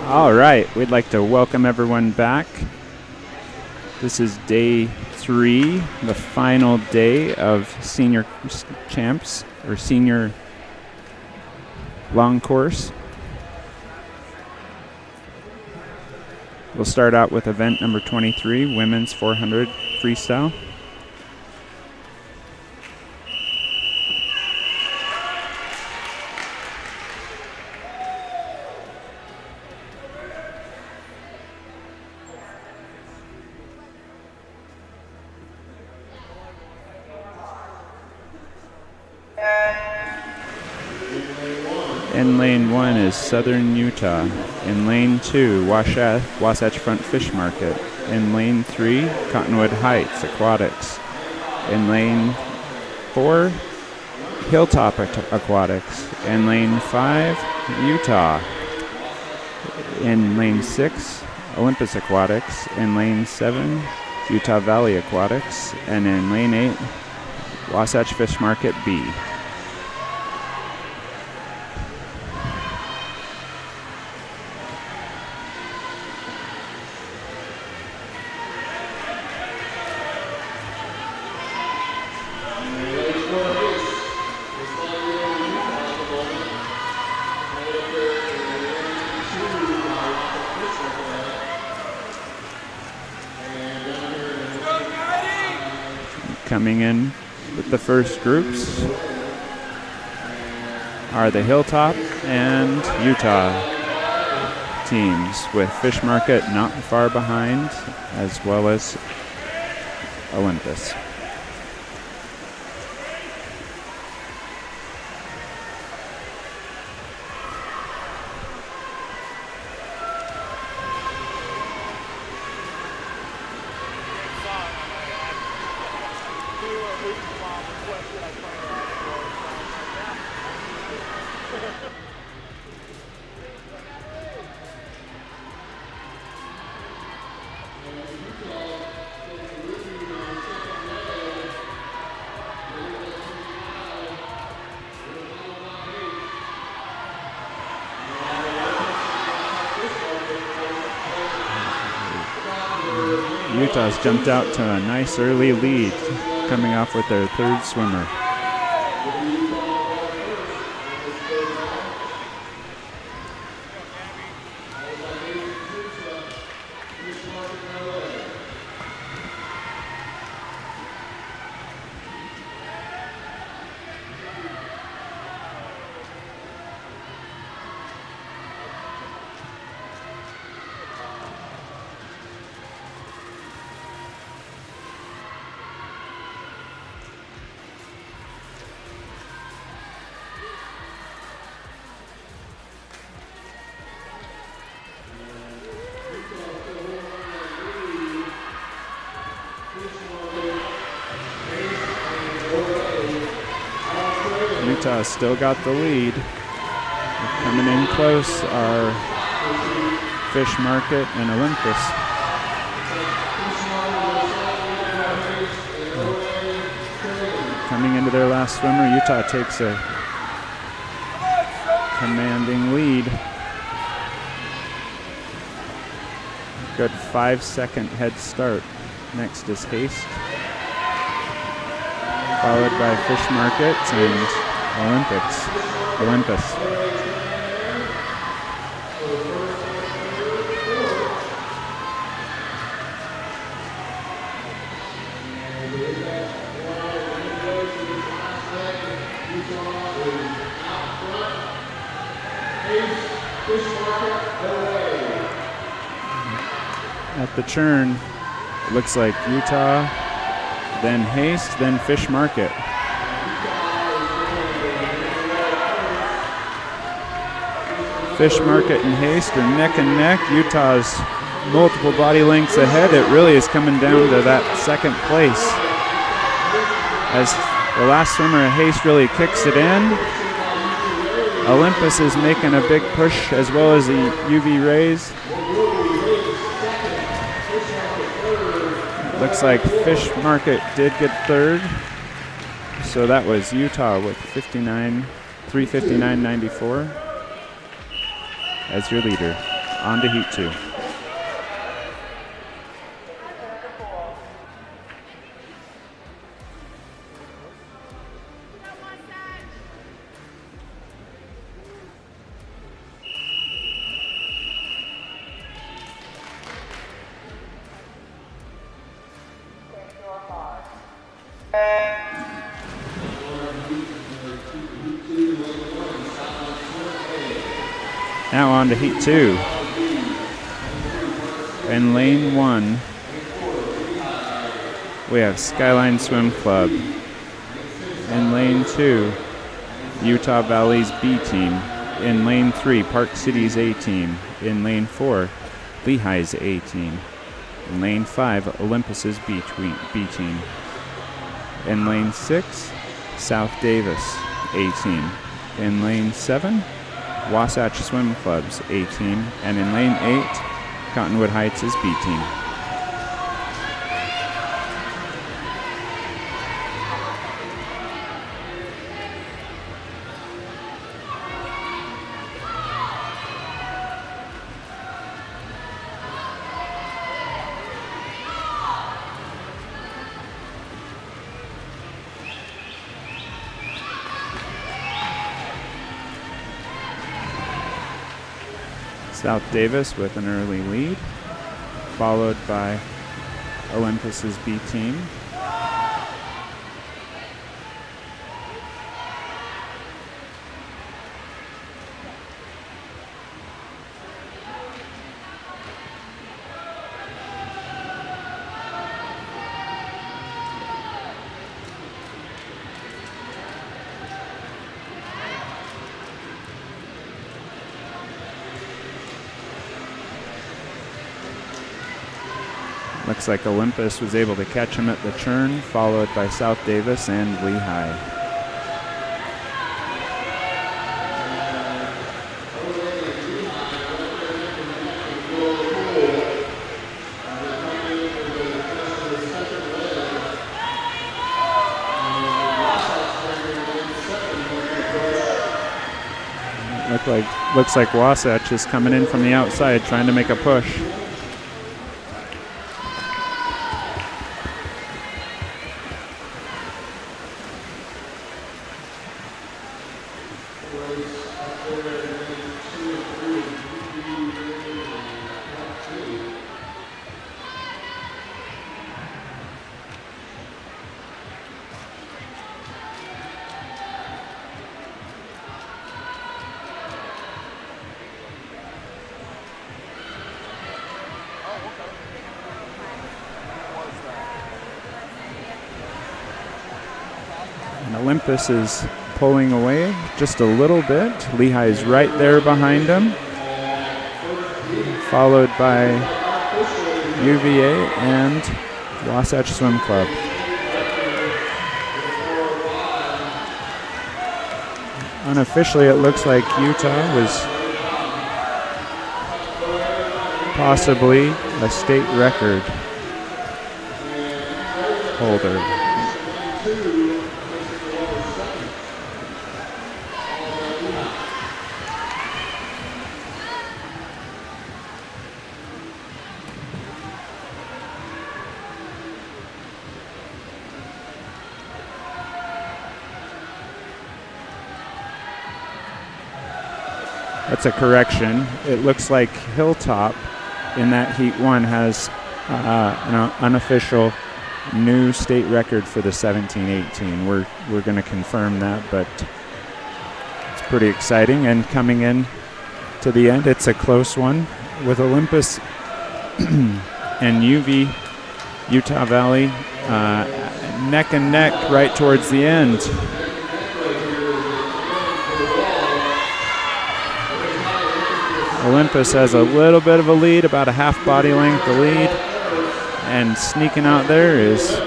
All right, we'd like to welcome everyone back. This is day 3, the final day of senior champs, or senior long course. We'll start out with event number 23, women's 400 freestyle. In lane 1 is Southern Utah. In lane 2, Wasatch Front Fish Market. In lane 3, Cottonwood Heights Aquatics. In lane 4, Hilltop Aquatics. In lane 5, Utah. In lane 6, Olympus Aquatics. In lane 7, Utah Valley Aquatics. And in lane 8, Wasatch Fish Market B. Coming in with the first groups are the Hilltop and Utah teams, with Fish Market not far behind, as well as Olympus. Utah's jumped out to a nice early lead, coming off with their third swimmer. Utah still got the lead. Coming in close are Fish Market and Olympus. Coming into their last swimmer, Utah takes a commanding lead. Good 5-second head start. Next is Haste, followed by Fish Market and Olympus. At the churn, it looks like Utah, then Haste, then Fish Market. Fish Market and Haste are neck and neck. Utah's multiple body lengths ahead. It really is coming down to that second place, as the last swimmer at Haste really kicks it in. Olympus is making a big push, as well as the UV rays. Looks like Fish Market did get third. So that was Utah with 3:59.94 as your leader. On to Heat 2. Now on to Heat 2. In lane 1, we have Skyline Swim Club. In lane 2, Utah Valley's B team. In lane 3, Park City's A team. In lane 4, Lehigh's A team. In lane 5, Olympus's B team. In lane 6, South Davis A team. In lane 7, Wasatch Swim Club's A team. And in lane 8, Cottonwood Heights' B team. South Davis with an early lead, followed by Olympus's B team. Looks like Olympus was able to catch him at the turn, followed by South Davis and Lehigh. Looks like Wasatch is coming in from the outside, trying to make a push. Olympus is pulling away just a little bit. Lehigh is right there behind him, followed by UVA and Wasatch Swim Club. Unofficially, it looks like Utah was possibly a state record holder. That's a correction. It looks like Hilltop in that Heat 1 has an unofficial new state record for the 17-18. We're going to confirm that, but it's pretty exciting. And coming in to the end, it's a close one with Olympus and Utah Valley neck and neck right towards the end. Olympus has a little bit of a lead, about a half body length the lead. And sneaking out there is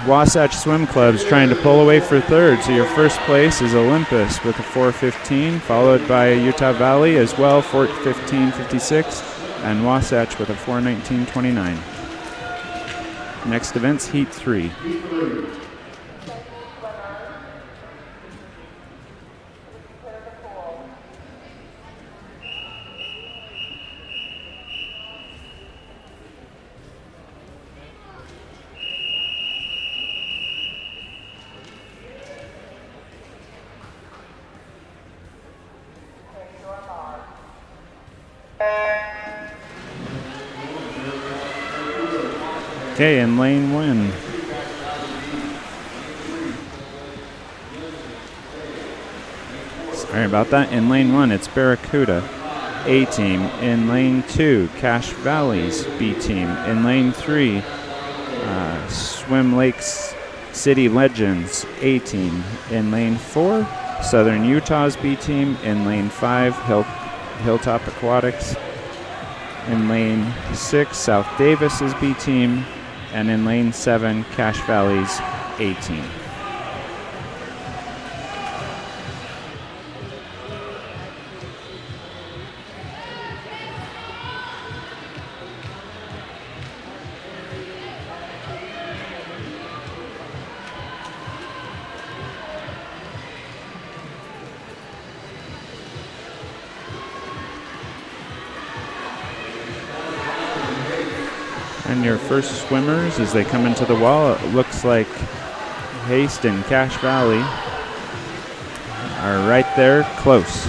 Wasatch Swim Club's trying to pull away for third. So your first place is Olympus with a 4:15, followed by Utah Valley as well, 4:15.56, and Wasatch with a 4:19.29. Next event's Heat 3. Okay, in lane 1. Sorry about that. In lane 1, it's Barracuda, A team. In lane 2, Cache Valley's B team. In lane 3, Swim Lakes City Legends, A team. In lane 4, Southern Utah's B team. In lane 5, Hilltop Aquatics. In lane 6, South Davis's B team. And in lane 7, Cache Valley's A team. And your first swimmers, as they come into the wall, it looks like Haste and Cache Valley are right there, close.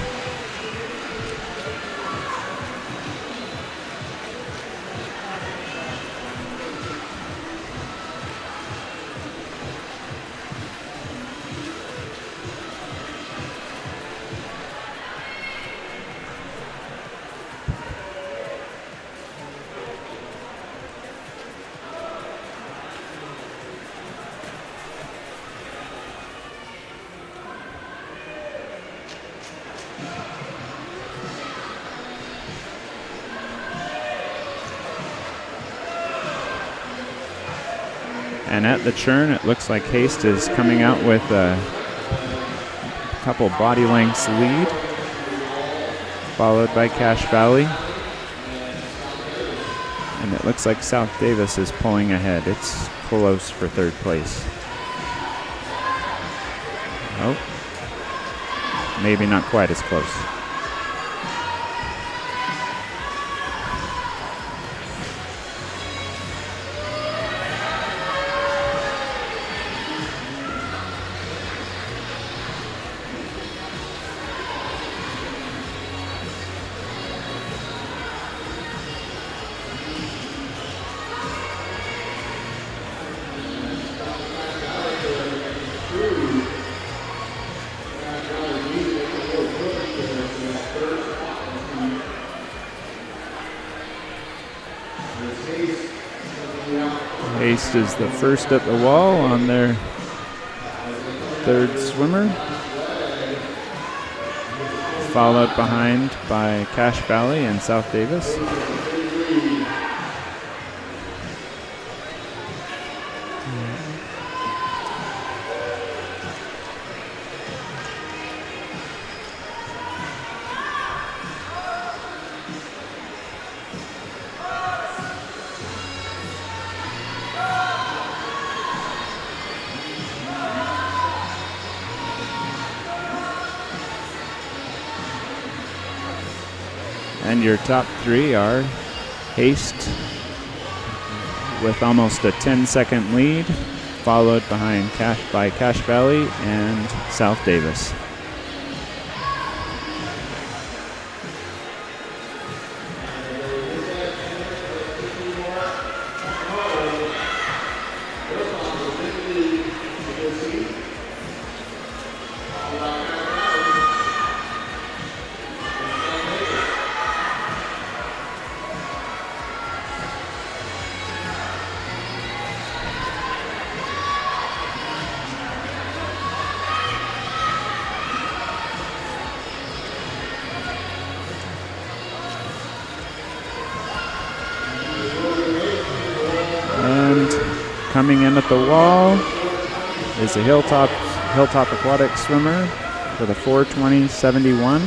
And at the churn, it looks like Haste is coming out with a couple body lengths lead, followed by Cache Valley. And it looks like South Davis is pulling ahead. It's close for third place. Oh, maybe not quite as close. Haste is the first at the wall on their third swimmer, followed behind by Cache Valley and South Davis. And your top three are Haste with almost a 10-second lead, followed behind by Cache Valley and South Davis. Coming in at the wall is the Hilltop Aquatic swimmer for the 4:20.71,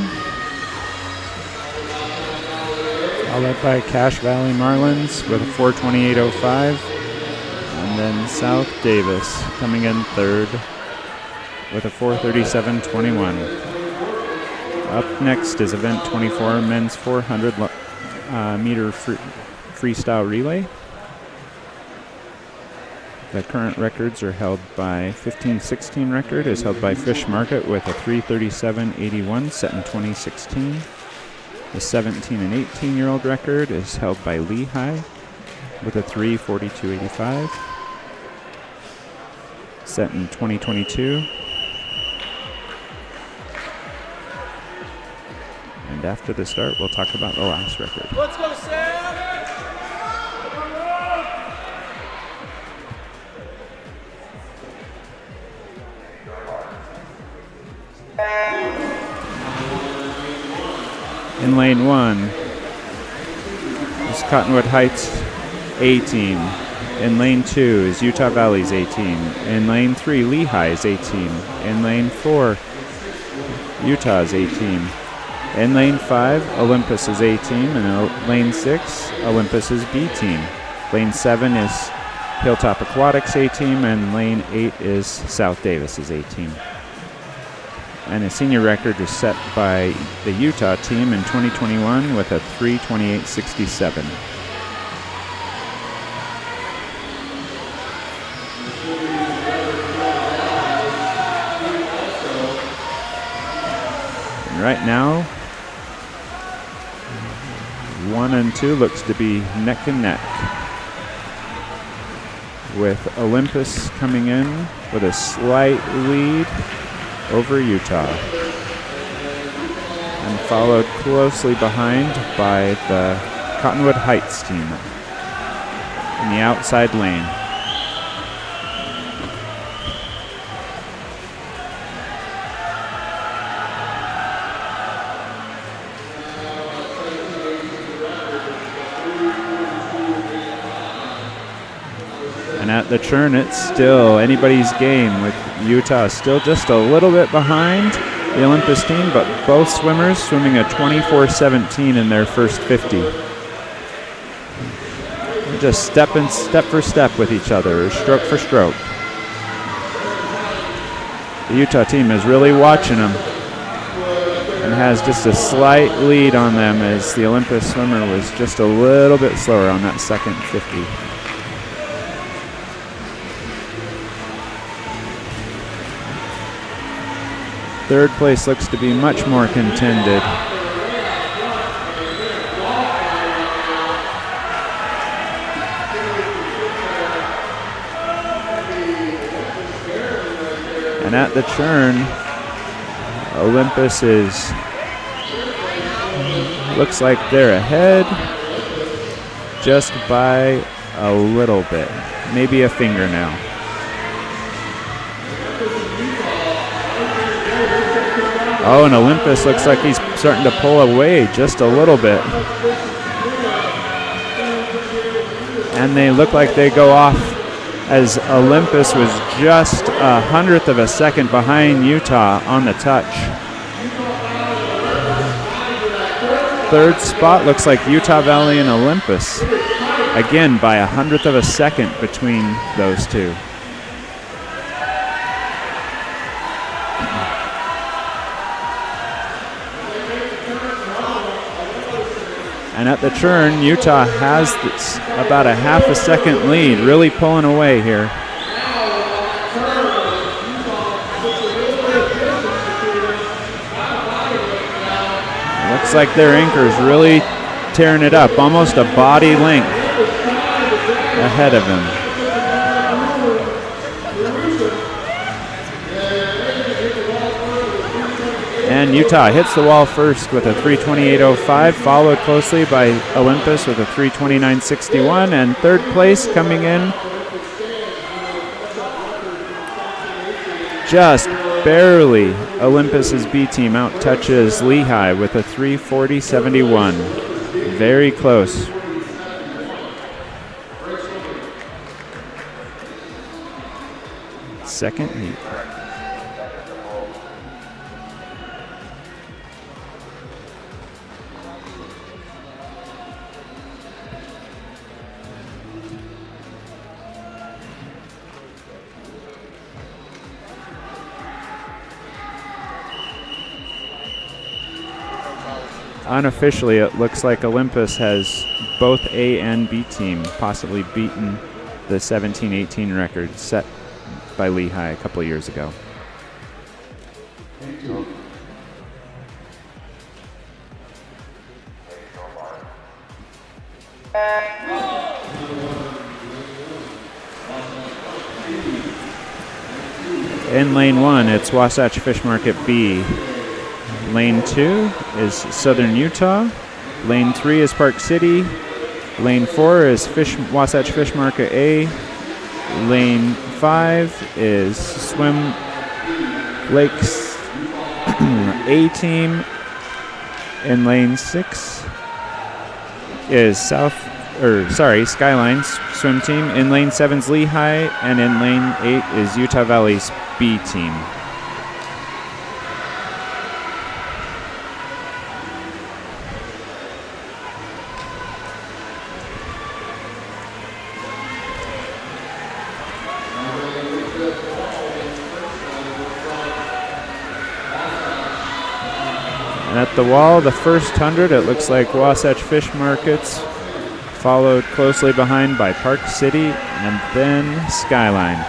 followed by Cache Valley Marlins with a 4:28.05, and then South Davis coming in third with a 4:37.21. Up next is event 24, men's 400 meter freestyle relay. The current records are held by 15-16 record is held by Fish Market with a 3:37.81 set in 2016. The 17 and 18-year-old record is held by Lehigh with a 3:42.85. Set in 2022. And after the start, we'll talk about the last record. Let's go, Sam! In lane 1 is Cottonwood Heights 18. In lane 2 is Utah Valley's 18. In lane 3, Lehigh is 18. In lane 4, Utah's 18. In lane 5, Olympus is 18. And lane 6, Olympus is B team. Lane 7 is Hilltop Aquatics A team. And lane 8 is South Davis's A team. And a senior record is set by the Utah team in 2021 with a 3:28.67. And right now, 1 and 2 looks to be neck and neck, with Olympus coming in with a slight lead over Utah, and followed closely behind by the Cottonwood Heights team in the outside lane. And at the turn, it's still anybody's game, with Utah still just a little bit behind the Olympus team, but both swimmers swimming a 24:17 in their first 50. They're just step for step with each other, stroke for stroke. The Utah team is really watching them and has just a slight lead on them, as the Olympus swimmer was just a little bit slower on that second 50. Third place looks to be much more contended. And at the turn, Olympus looks like they're ahead just by a little bit, maybe a finger now. Oh, and Olympus looks like he's starting to pull away just a little bit. And they look like they go off, as Olympus was just 100th of a second behind Utah on the touch. Third spot looks like Utah Valley and Olympus. Again, by 100th of a second between those two. And at the turn, Utah has about a half a second lead, really pulling away here. Looks like their anchor is really tearing it up, almost a body length ahead of him. And Utah hits the wall first with a 3:28.05, followed closely by Olympus with a 3:29.61, and third place coming in just barely. Olympus's B team out touches Lehigh with a 3:40.71. Very close. Second heat. Unofficially, it looks like Olympus has both A and B team possibly beaten the 17-18 record set by Lehigh a couple of years ago. In lane 1, it's Wasatch Fish Market B. Lane 2 is Southern Utah. Lane 3 is Park City. Lane 4 is Wasatch Fish Market A. Lane 5 is Swim Lakes A team. In lane 6 is Skyline swim team. In lane 7 is Lehigh, and in lane 8 is Utah Valley's B team. And at the wall, the first 100, it looks like Wasatch Fish Markets, followed closely behind by Park City and then Skyline.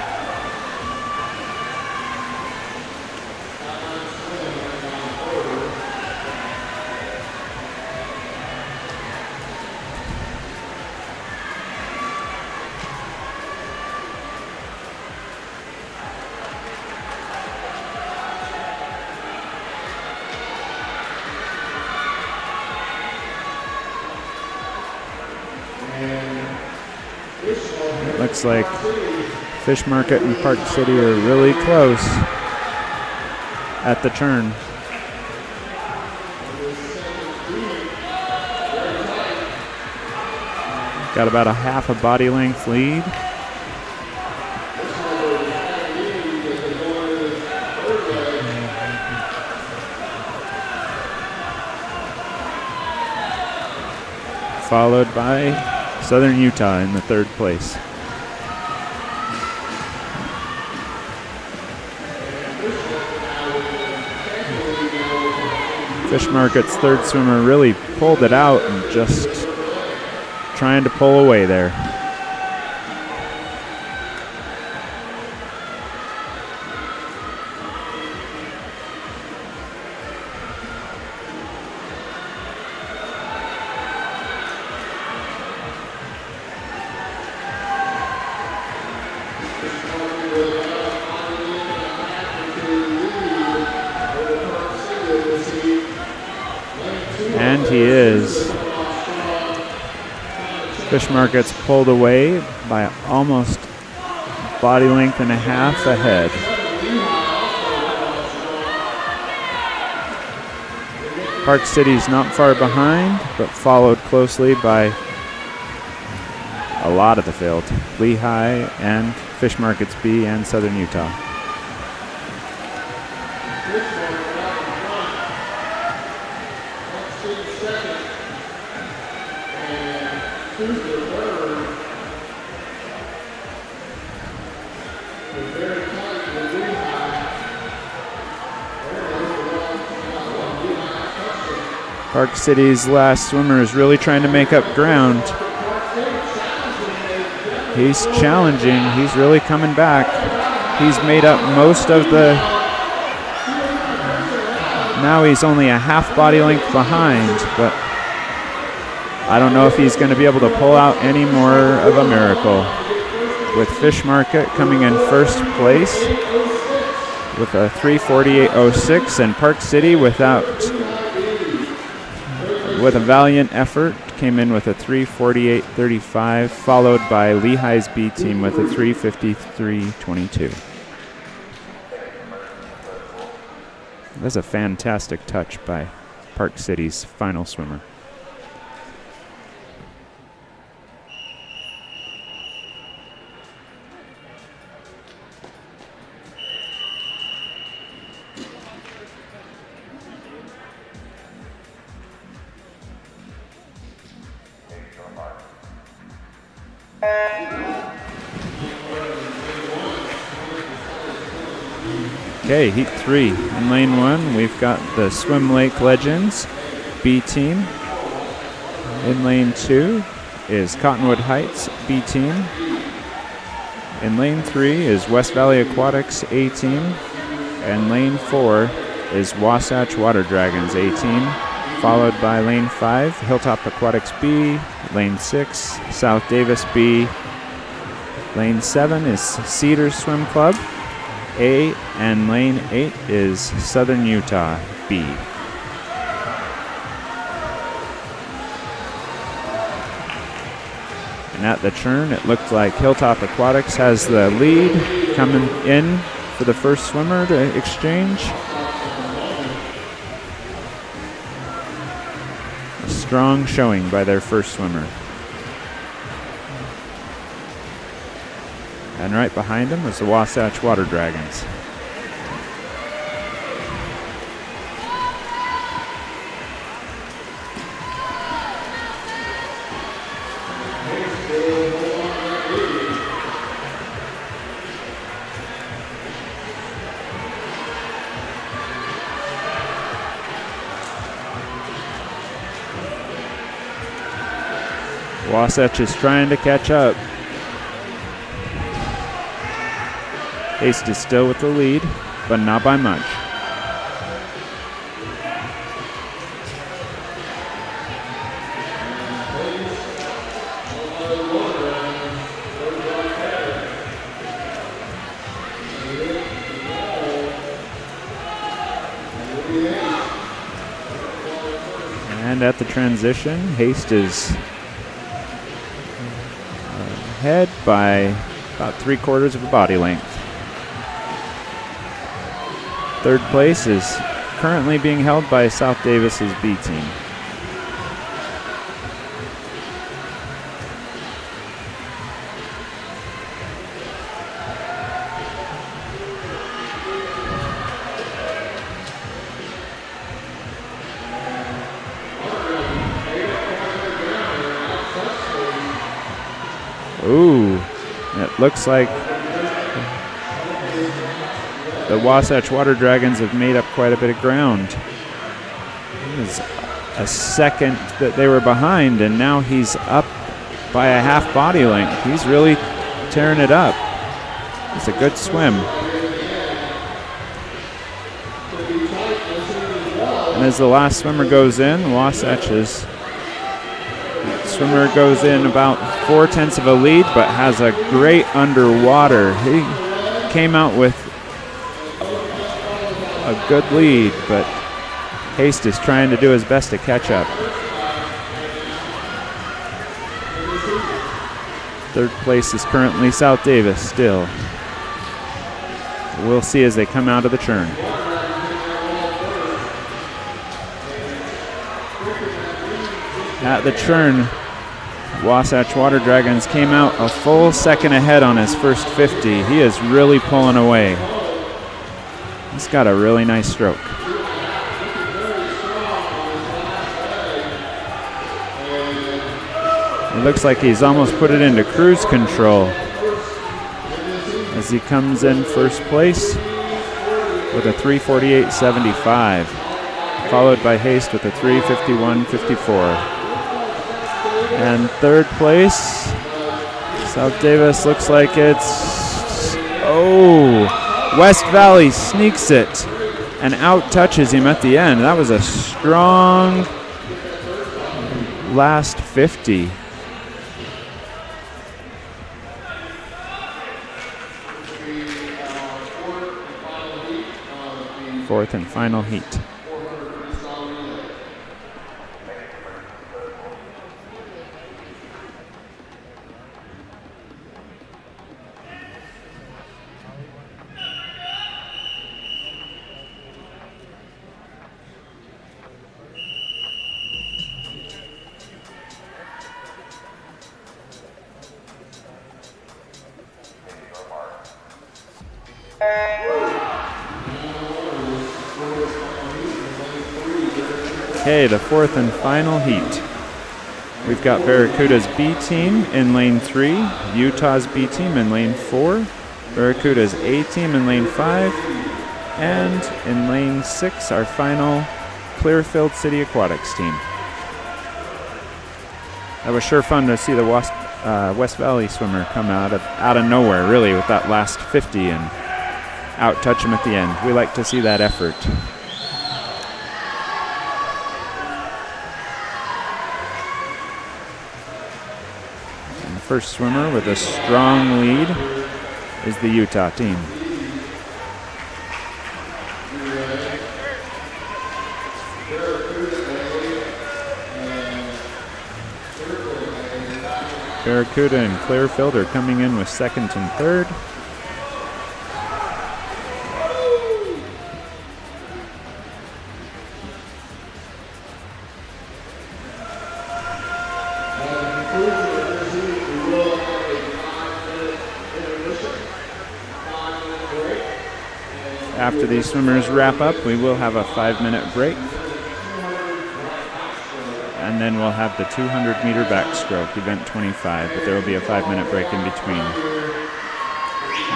Looks like Fish Market and Park City are really close at the turn. Got about a half a body length lead. Followed by Southern Utah in the third place. Fish Market's third swimmer really pulled it out and just trying to pull away there. And he is. Fish Market's pulled away by almost body length and a half ahead. Park City's not far behind, but followed closely by a lot of the field. Lehigh and Fish Market's B and Southern Utah. Park City's last swimmer is really trying to make up ground. He's challenging. He's really coming back. He's made up most of the... Now he's only a half body length behind, but I don't know if he's going to be able to pull out any more of a miracle. With Fish Market coming in first place with a 3:48.06, and Park City with a valiant effort came in with a 3:48.35, followed by Lehigh's B team with a 3:53.22. That's a fantastic touch by Park City's final swimmer. Okay, heat 3. In lane 1, we've got the Swim Lake Legends B team. In lane 2 is Cottonwood Heights B team. In lane 3 is West Valley Aquatics A team. And lane 4 is Wasatch Water Dragons A team, followed by lane 5, Hilltop Aquatics B. Lane 6, South Davis B. Lane 7 is Cedars Swim Club. A, and lane 8 is Southern Utah, B. And at the turn, it looked like Hilltop Aquatics has the lead coming in for the first swimmer to exchange. A strong showing by their first swimmer. And right behind him is the Wasatch Water Dragons. Wasatch is trying to catch up. Haste is still with the lead, but not by much. And at the transition, Haste is ahead by about 3/4 of a body length. Third place is currently being held by South Davis's B team. Ooh, it looks like the Wasatch Water Dragons have made up quite a bit of ground. It was a second that they were behind, and now he's up by a half body length. He's really tearing it up. It's a good swim. And as the last swimmer goes in, Wasatch's swimmer goes in about 4/10 of a lead, but has a great underwater. He came out with a good lead, but Haste is trying to do his best to catch up. Third place is currently South Davis still. We'll see as they come out of the churn. At the churn, Wasatch Water Dragons came out a full second ahead on his first 50. He is really pulling away. He's got a really nice stroke. It looks like he's almost put it into cruise control as he comes in first place with a 3:48.75, followed by Haste with a 3:51.54. And third place, South Davis looks like it's, West Valley sneaks it and out touches him at the end. That was a strong last 50. Fourth and final heat. Okay, the fourth and final heat. We've got Barracuda's B team in lane 3, Utah's B team in lane 4, Barracuda's A team in lane 5, and in lane 6, our final Clearfield City Aquatics team. That was sure fun to see the West Valley swimmer come out of nowhere, really, with that last 50 and out touch him at the end. We like to see that effort. And the first swimmer with a strong lead is the Utah team. Barracuda and Clearfield are coming in with second and third. After these swimmers wrap up, we will have a 5-minute break. And then we'll have the 200-meter backstroke, event 25, but there will be a 5-minute break in between.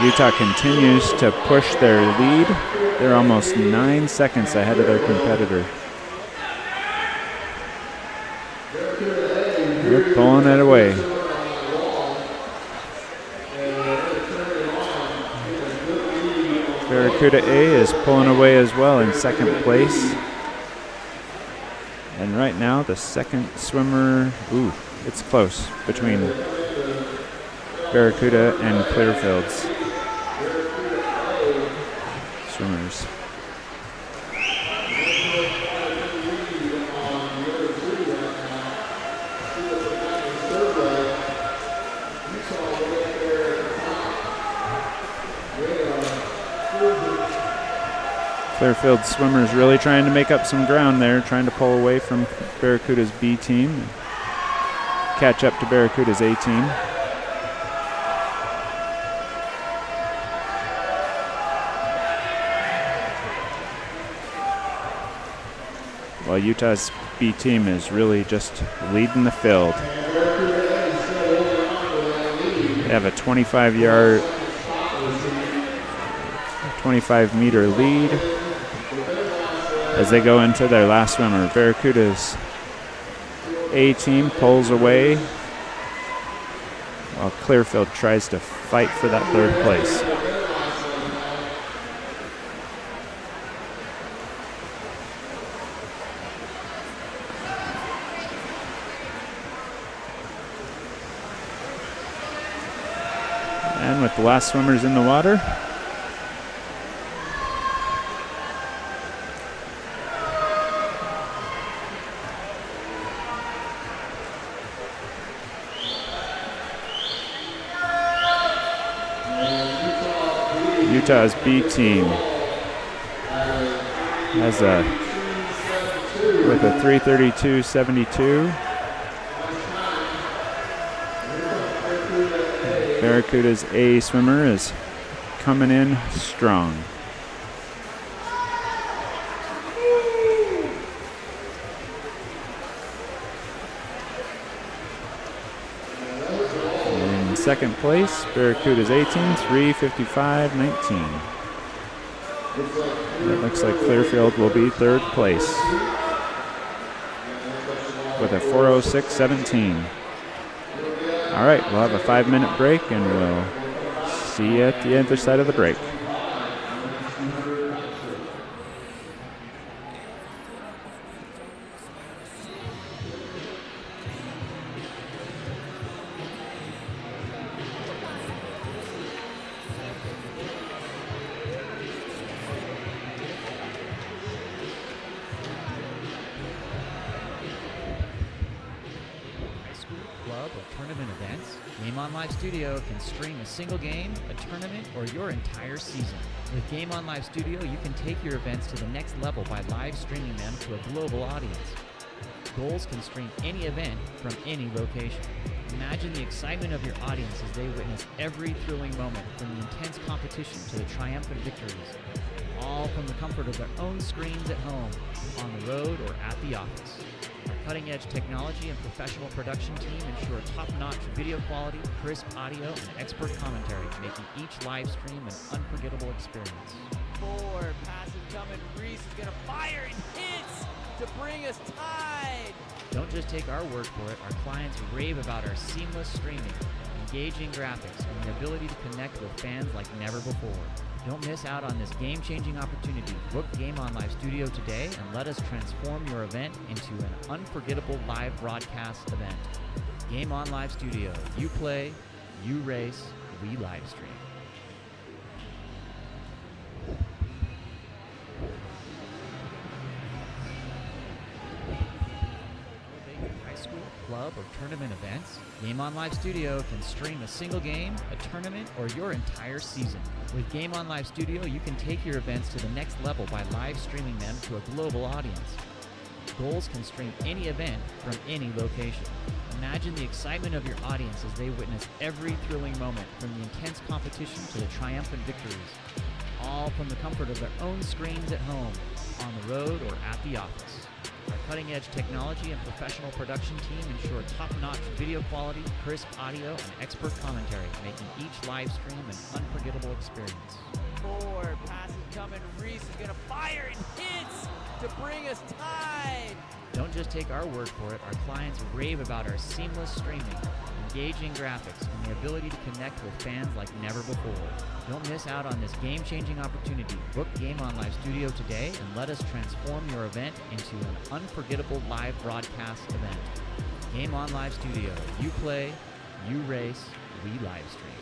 Utah continues to push their lead. They're almost 9 seconds ahead of their competitor. They're pulling it away. Barracuda A is pulling away as well in second place. And right now, the second swimmer, it's close between Barracuda and Clearfield's swimmers. Clearfield swimmers really trying to make up some ground there, trying to pull away from Barracuda's B team, and catch up to Barracuda's A team. While Utah's B team is really just leading the field. They have a 25-meter lead as they go into their last swimmer. Barracuda's A team pulls away while Clearfield tries to fight for that third place. And with the last swimmers in the water, Utah's B team has with a 3:32.72. Barracuda's A swimmer is coming in strong. In second place, Barracuda's A team, 3:55.19. It looks like Clearfield will be third place with a 4:06.17. All right, we'll have a 5-minute break, and we'll see you at the other side of the break. Studio can stream a single game, a tournament, or your entire season. With Game On Live Studio, you can take your events to the next level by live streaming them to a global audience. Goals can stream any event from any location. Imagine the excitement of your audience as they witness every thrilling moment, from the intense competition to the triumphant victories, all from the comfort of their own screens at home, on the road, or at the office. Our cutting-edge technology and professional production team ensure top-notch video quality, crisp audio, and expert commentary, making each live stream an unforgettable experience. Forward, pass is coming, Reese is gonna fire and hits to bring us tied. Don't just take our word for it. Our clients rave about our seamless streaming, engaging graphics, and the ability to connect with fans like never before. Don't miss out on this game-changing opportunity. Book Game On Live Studio today and let us transform your event into an unforgettable live broadcast event. Game On Live Studio. You play, you race, we live stream. High School Club hub of tournament events? Game On Live Studio can stream a single game, a tournament, or your entire season. With Game On Live Studio, you can take your events to the next level by live streaming them to a global audience. Goals can stream any event from any location. Imagine the excitement of your audience as they witness every thrilling moment, from the intense competition to the triumphant victories, all from the comfort of their own screens at home, on the road, or at the office. Our cutting-edge technology and professional production team ensure top-notch video quality, crisp audio, and expert commentary, making each live stream an unforgettable experience. Forward, pass is coming. Reese is gonna fire and hits to bring us tied. Don't just take our word for it. Our clients rave about our seamless streaming, engaging graphics, and the ability to connect with fans like never before. Don't miss out on this game-changing opportunity. Book Game On Live Studio today and let us transform your event into an unforgettable live broadcast event. Game On Live Studio. You play, you race, we live stream.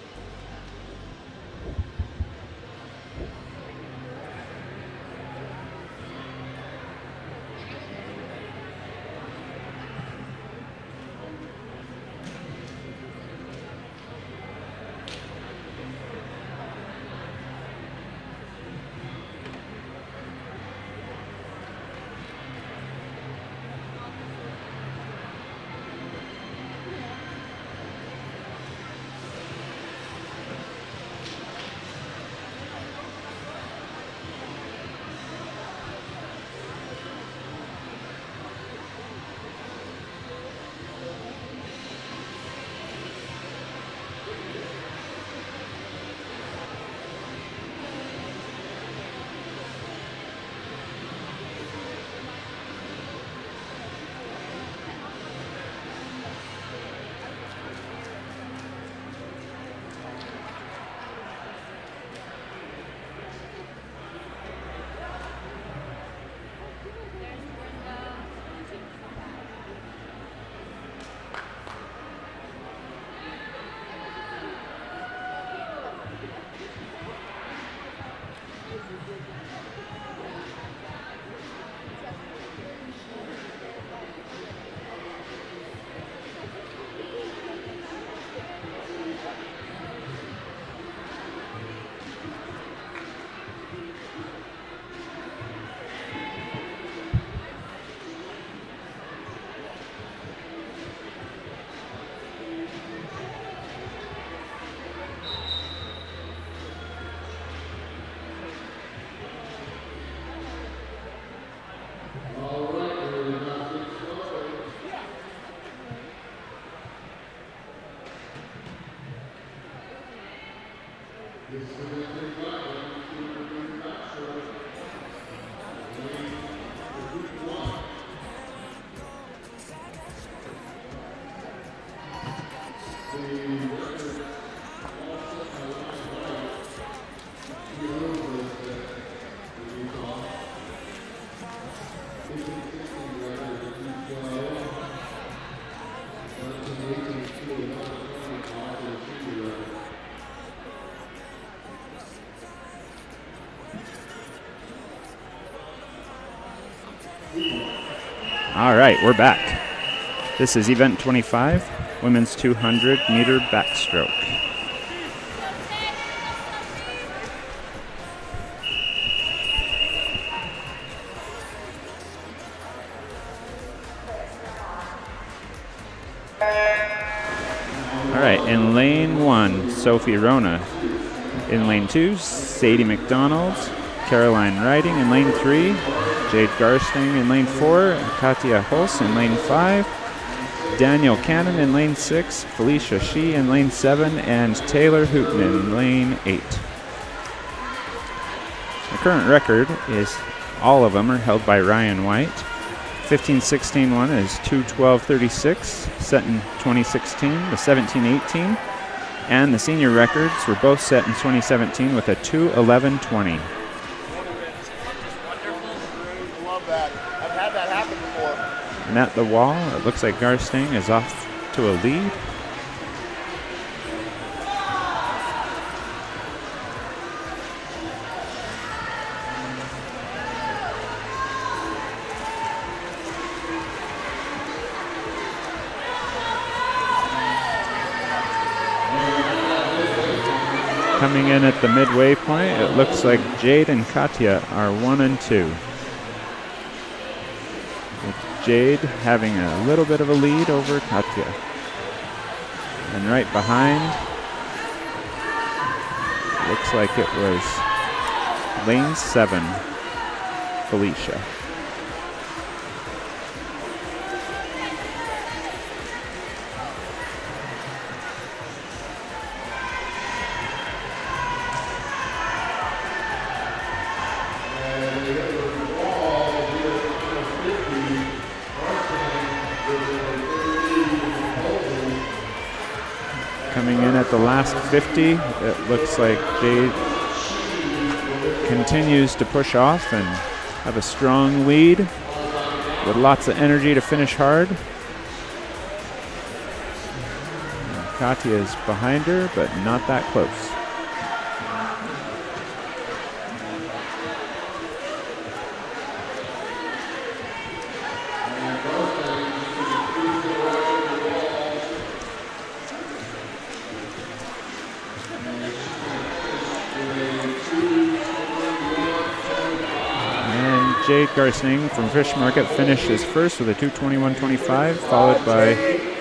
All right, we're back. This is event 25, women's 200-meter backstroke. All right, in lane 1, Sophie Rona. In lane 2, Sadie McDonald, Caroline Riding. In lane 3, Jade Garsting. In lane 4, Katya Hulse. In lane 5, Daniel Cannon. In lane 6, Felicia Shee. In lane 7, and Taylor Hooten in lane 8. The current record is, all of them are held by Ryan White. 15-16 one is 2:12:36, set in 2016. The 17-18 and the senior records were both set in 2017 with a 2:11:20. Love that. I've had that happen before. And at the wall, it looks like Garsting is off to a lead. Coming in at the midway point, it looks like Jade and Katya are 1 and 2. With Jade having a little bit of a lead over Katya. And right behind, looks like it was lane 7, Felicia. Coming in at the last 50, it looks like Jade continues to push off and have a strong lead with lots of energy to finish hard. And Katya is behind her, but not that close. Jade Garsning from Fish Market finishes first with a 2:21.25, followed by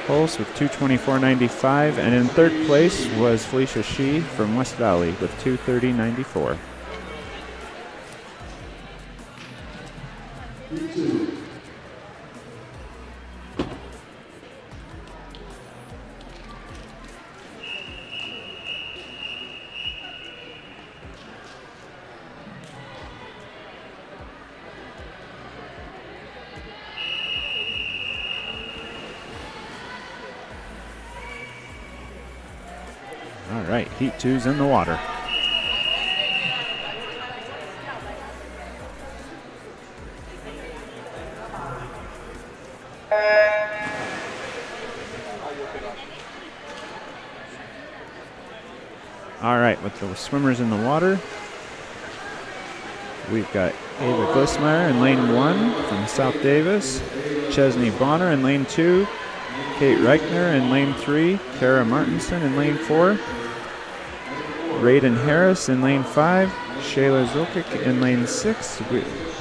Pulse with 2:24.95, and in third place was Felicia Shee from West Valley with 2:30.94. All right, Heat 2's in the water. All right, with the swimmers in the water, we've got Ava Glismeyer in lane 1 from South Davis, Chesney Bonner in lane 2, Kate Reichner in lane 3, Kara Martinson in lane 4, Raiden Harris in lane 5, Shayla Zilkic in lane 6.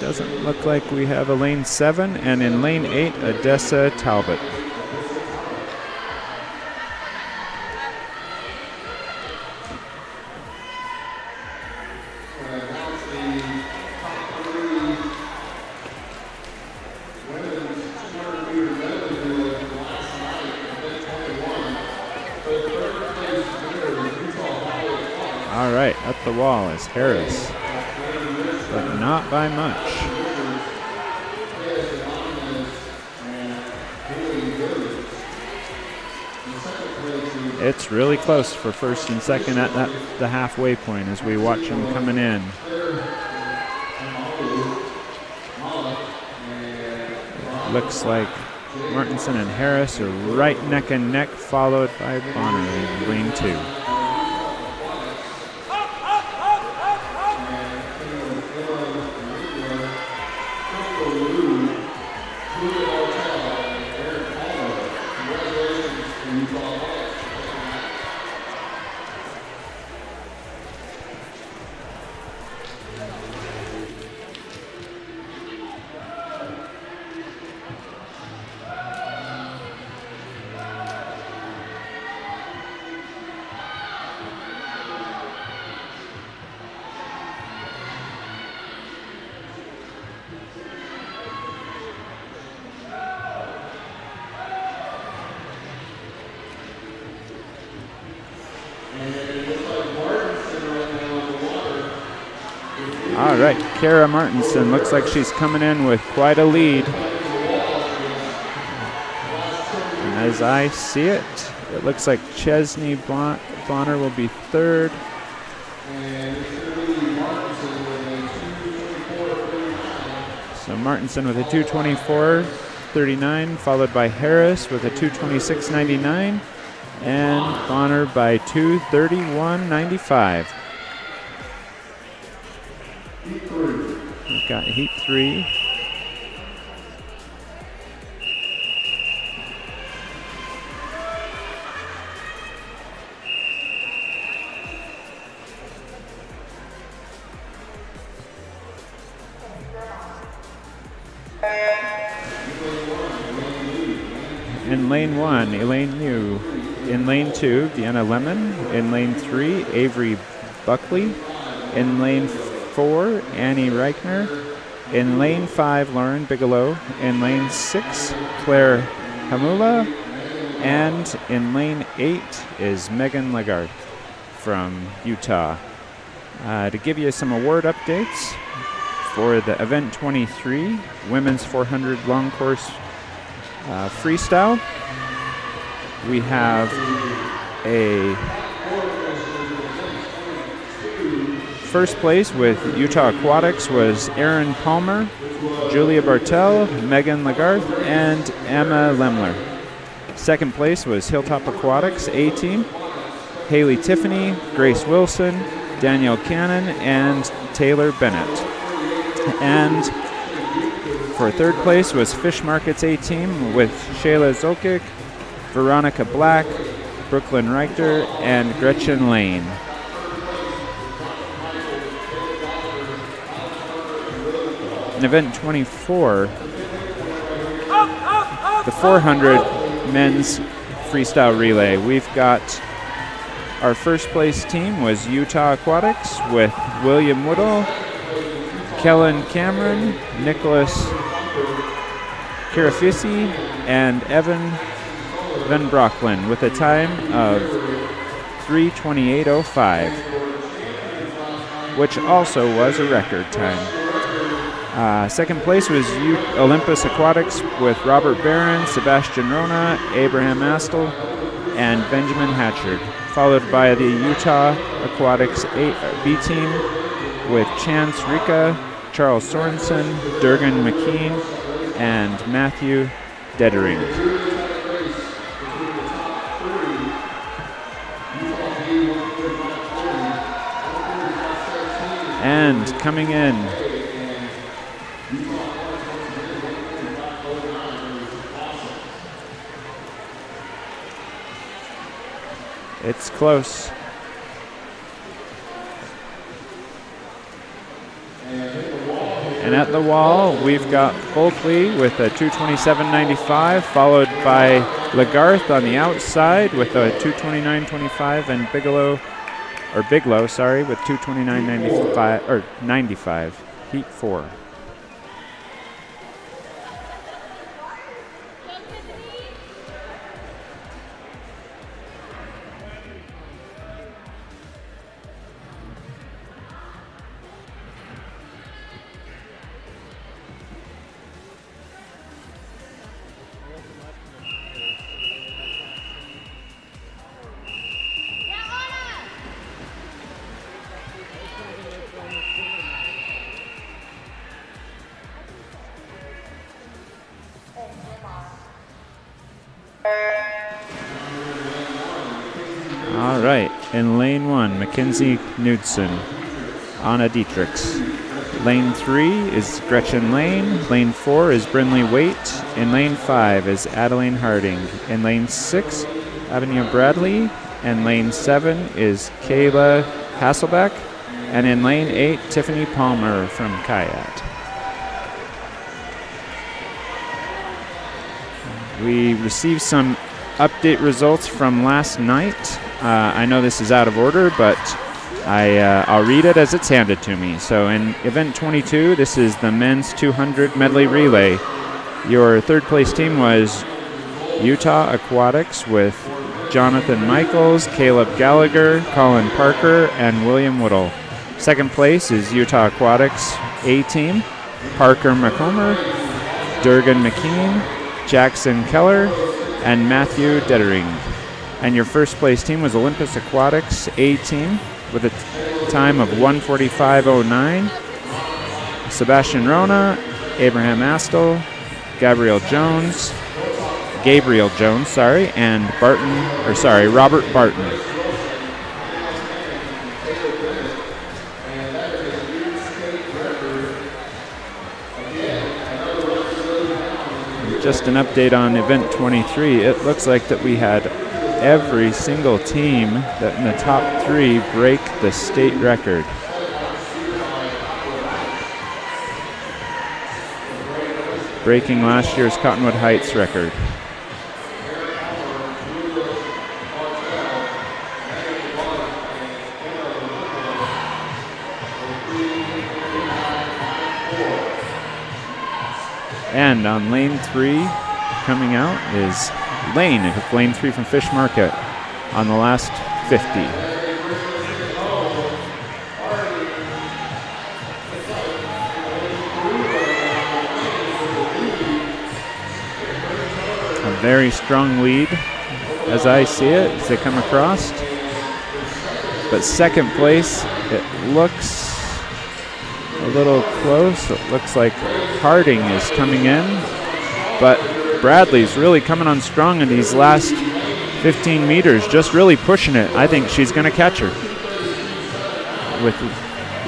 Doesn't look like we have a lane 7, and in lane 8, Odessa Talbot. All right, at the wall is Harris, but not by much. It's really close for first and second at the halfway point as we watch them coming in. Looks like Martinson and Harris are right neck and neck, followed by Bonner in lane 2. All right, Kara Martinson looks like she's coming in with quite a lead. And as I see it, it looks like Chesney Bonner will be third. So Martinson with a 2:24.39, followed by Harris with a 2:26.99, and Bonner by 2:31.95. We've got Heat 3. In lane 1, Elaine New. In lane 2, Vienna Lemon. In lane 3, Avery Buckley. In lane 4, Annie Reichner. In lane 5, Lauren Bigelow. In lane 6, Claire Hamula. And in lane 8 is Megan Lagarde from Utah. To give you some award updates for the event 23, women's 400 long course freestyle, we have a first place with Utah Aquatics was Erin Palmer, Julia Bartel, Megan Lagarde, and Emma Lemler. Second place was Hilltop Aquatics A-Team, Haley Tiffany, Grace Wilson, Danielle Cannon, and Taylor Bennett. And for third place was Fish Markets A-Team with Shayla Zolkic, Veronica Black, Brooklyn Reichter, and Gretchen Lane. In event 24, the 400 men's freestyle relay. We've got our first place team was Utah Aquatics with William Woodall, Kellen Cameron, Nicholas Kirafisi, and Evan Van Brocklin with a time of 3:28:05, which also was a record time. Second place was Olympus Aquatics with Robert Barron, Sebastian Rona, Abraham Astle, and Benjamin Hatchard, followed by the Utah Aquatics B team with Chance Rika, Charles Sorensen, Durgan McKean, and Matthew Dedering. And coming in, it's close. And at the wall, we've got Bulkley with a 227.95, followed by Lagarth on the outside with a 229.25, and Biglow with 229.95, heat 4. All right, in lane 1, Mackenzie Knudsen, Anna Dietrichs. Lane 3 is Gretchen Lane. Lane 4 is Brinley Waite. In lane 5 is Adeline Harding. In lane 6, Avenue Bradley. And lane 7 is Kayla Hasselbeck. And in lane 8, Tiffany Palmer from Kayat. We received some update results from last night. I know this is out of order, but I'll read it as it's handed to me. So in event 22, this is the men's 200 medley relay. Your third place team was Utah Aquatics with Jonathan Michaels, Caleb Gallagher, Colin Parker, and William Woodall. Second place is Utah Aquatics A-Team, Parker McComber, Durgan McKean, Jackson Keller, and Matthew Dedering. And your first place team was Olympus Aquatics A-Team with a time of 1:45:09. Sebastian Rona, Abraham Astle, Gabriel Jones, and Robert Barton. Just an update on event 23. It looks like that we had every single team that in the top 3 break the state record. Breaking last year's Cottonwood Heights record. And on lane 3, coming out is Lane. It took lane 3 from Fish Market on the last 50. A very strong lead as I see it as they come across. But second place, it looks a little close. It looks like Harding is coming in, but Bradley's really coming on strong in these last 15 meters, just really pushing it. I think she's going to catch her.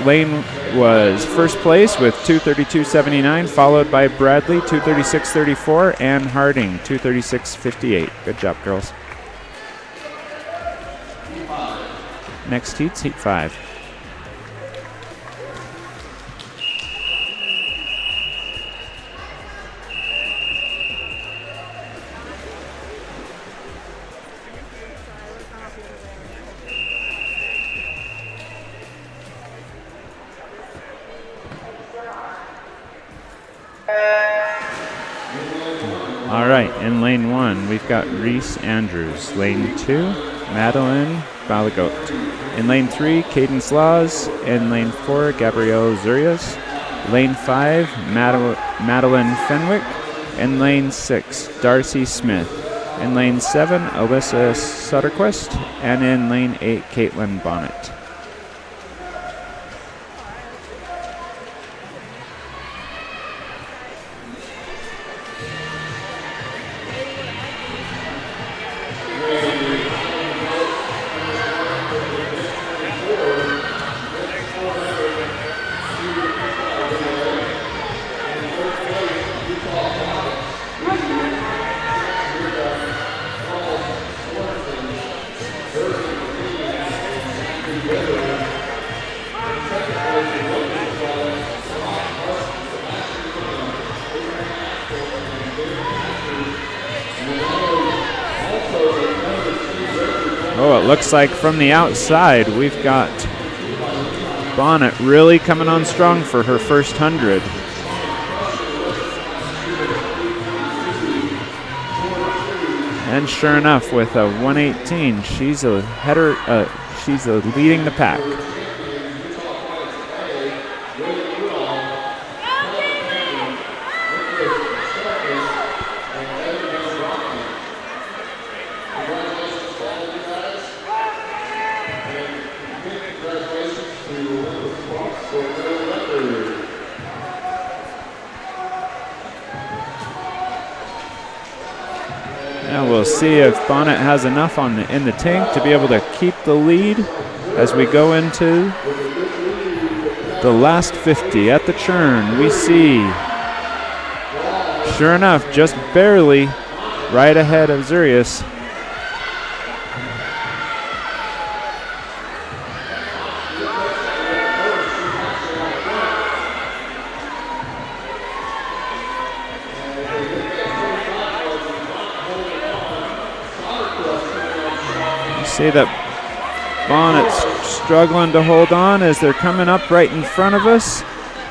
Lane was first place with 2:32.79, followed by Bradley 2:36.34 and Harding 2:36.58. Good job, girls. Next heat's heat 5. All right, in lane 1, we've got Reese Andrews. Lane 2, Madeline Balagot. In lane 3, Cadence Laws. In lane 4, Gabrielle Zurias. Lane 5, Madeline Fenwick. In lane 6, Darcy Smith. In lane 7, Alyssa Sutterquist. And in lane 8, Caitlin Bonnet. Oh, it looks like from the outside we've got Bonnet really coming on strong for her first 100. And sure enough, with a 1:18, she's a header. She's leading the pack. Now we'll see if Bonnet has enough in the tank to be able to keep the lead as we go into the last 50. At the churn, we see, sure enough, just barely right ahead of Zurias. See that Bonnet's struggling to hold on as they're coming up right in front of us,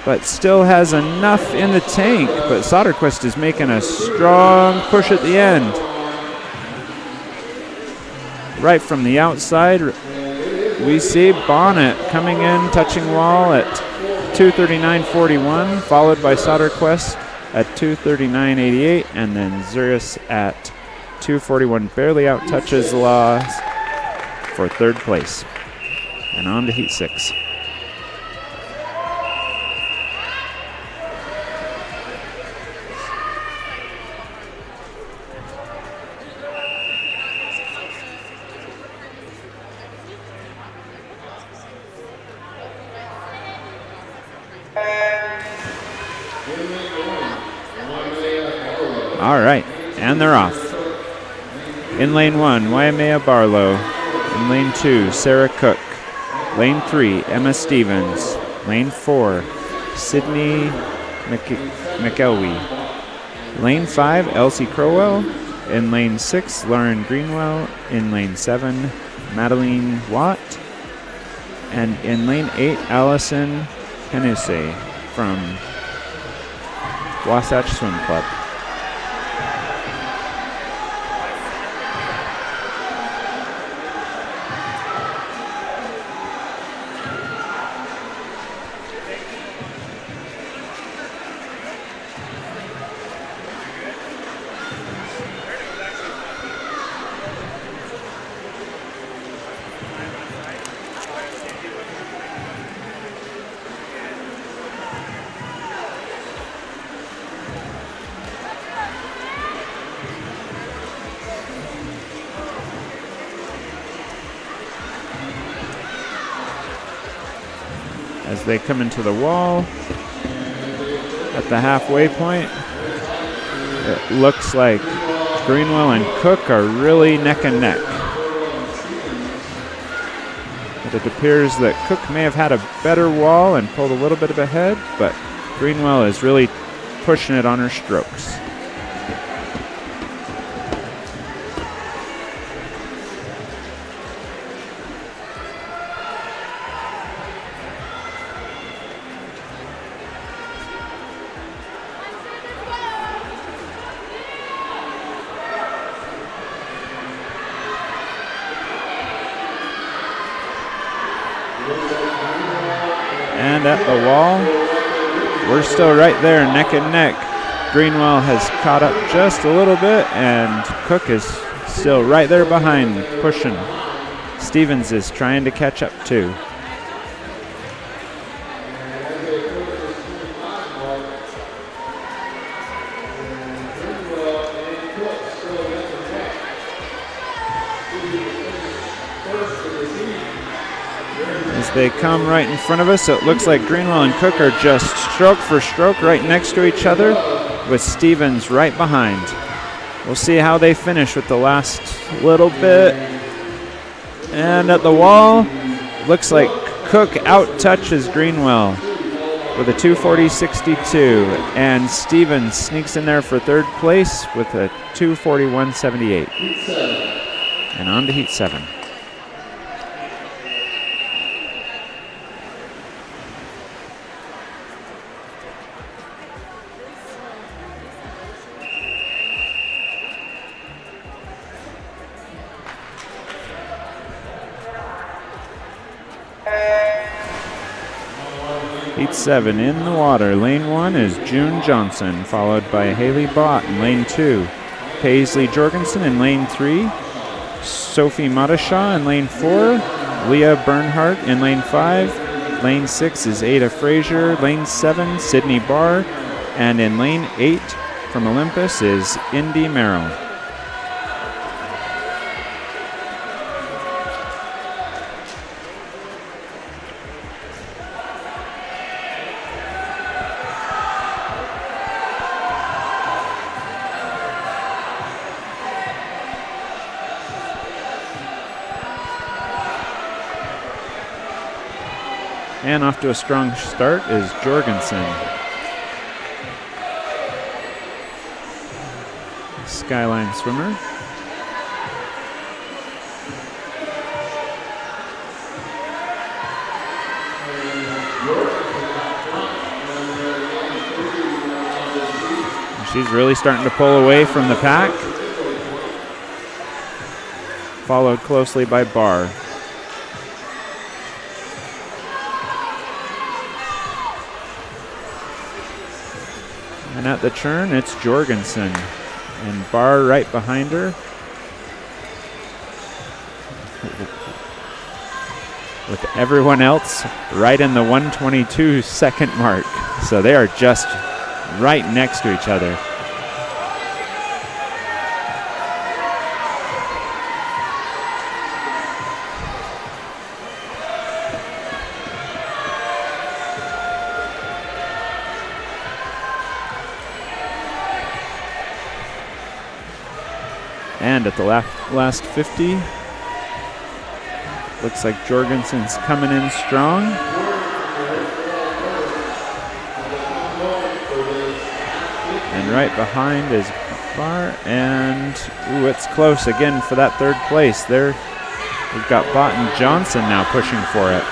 but still has enough in the tank. But Soderquist is making a strong push at the end. Right from the outside, we see Bonnet coming in, touching wall at 2:39.41, followed by Soderquist at 2:39.88, and then Zurias at 2:41, barely out touches Laws for third place. And on to heat 6. All right, and they're off. In lane 1, Waimea Barlow. In lane 2, Sarah Cook. Lane 3, Emma Stevens. Lane 4, Sydney McElwee. Lane 5, Elsie Crowell. In lane 6, Lauren Greenwell. In lane 7, Madeline Watt. And in lane 8, Allison Henuse from Wasatch Swim Club. As they come into the wall at the halfway point, it looks like Greenwell and Cook are really neck and neck. But it appears that Cook may have had a better wall and pulled a little bit of ahead, but Greenwell is really pushing it on her strokes. And at the wall, we're still right there, neck and neck. Greenwell has caught up just a little bit, and Cook is still right there behind, pushing. Stevens is trying to catch up too. As they come right in front of us, it looks like Greenwell and Cook are just stroke for stroke right next to each other, with Stevens right behind. We'll see how they finish with the last little bit. And at the wall, looks like Cook out-touches Greenwell with a 240.62, and Stevens sneaks in there for third place with a 241.78. And on to Heat 7. Heat 7 in the water. Lane 1 is June Johnson, followed by Haley Bott in lane 2. Paisley Jorgensen in lane 3. Sophie Madashaw in lane 4. Leah Bernhardt in lane 5. Lane 6 is Ada Frazier. Lane 7, Sydney Barr. And in lane 8 from Olympus is Indy Merrill. And off to a strong start is Jorgensen. Skyline swimmer. She's really starting to pull away from the pack. Followed closely by Barr. And at the turn, it's Jorgensen. And Barr right behind her. With everyone else right in the 1:22 second mark. So they are just right next to each other. And at the last 50, looks like Jorgensen's coming in strong. And right behind is Barr, and ooh, it's close again for that third place. There, we've got Bott and Johnson now pushing for it.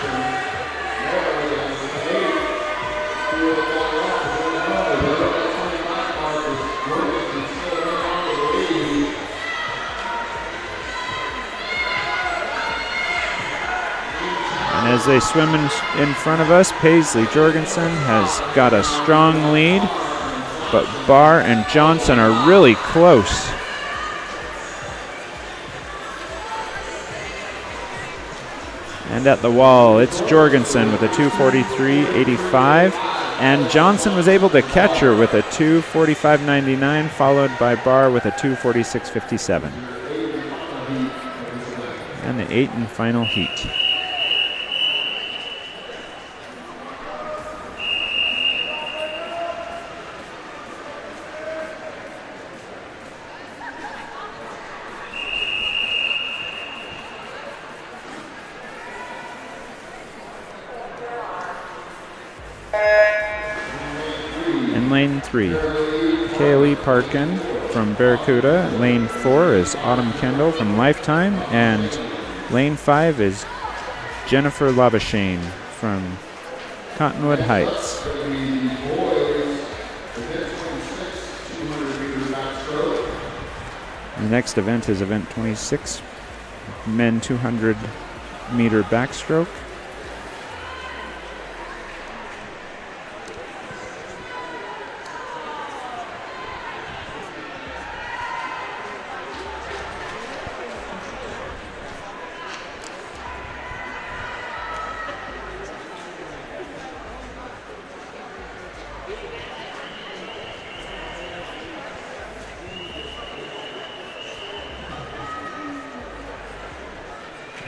as they swim in front of us, Paisley Jorgensen has got a strong lead, but Barr and Johnson are really close. And at the wall, it's Jorgensen with a 2:43.85, and Johnson was able to catch her with a 2:45.99, followed by Barr with a 2:46.57. And the 8th and final heat. In lane 3, Kaylee Parkin from Barracuda. Lane 4 is Autumn Kendall from Lifetime. And lane 5 is Jennifer Labashane from Cottonwood Heights. The next event is event 26, men 200-meter backstroke.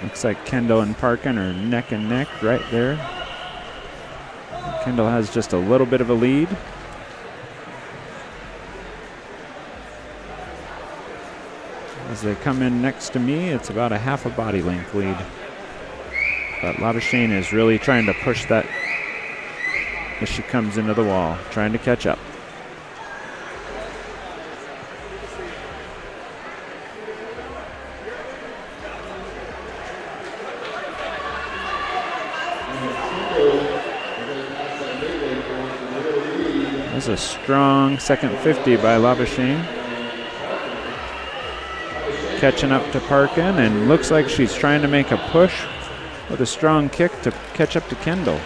Looks like Kendall and Parkin are neck and neck right there. Kendall has just a little bit of a lead. As they come in next to me, it's about a half a body length lead. But Labashane is really trying to push that as she comes into the wall, trying to catch up. That's a strong second 50 by Labashane. Catching up to Parkin, and looks like she's trying to make a push with a strong kick to catch up to Kendall.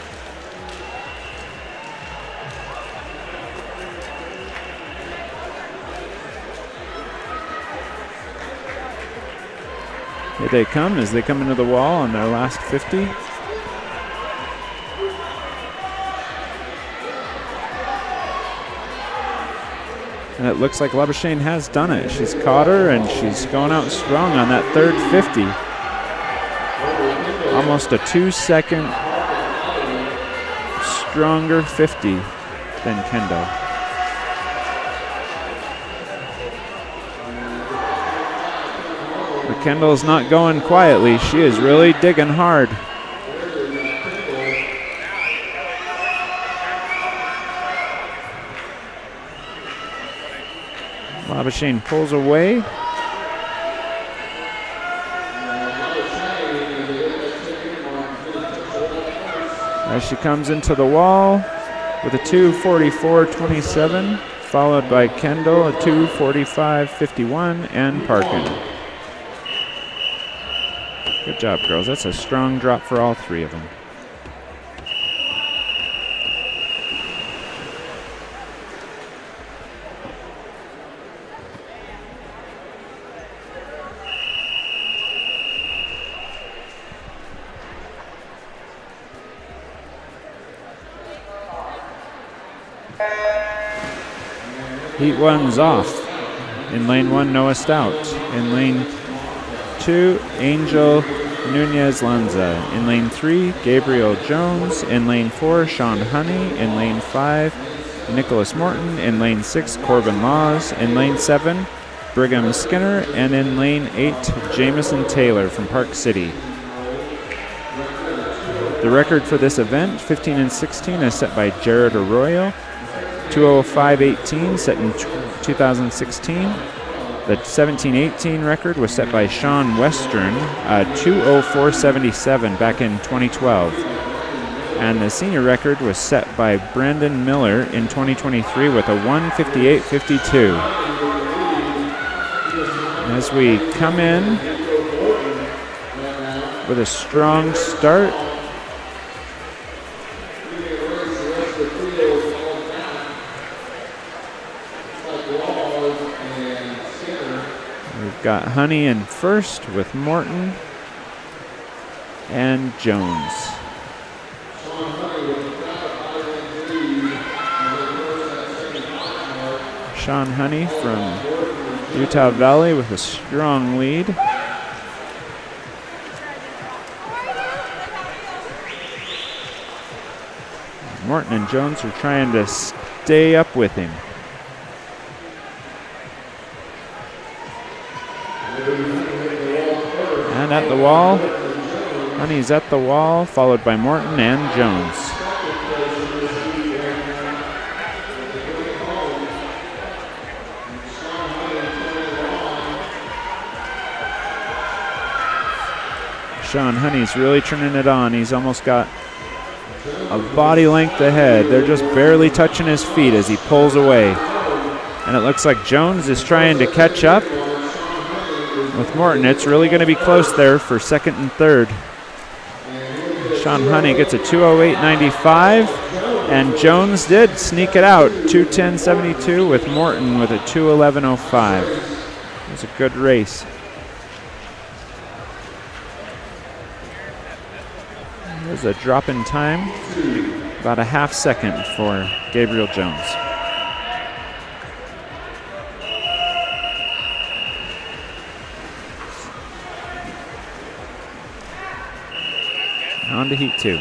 Here they come as they come into the wall on their last 50. And it looks like Labashane has done it. She's caught her, and she's going out strong on that third 50. Almost a 2-second stronger 50 than Kendall. But Kendall's not going quietly. She is really digging hard. Labashane pulls away. As she comes into the wall with a 2:44.27, followed by Kendall, a 2:45.51, and Parkin. Good job, girls. That's a strong drop for all three of them. Heat 1's off. In lane 1, Noah Stout. In lane 2, Angel Nunez Lanza. In lane 3, Gabriel Jones. In lane 4, Sean Honey. In lane 5, Nicholas Morton. In lane 6, Corbin Laws. In lane 7, Brigham Skinner. And in lane 8, Jameson Taylor from Park City. The record for this event, 15 and 16, is set by Jared Arroyo. 2:05.18 set in 2016. The 17-18 record was set by Sean Western, 2:04.77 back in 2012. And the senior record was set by Brandon Miller in 2023 with a 1:58.52. As we come in with a strong start, Got Honey in first with Morton and Jones. Sean Honey from Utah Valley with a strong lead. Morton and Jones are trying to stay up with him. And at the wall, Honey's at the wall, followed by Morton and Jones. Sean Honey's really turning it on. He's almost got a body length ahead. They're just barely touching his feet as he pulls away. And it looks like Jones is trying to catch up with Morton. It's really going to be close there for second and third. Sean Honey gets a 2:08.95, and Jones did sneak it out, 2:10.72 with Morton with a 2:11.05. It was a good race. There's a drop in time, about a half second for Gabriel Jones. On to heat 2.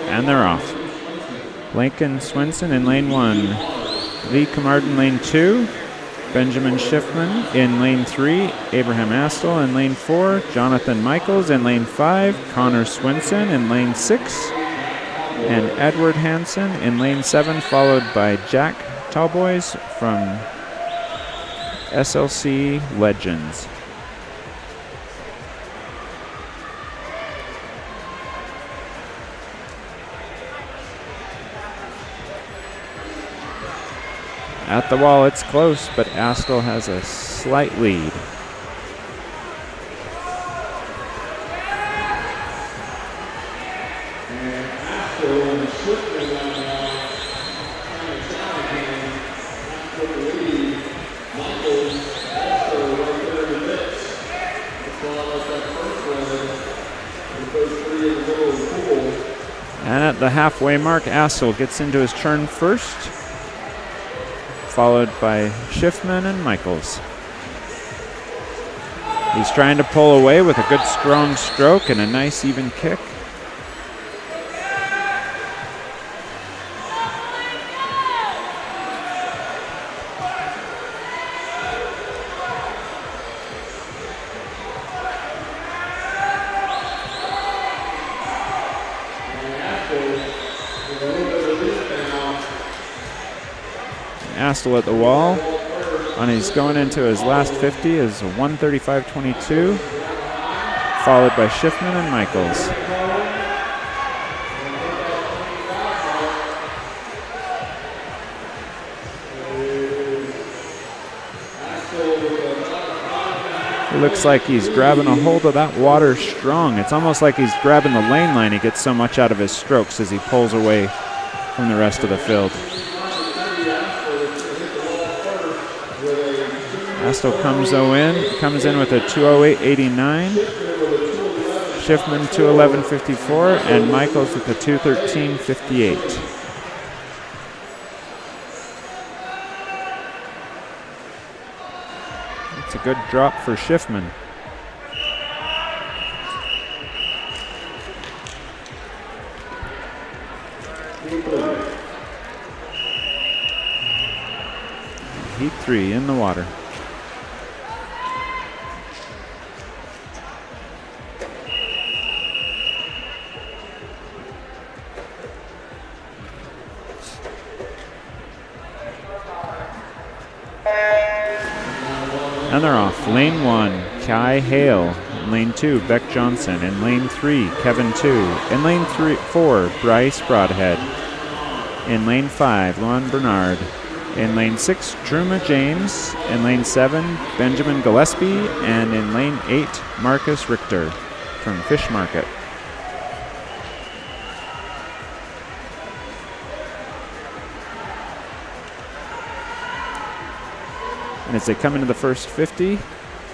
And they're off. Lincoln Swinson in lane 1. Lee Camarden lane 2. Benjamin Schiffman in lane 3. Abraham Astle in lane 4. Jonathan Michaels in lane 5. Connor Swinson in lane 6. And Edward Hansen in lane 7, followed by Jack Tallboys from SLC Legends. At the wall, it's close, but Astle has a slight lead. And at the halfway mark, Astle gets into his turn first, followed by Schiffman and Michaels. He's trying to pull away with a good strong stroke and a nice even kick. Astle at the wall, and he's going into his last 50 is 1:35.22, followed by Schiffman and Michaels. It looks like he's grabbing a hold of that water strong. It's almost like he's grabbing the lane line. He gets so much out of his strokes as he pulls away from the rest of the field. Astle comes in with a 2:08.89. Schiffman 2:11.54, and Michaels with a 2:13.58. It's a good drop for Schiffman. Heat 3 in the water. And they're off. Lane 1, Kai Hale. In lane 2, Beck Johnson. In lane 3, Kevin 2. In lane 4, Bryce Broadhead. In lane 5, Luan Bernard. In lane 6, Truma James. In lane 7, Benjamin Gillespie. And in lane 8, Marcus Richter from Fish Market. And as they come into the first 50,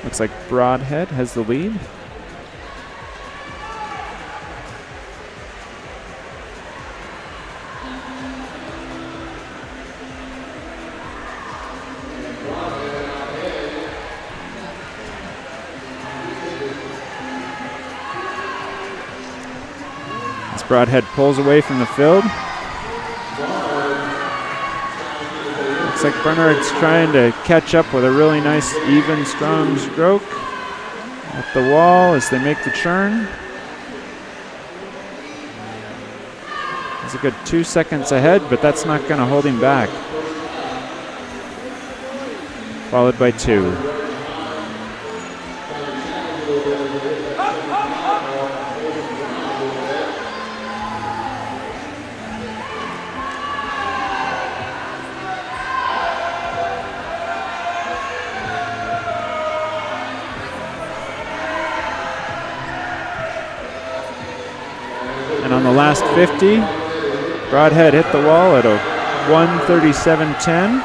looks like Broadhead has the lead. As Broadhead pulls away from the field. Looks like Bernard's trying to catch up with a really nice, even, strong stroke at the wall as they make the turn. He's a good 2 seconds ahead, but that's not going to hold him back. Followed by 2. And on the last 50, Broadhead hit the wall at a 1:37.10,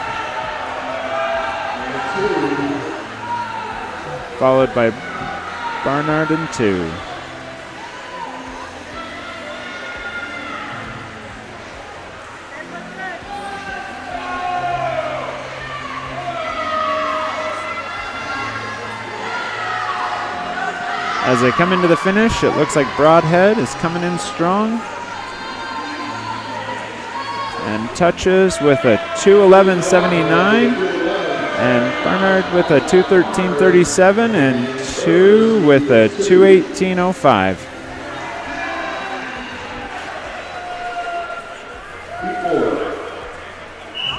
followed by Barnard in 2. As they come into the finish, it looks like Broadhead is coming in strong and touches with a 2:11.79, and Barnard with a 2:13.37, and 2 with a 2:18.05.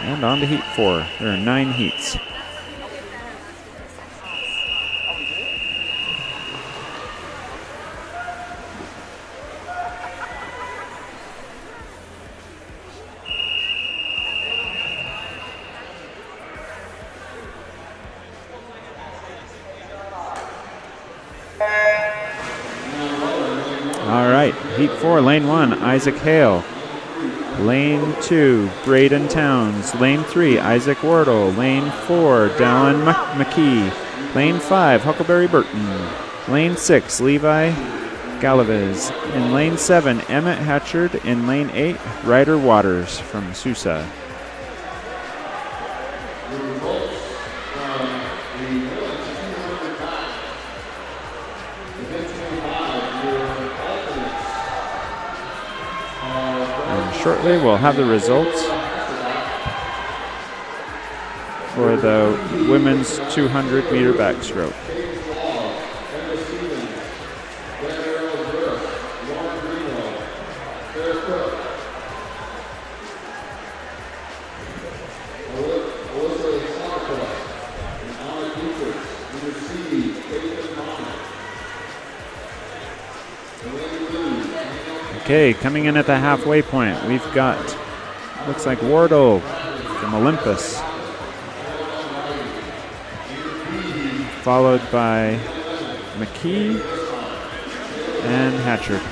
And on to heat 4. There are 9 heats. All right, heat 4, lane 1, Isaac Hale. Lane 2, Braden Towns. Lane 3, Isaac Wardle. Lane 4, Dallin McKee. Lane 5, Huckleberry Burton. Lane 6, Levi Galaviz. In lane 7, Emmett Hatchard. In lane 8, Ryder Waters from Sousa. Shortly, we'll have the results for the women's 200-meter backstroke. Okay, coming in at the halfway point, we've got, looks like Wardle from Olympus, followed by McKee and Hatchard.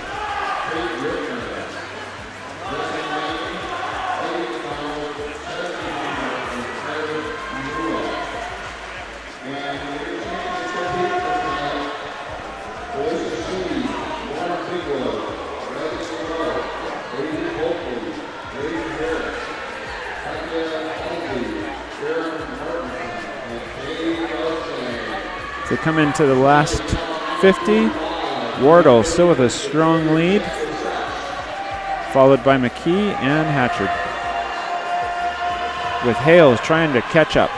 They come into the last 50. Wardle still with a strong lead, followed by McKee and Hatchard, with Hales trying to catch up.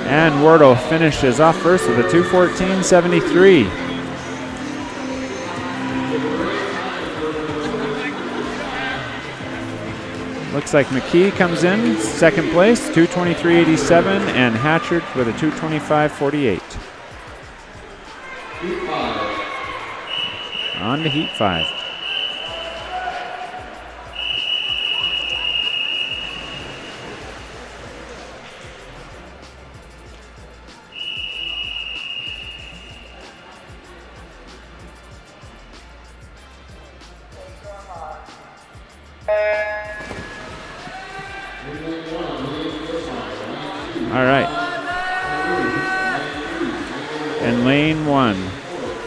And Wardle finishes off first with a 2:14.73. Looks like McKee comes in second place, 2:23.87, and Hatchard with a 2:25.48. On to heat 5. All right. In lane 1,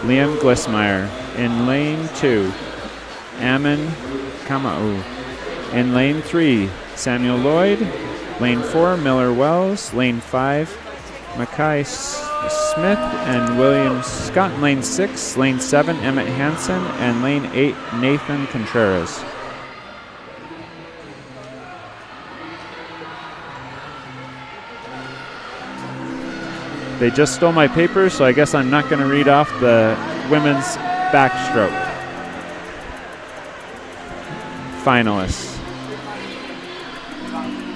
Liam Glissmeyer. In lane 2, Ammon Kamau. In lane 3, Samuel Lloyd. Lane 4, Miller Wells. Lane 5, Mackay Smith and William Scott. In lane 6, lane 7, Emmett Hansen. And lane 8, Nathan Contreras. They just stole my paper, so I guess I'm not going to read off the women's backstroke finalists.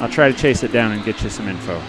I'll try to chase it down and get you some info.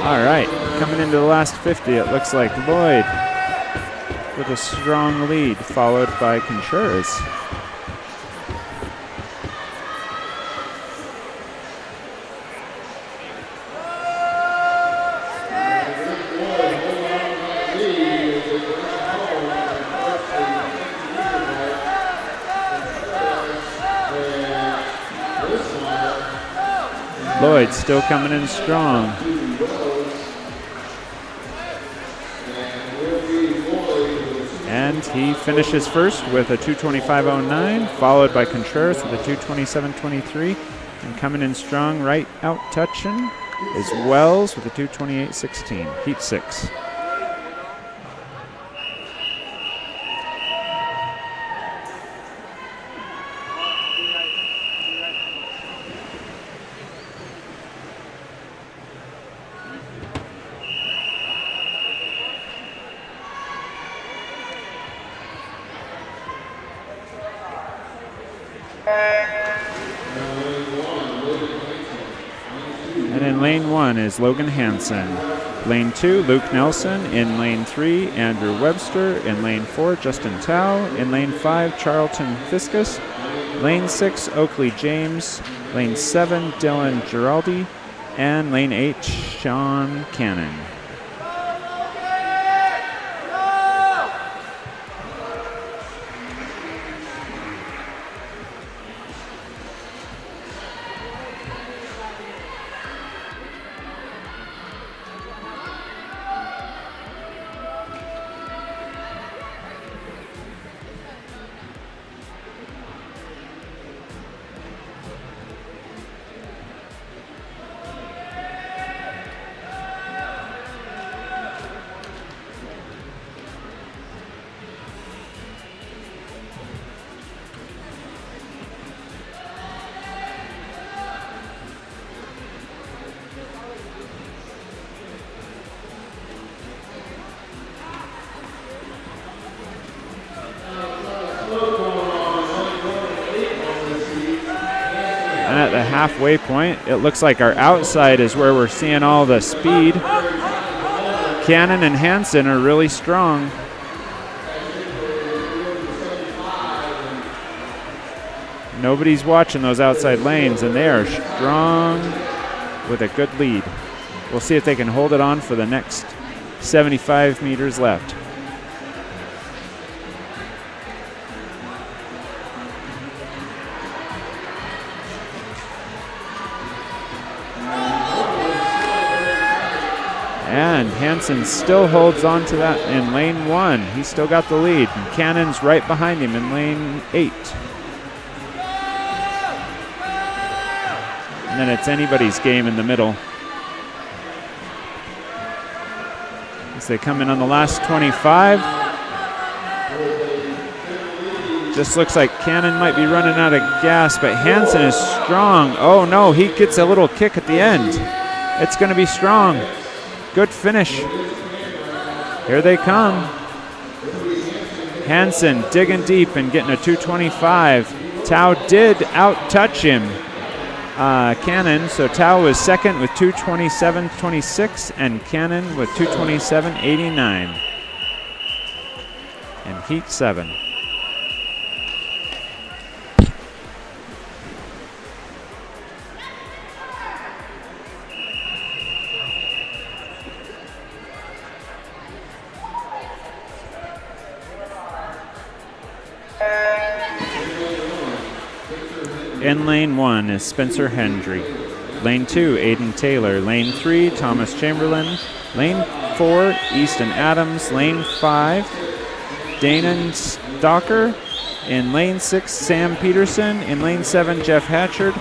All right, coming into the last 50, it looks like Lloyd with a strong lead, followed by Contreras. Lloyd still coming in strong. And he finishes first with a 2:25.09, followed by Contreras with a 2:27.23. And coming in strong, right out touching, is Wells with a 2:28.16, heat 6. And in lane 1 is Logan Hansen. Lane 2, Luke Nelson. In lane 3, Andrew Webster. In lane 4, Justin Tao. In lane 5, Charlton Fiscus. Lane 6, Oakley James. Lane 7, Dylan Giraldi. And lane 8, Sean Cannon. And at the halfway point, it looks like our outside is where we're seeing all the speed. Cannon and Hansen are really strong. Nobody's watching those outside lanes, and they are strong with a good lead. We'll see if they can hold it on for the next 75 meters left. And Hansen still holds on to that in lane 1. He's still got the lead. And Cannon's right behind him in lane 8. And then it's anybody's game in the middle. As they come in on the last 25. Just looks like Cannon might be running out of gas, but Hansen is strong. Oh no, he gets a little kick at the end. It's going to be strong. Good finish. Here they come. Hansen digging deep and getting a 225. Tao did out-touch him, Cannon. So Tao was second with 227.26 and Cannon with 227.89 in Heat 7. In lane 1 is Spencer Hendry. Lane 2, Aiden Taylor. Lane 3, Thomas Chamberlain. Lane 4, Easton Adams. Lane 5, Danon Stalker. In lane 6, Sam Peterson. In lane 7, Jeff Hatchard.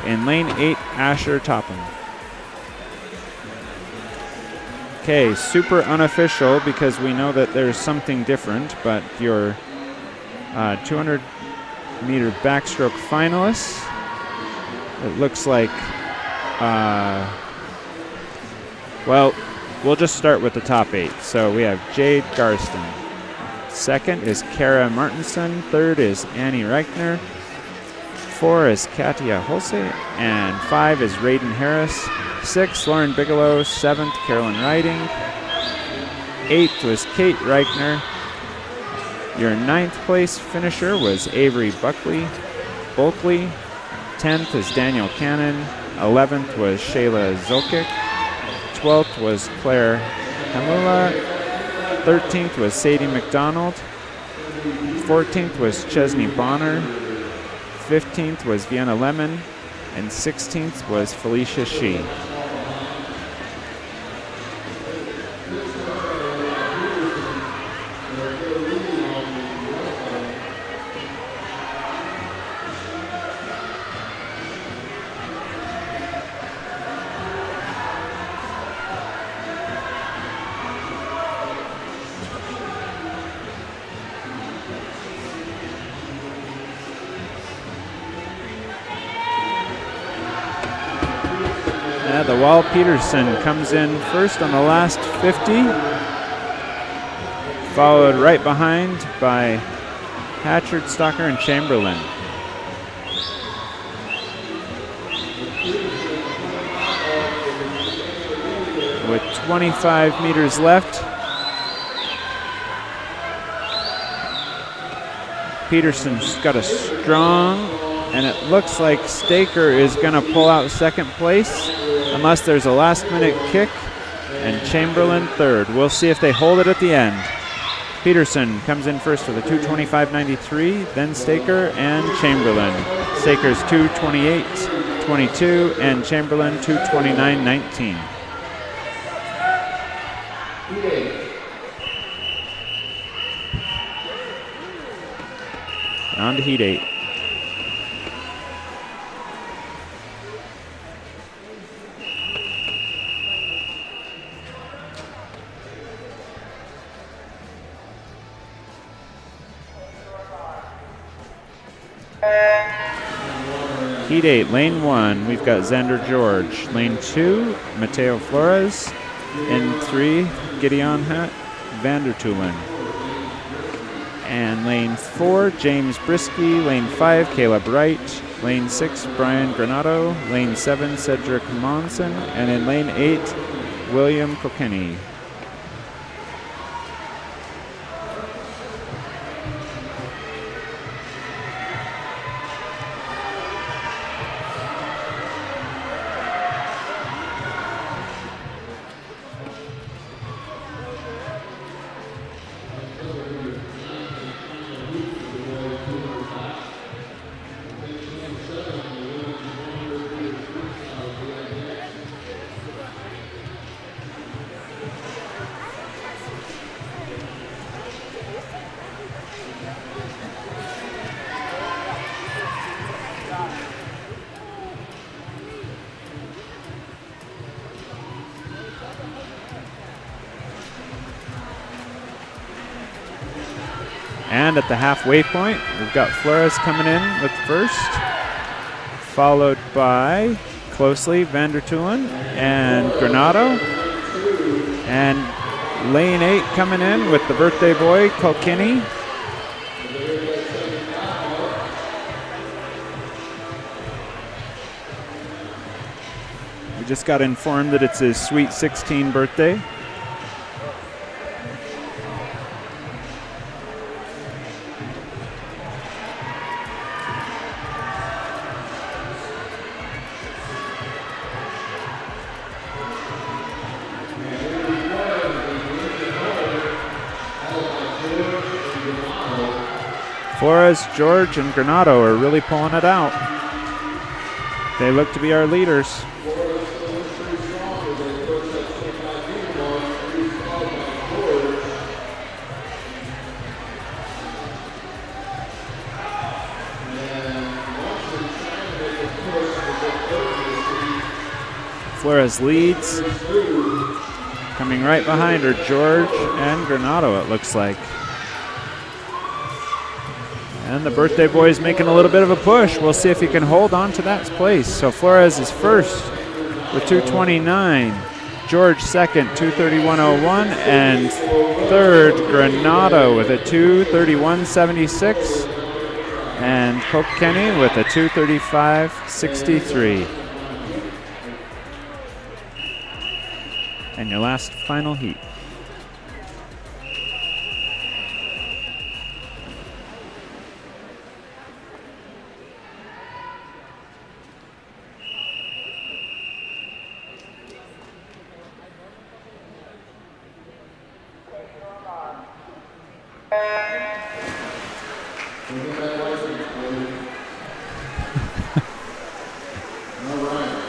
In lane 8, Asher Topham. Okay, super unofficial because we know that there's something different, but your 200-meter backstroke finalists, it looks like, well, we'll just start with the top 8. So we have Jade Garston. Second is Kara Martinson. Third is Annie Reichner. 4 is Katia Holse. And 5 is Raiden Harris. 6, Lauren Bigelow. 7th, Carolyn Riding. 8th was Kate Reichner. Your 9th place finisher was Avery Bulkley. 10th is Daniel Cannon. 11th was Shayla Zolkic. 12th was Claire Hamula. 13th was Sadie McDonald. 14th was Chesney Bonner. 15th was Vienna Lemon. And 16th was Felicia Shee. The Wall Peterson comes in first on the last 50, followed right behind by Hatchard, Stalker, and Chamberlain. With 25 meters left, Peterson's got a strong, and it looks like Staker is going to pull out second place unless there's a last-minute kick, and Chamberlain third. We'll see if they hold it at the end. Peterson comes in first with a 225.93, then Staker and Chamberlain. Staker's 228.22 and Chamberlain 229.19. On to Heat 8. Heat 8, lane 1, we've got Xander George. Lane 2, Mateo Flores. In 3, Gideon Vandertulen. And lane 4, James Brisky. Lane 5, Caleb Wright. Lane 6, Brian Granado. Lane 7, Cedric Monson. And in lane 8, William Kokeni. And at the halfway point, we've got Flores coming in with first, followed by closely Vandertulen and Granado. And lane 8 coming in with the birthday boy, Kilkenny. We just got informed that it's his sweet 16 birthday. Flores, George, and Granado are really pulling it out. They look to be our leaders. Flores leads. Coming right behind her, George and Granado, it looks like. And the birthday boy is making a little bit of a push. We'll see if he can hold on to that place. So Flores is first with 2:29. George second, 2:31.01. And third, Granado with a 2:31.76. And Kilkenny with a 2:35.63. And your last final heat.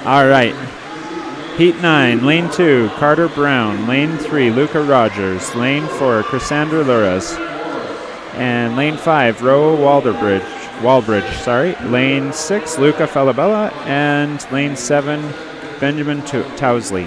All right. Heat 9, lane 2, Carter Brown. Lane 3, Luca Rogers. Lane 4, Cassandra Luras. And lane 5, Ro Walbridge. Lane 6, Luca Falabella. And lane 7, Benjamin Towsley.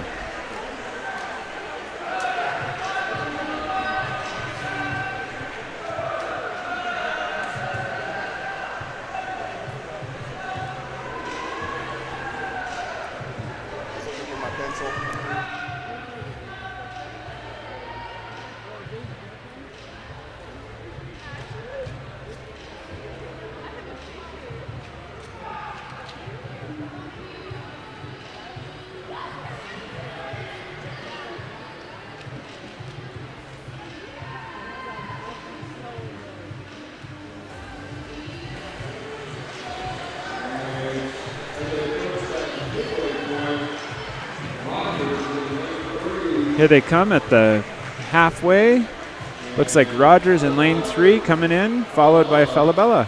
Here they come at the halfway. Looks like Rogers in lane 3 coming in, followed by Falabella.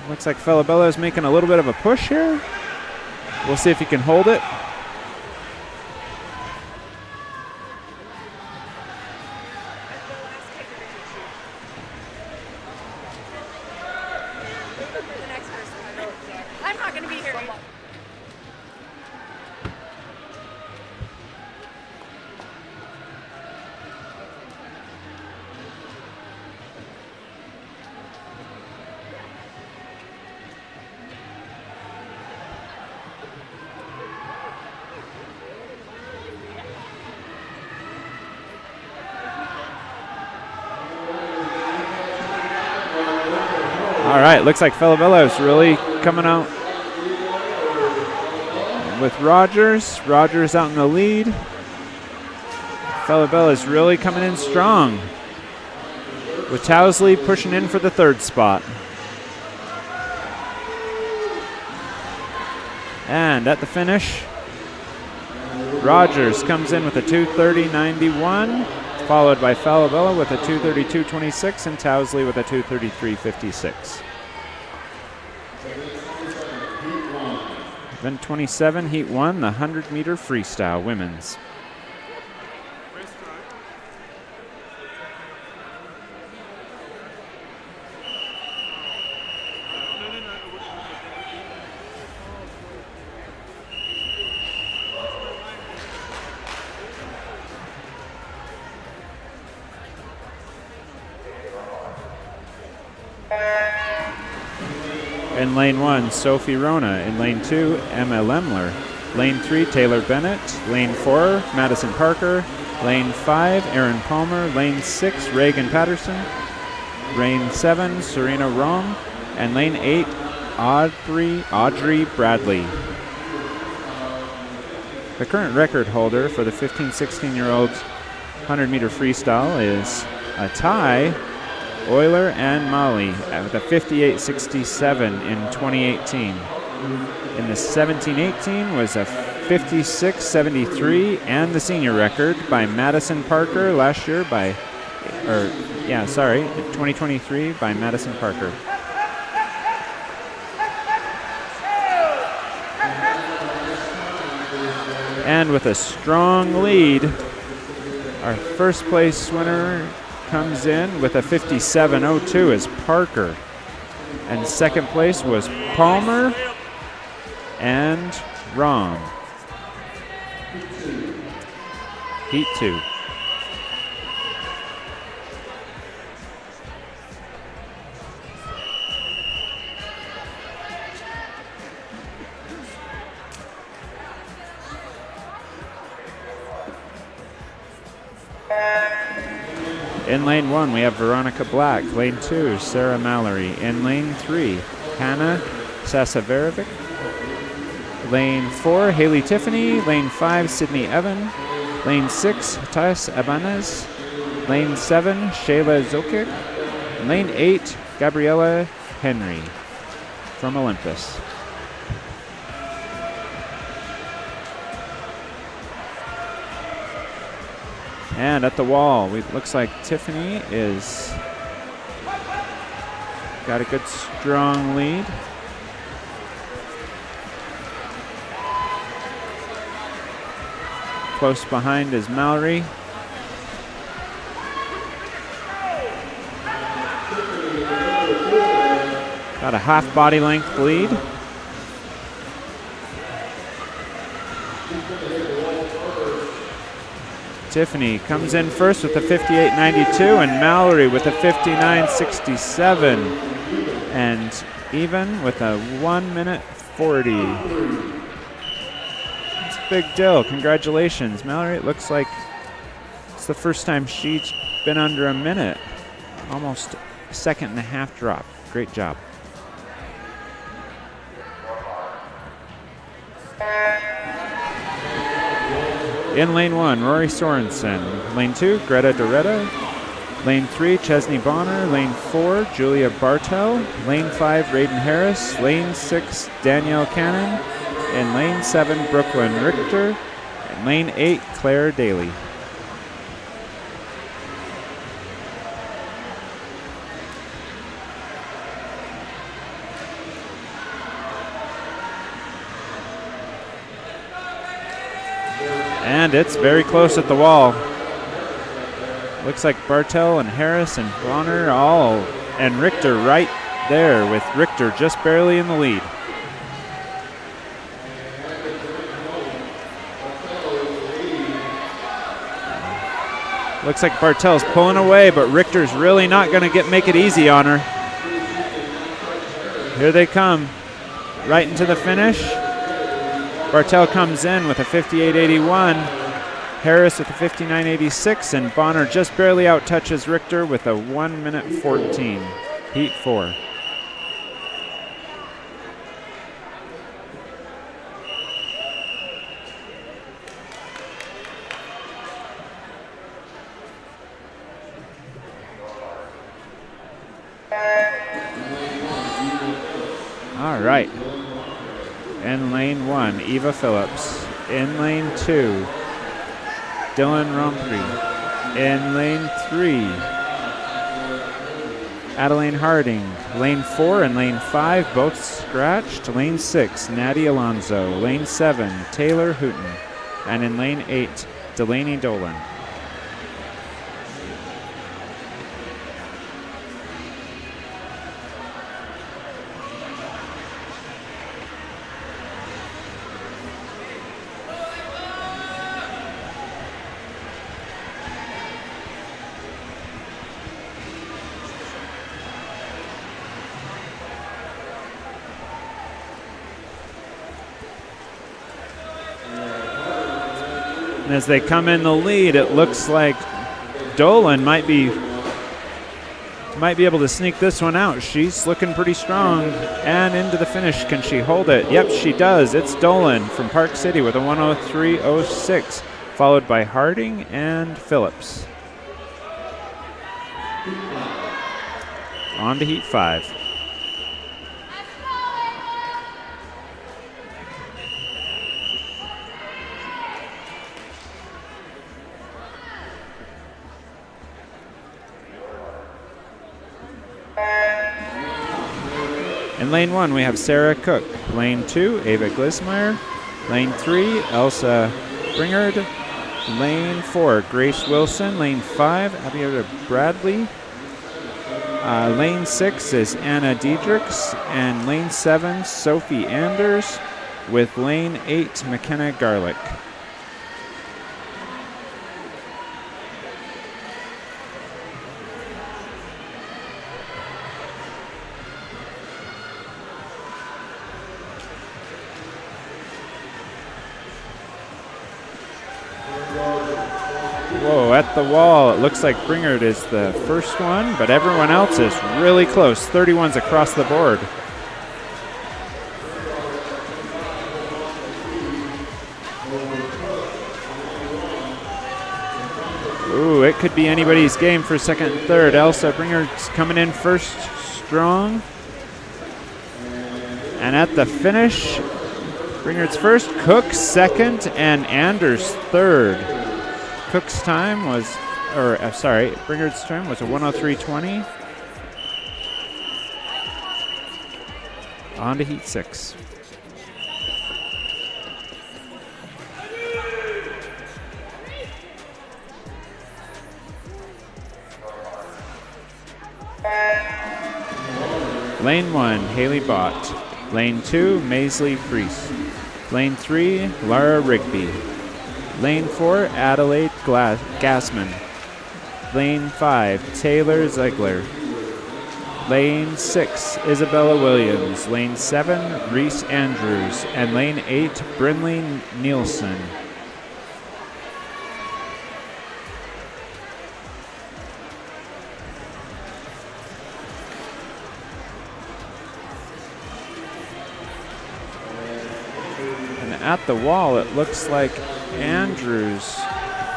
Looks like Falabella is making a little bit of a push here. We'll see if he can hold it. All right, looks like Falabella is really coming out with Rogers. Rogers out in the lead. Falabella is really coming in strong, with Towsley pushing in for the third spot. And at the finish, Rogers comes in with a 2:30.91, followed by Falabella with a 2:32.26 and Towsley with a 2:33.56. Event 27, Heat 1, the 100-meter freestyle women's. In lane 1, Sophie Rona. In lane 2, Emma Lemler. Lane 3, Taylor Bennett. Lane 4, Madison Parker. Lane 5, Erin Palmer. Lane 6, Reagan Patterson. Lane 7, Serena Rom. And lane 8, Audrey Bradley. The current record holder for the 15-16-year-old 100-meter freestyle is a tie, Euler and Molly, with a 58.67 in 2018. In the 17-18 was a 56.73 and the senior record by Madison Parker last year 2023 by Madison Parker. And with a strong lead, our first place winner comes in with a 57.02 as Parker. And second place was Palmer and Rom. Heat 2. In lane 1, we have Veronica Black. Lane 2, Sarah Mallory. In lane 3, Hannah Sasaverovic. Lane 4, Haley Tiffany. Lane 5, Sydney Evan. Lane 6, Tess Abanez. Lane 7, Shayla Zokir. Lane 8, Gabriella Henry from Olympus. And at the wall, it looks like Tiffany is got a good strong lead. Close behind is Mallory. Got a half body length lead. Tiffany comes in first with a 58.92 and Mallory with a 59.67 and even with a 1:40. It's a big deal. Congratulations, Mallory. It looks like it's the first time she's been under a minute. Almost a second and a half drop. Great job. In lane 1, Rory Sorensen. Lane 2, Greta Doretta. Lane 3, Chesney Bonner. Lane 4, Julia Bartel. Lane 5, Raiden Harris. Lane 6, Danielle Cannon. In lane 7, Brooklyn Richter. And lane 8, Claire Daly. And it's very close at the wall. Looks like Bartel and Harris and Bonner and Richter right there, with Richter just barely in the lead. Looks like Bartel's pulling away, but Richter's really not going to make it easy on her. Here they come, right into the finish. Bartel comes in with a 58.81, Harris with a 59.86, and Bonner just barely out-touches Richter with a 1:14. Heat 4. All right. In lane 1, Eva Phillips. In lane 2, Dylan Rompre. In lane 3, Adeline Harding. Lane 4 and lane 5 both scratched. Lane 6, Natty Alonso. Lane 7, Taylor Hooten. And in lane 8, Delaney Dolan. And as they come in the lead, it looks like Dolan might be able to sneak this one out. She's looking pretty strong. And into the finish. Can she hold it? Yep, she does. It's Dolan from Park City with a 1:03.06, followed by Harding and Phillips. On to Heat 5. In lane 1, we have Sarah Cook. Lane 2, Ava Glismeyer. Lane 3, Elsa Bringard. Lane 4, Grace Wilson. Lane 5, Abiota Bradley. Lane 6 is Anna Diedrichs. And lane 7, Sophie Anders. With lane 8, McKenna Garlick. Whoa, at the wall, it looks like Bringard is the first one, but everyone else is really close. 31's across the board. Ooh, it could be anybody's game for second and third. Elsa Bringard's coming in first strong. And at the finish, Bringard's first, Cook second, and Anders third. Cook's time was, Bringard's time was a 1:03.20. On to Heat 6. Lane 1, Haley Bott. Lane 2, Maisley Priest. Lane 3, Lara Rigby. Lane 4, Adelaide Gassman. Lane 5, Taylor Ziegler. Lane 6, Isabella Williams. Lane 7, Reese Andrews. And lane 8, Brinley Nielsen. At the wall, it looks like Andrews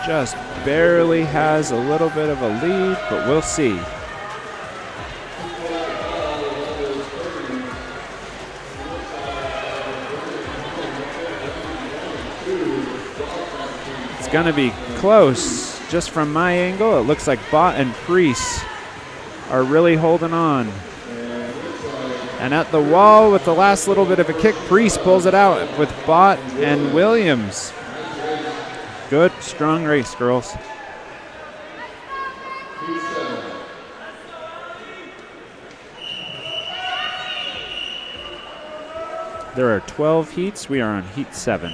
just barely has a little bit of a lead, but we'll see. It's going to be close. Just from my angle, it looks like Bott and Priest are really holding on. And at the wall, with the last little bit of a kick, Priest pulls it out with Bott and Williams. Good, strong race, girls. There are 12 heats. We are on Heat 7.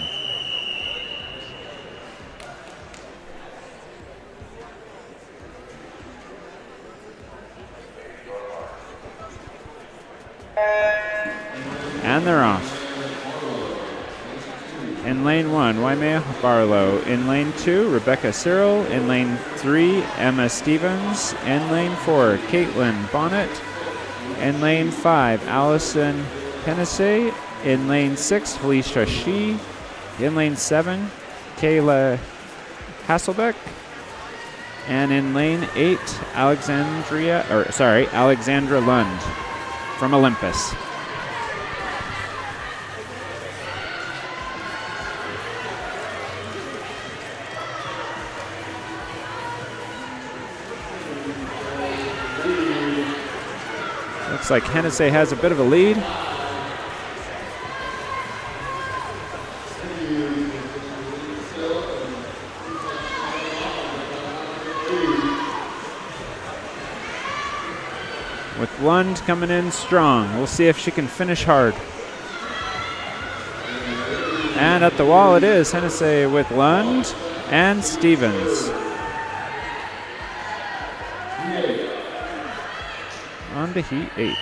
And they're off. In lane 1, Waimea Barlow. In lane 2, Rebecca Cyril. In lane 3, Emma Stevens. In lane 4, Caitlin Bonnet. In lane 5, Allison Hennessy. In lane 6, Felicia Shee. In lane 7, Kayla Hasselbeck. And in lane 8, Alexandra Lund from Olympus. Looks like Hennessy has a bit of a lead. With Lund coming in strong. We'll see if she can finish hard. And at the wall it is. Hennessy with Lund and Stevens. On to Heat 8.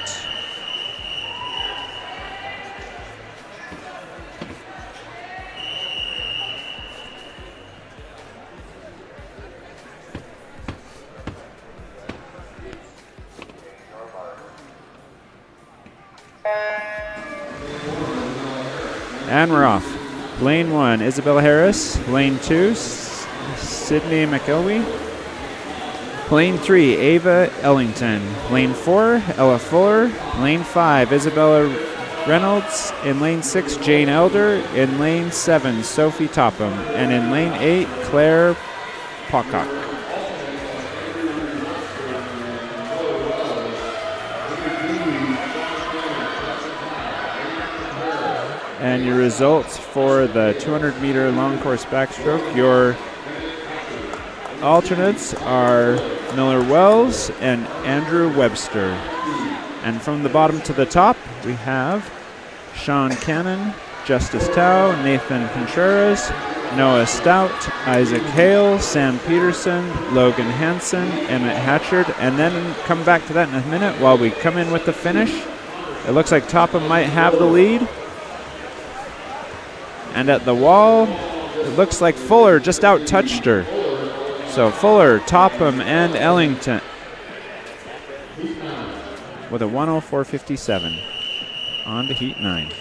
And we're off. Lane 1, Isabella Harris. Lane 2, Sydney McElwee. Lane 3, Ava Ellington. Lane 4, Ella Fuller. Lane 5, Isabella Reynolds. In lane 6, Jane Elder. In lane 7, Sophie Topham. And in lane 8, Claire Pocock. And your results for the 200-meter long course backstroke, your alternates are Miller Wells and Andrew Webster. And from the bottom to the top, we have Sean Cannon, Justice Tao, Nathan Contreras, Noah Stout, Isaac Hale, Sam Peterson, Logan Hansen, Emmett Hatchard. And then come back to that in a minute while we come in with the finish. It looks like Topham might have the lead. And at the wall, it looks like Fuller just out-touched her. So Fuller, Topham, and Ellington with a 104.57 on to Heat 9.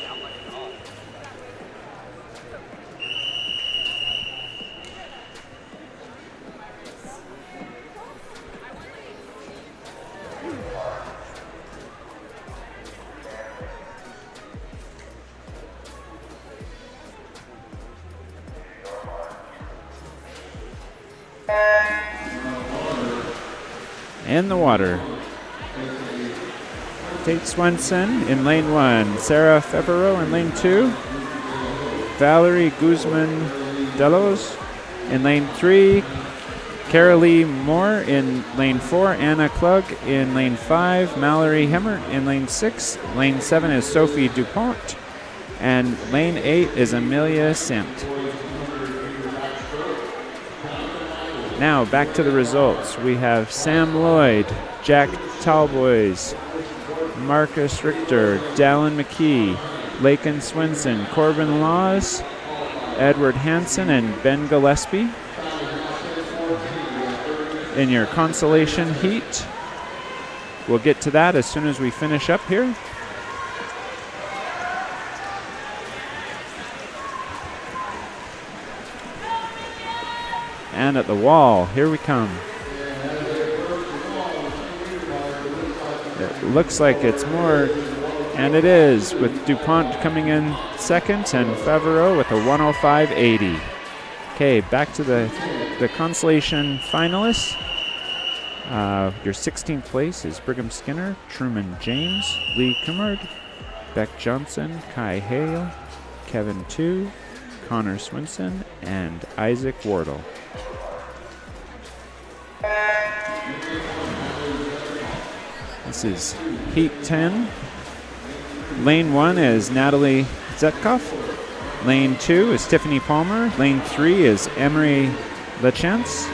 In the water, Tate Swenson in lane 1, Sarah Febero in lane 2, Valerie Guzman Delos in lane 3, Carolee Moore in lane 4, Anna Klug in lane 5, Mallory Hemmert in lane 6, lane 7 is Sophie DuPont, and lane 8 is Amelia Samt. Now back to the results. We have Sam Lloyd, Jack Talboys, Marcus Richter, Dallin McKee, Lakin Swinson, Corbin Laws, Edward Hansen, and Ben Gillespie. In your consolation heat, we'll get to that as soon as we finish up here. And at the wall, here we come. It looks like it's more, and it is, with DuPont coming in second and Favreau with a 105.80. Okay, back to the consolation finalists. Your 16th place is Brigham Skinner, Truman James, Lee Kumard, Beck Johnson, Kai Hale, Kevin Tu, Connor Swinson, and Isaac Wardle. This is Heat 10. Lane 1 is Natalie Zetkoff. Lane 2 is Tiffany Palmer. Lane 3 is Emery Lachance.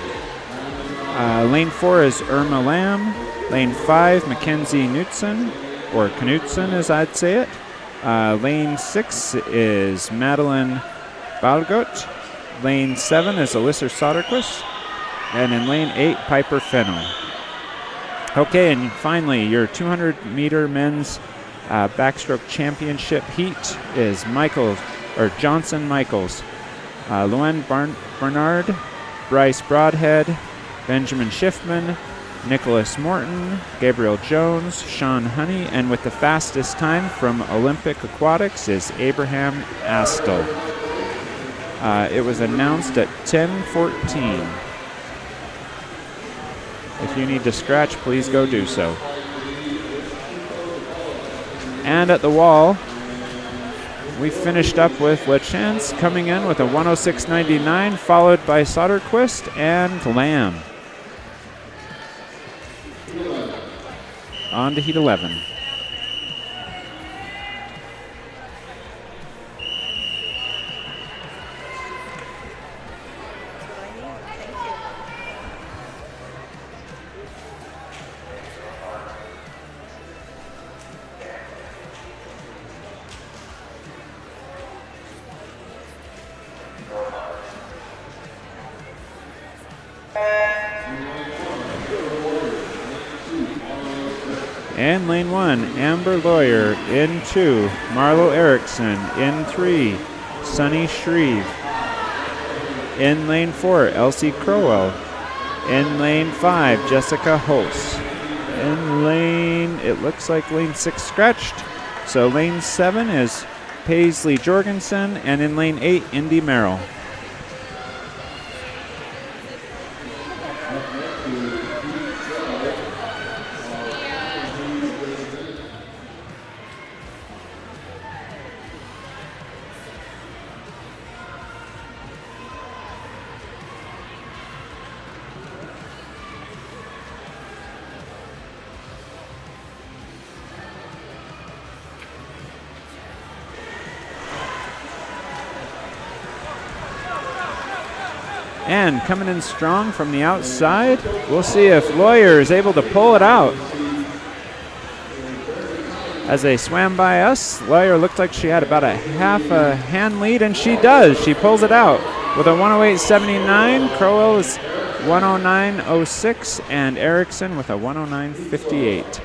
Lane 4 is Irma Lamb. Lane 5, Mackenzie Knutson, or Knutson as I'd say it. Lane 6 is Madeline Balgot. Lane 7 is Alyssa Soderquist. And in lane 8, Piper Fennell. Okay, and finally, your 200-meter men's backstroke championship heat is Johnson Michaels, Luann Barnard, Bryce Broadhead, Benjamin Schiffman, Nicholas Morton, Gabriel Jones, Sean Honey, and with the fastest time from Olympic Aquatics is Abraham Astle. It was announced at 10:14. If you need to scratch, please go do so. And at the wall, we finished up with Lachance coming in with a 106.99, followed by Soderquist and Lamb. On to Heat 11. In lane 1, Amber Lawyer. In 2, Marlo Erickson. In 3, Sunny Shreve. In lane 4, Elsie Crowell. In lane 5, Jessica Hulse. In lane, it looks like lane 6 scratched. So lane 7 is Paisley Jorgensen, and in lane 8, Indy Merrill. And coming in strong from the outside, we'll see if Lawyer is able to pull it out. As they swam by us, Lawyer looked like she had about a half a hand lead, and she does. She pulls it out with a 108.79. Crowell is 109.06, and Erickson with a 109.58.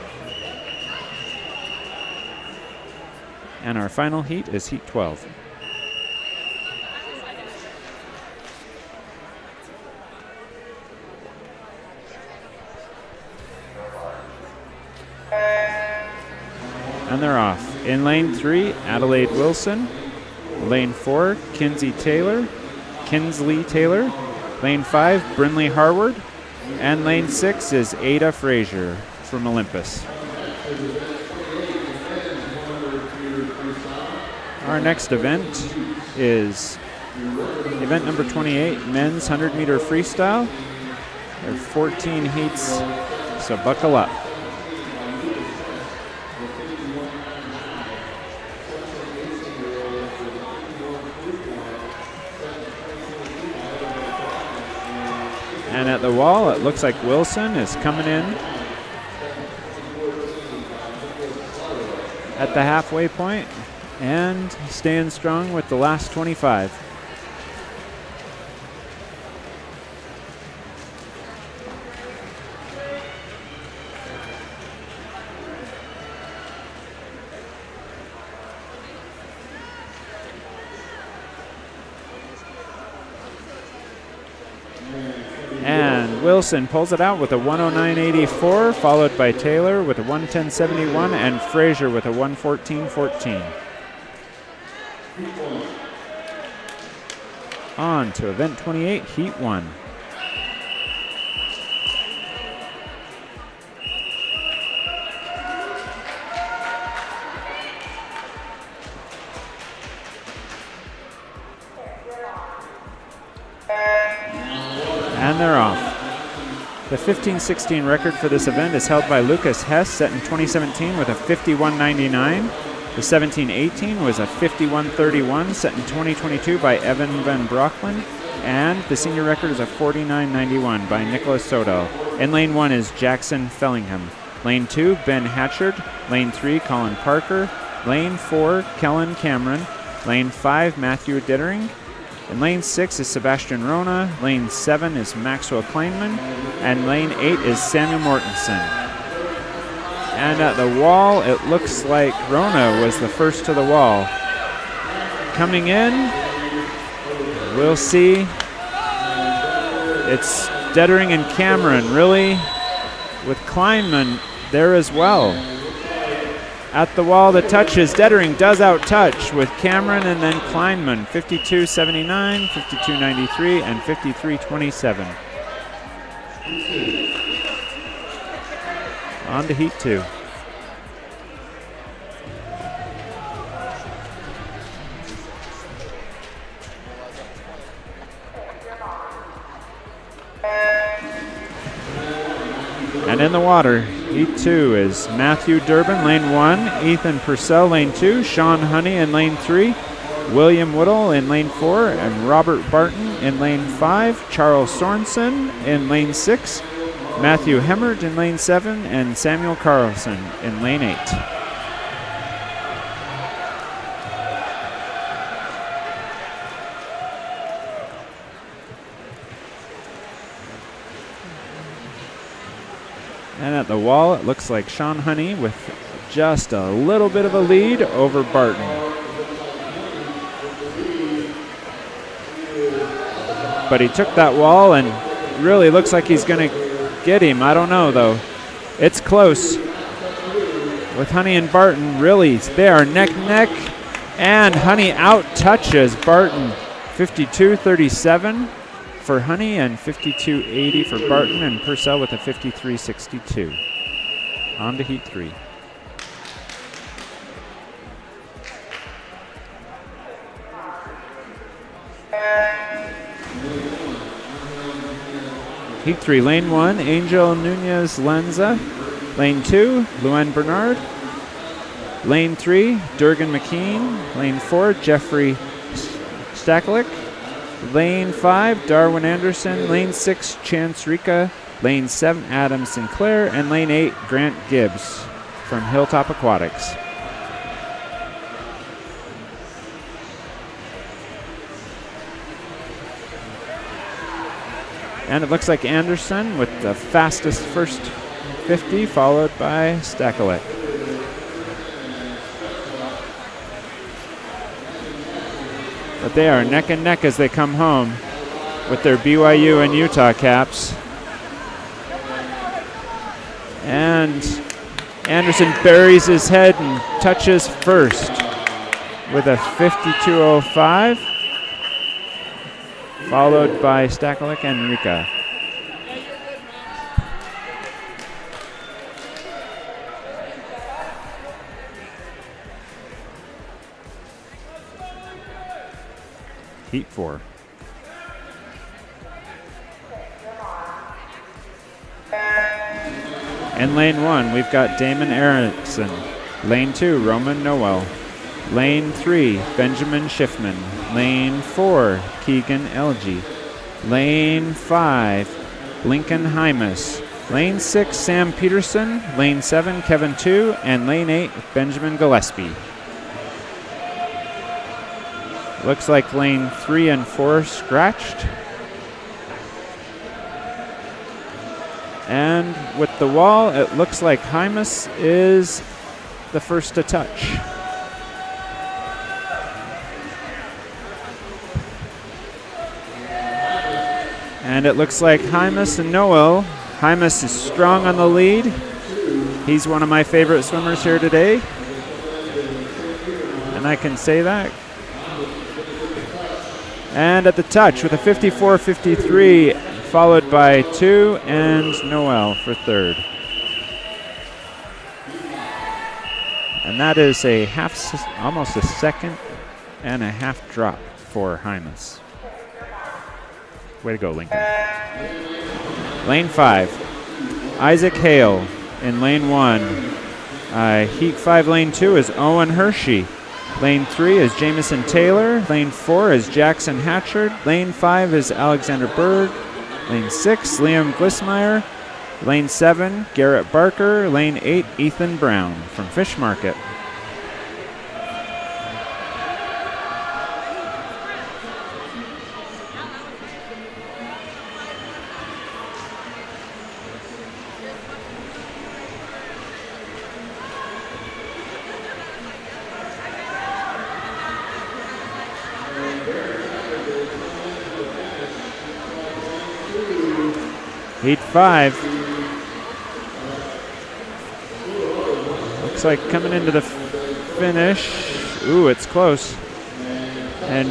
And our final heat is heat 12. And they're off. In lane 3, Adelaide Wilson. Lane 4, Kinsley Taylor. Lane 5, Brinley Harward. And lane 6 is Ada Frazier from Olympus. Our next event is event number 28, men's 100-meter freestyle. There are 14 heats, so buckle up. And at the wall, it looks like Wilson is coming in at the halfway point and staying strong with the last 25. And Wilson pulls it out with a 109.84, followed by Taylor with a 110.71 and Frazier with a 114.14. On to event 28, heat 1. And they're off. The 15:16 record for this event is held by Lucas Hess, set in 2017 with a 51.99. The 17:18 was a 51.31, set in 2022 by Evan Van Brocklin. And the senior record is a 49.91 by Nicholas Soto. In lane 1 is Jackson Fellingham. Lane 2, Ben Hatchard. Lane 3, Colin Parker. Lane 4, Kellen Cameron. Lane 5, Matthew Dittering. In lane 6 is Sebastian Rona. Lane 7 is Maxwell Kleinman. And lane 8 is Samuel Mortensen. And at the wall, it looks like Rona was the first to the wall. Coming in, we'll see. It's Dittering and Cameron, really, with Kleinman there as well. At the wall, the touches. Dittering does out-touch with Cameron and then Kleinman. 52.79, 52.93, and 53.27. On to heat 2. And in the water, heat 2 is Matthew Durbin, lane 1, Ethan Purcell, lane 2, Sean Honey in lane 3, William Woodall in lane 4, and Robert Barton in lane 5, Charles Sorensen in lane 6, Matthew Hemmert in lane 7, and Samuel Carlson in lane 8. And at the wall, it looks like Sean Honey with just a little bit of a lead over Barton. but he took that wall and really looks like he's going to get him. I don't know, though. It's close. With Honey and Barton, really, they are neck, and Honey out-touches Barton. 52-37 for Honey and 52-80 for Barton, and Purcell with a 53-62. On to Heat 3. Heat 3, lane 1, Angel Nunez Lenza. Lane 2, Luann Bernard. Lane 3, Durgan McKean. Lane 4, Jeffrey Stakalik. Lane 5, Darwin Anderson. Lane 6, Chance Rika. Lane 7, Adam Sinclair. And lane 8, Grant Gibbs from Hilltop Aquatics. And it looks like Anderson with the fastest first 50, followed by Stakalik. But they are neck and neck as they come home with their BYU and Utah caps. And Anderson buries his head and touches first with a 52.05. Followed by Stakalik and Rika. Heat 4. In lane 1, we've got Damon Erickson. Lane 2, Roman Noel. Lane 3, Benjamin Schiffman. Lane 4, Keegan Elgie. Lane 5, Lincoln Hymas. Lane 6, Sam Peterson. Lane 7, Kevin 2. And lane 8, Benjamin Gillespie. Looks like lane 3 and 4 scratched. And with the wall, it looks like Hymas is the first to touch. And it looks like Hymas and Noel. Hymas is strong on the lead. He's one of my favorite swimmers here today. And I can say that. And at the touch with a 54.53, followed by 2 and Noel for third. And that is a almost a second and a half drop for Hymas. Way to go, Lincoln. Lane 5, Isaac Hale in lane 1. Heat 5, lane 2 is Owen Hershey. Lane 3 is Jamison Taylor. Lane 4 is Jackson Hatchard. Lane 5 is Alexander Berg. Lane 6, Liam Glismeyer. Lane 7, Garrett Barker. Lane 8, Ethan Brown from Fish Market. Heat 5. Looks like coming into the finish. Ooh, it's close. And,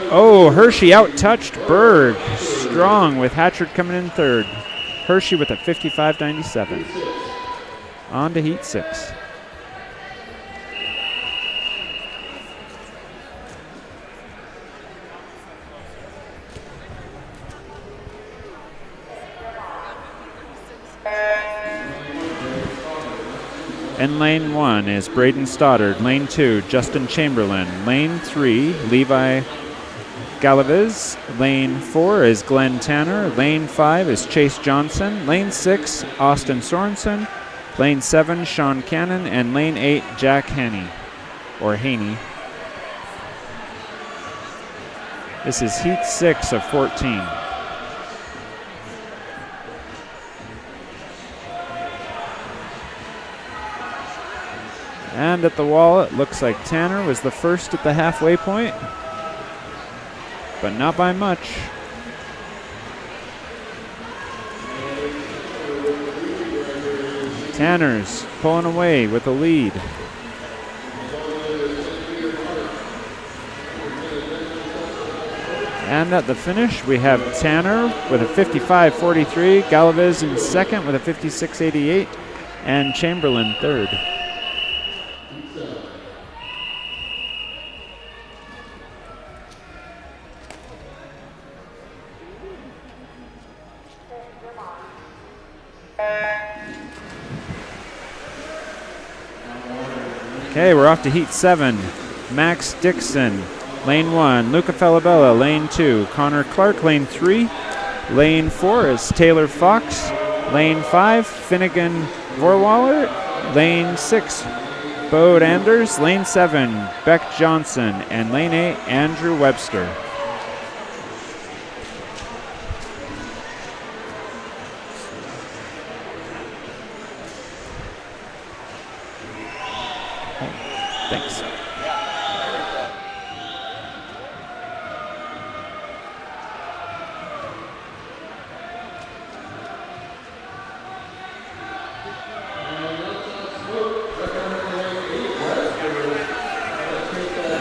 Hershey out-touched Berg. Strong with Hatchard coming in third. Hershey with a 55.97. On to Heat 6. In lane 1 is Braden Stoddard. Lane 2, Justin Chamberlain. Lane 3, Levi Galaviz. Lane 4 is Glenn Tanner. Lane 5 is Chase Johnson. Lane 6, Austin Sorensen. Lane 7, Sean Cannon. And lane 8, Jack Haney. This is Heat 6 of 14. And at the wall, it looks like Tanner was the first at the halfway point, but not by much. Tanner's pulling away with the lead. And at the finish, we have Tanner with a 55.43, Galaviz in second with a 56.88, and Chamberlain third. Okay, we're off to heat 7. Max Dixon, lane 1. Luca Falabella, lane 2. Connor Clark, lane 3. Lane 4 is Taylor Fox. Lane 5, Finnegan Vorwaller. Lane 6, Bode Anders. Lane 7, Beck Johnson. And lane 8, Andrew Webster. Thanks.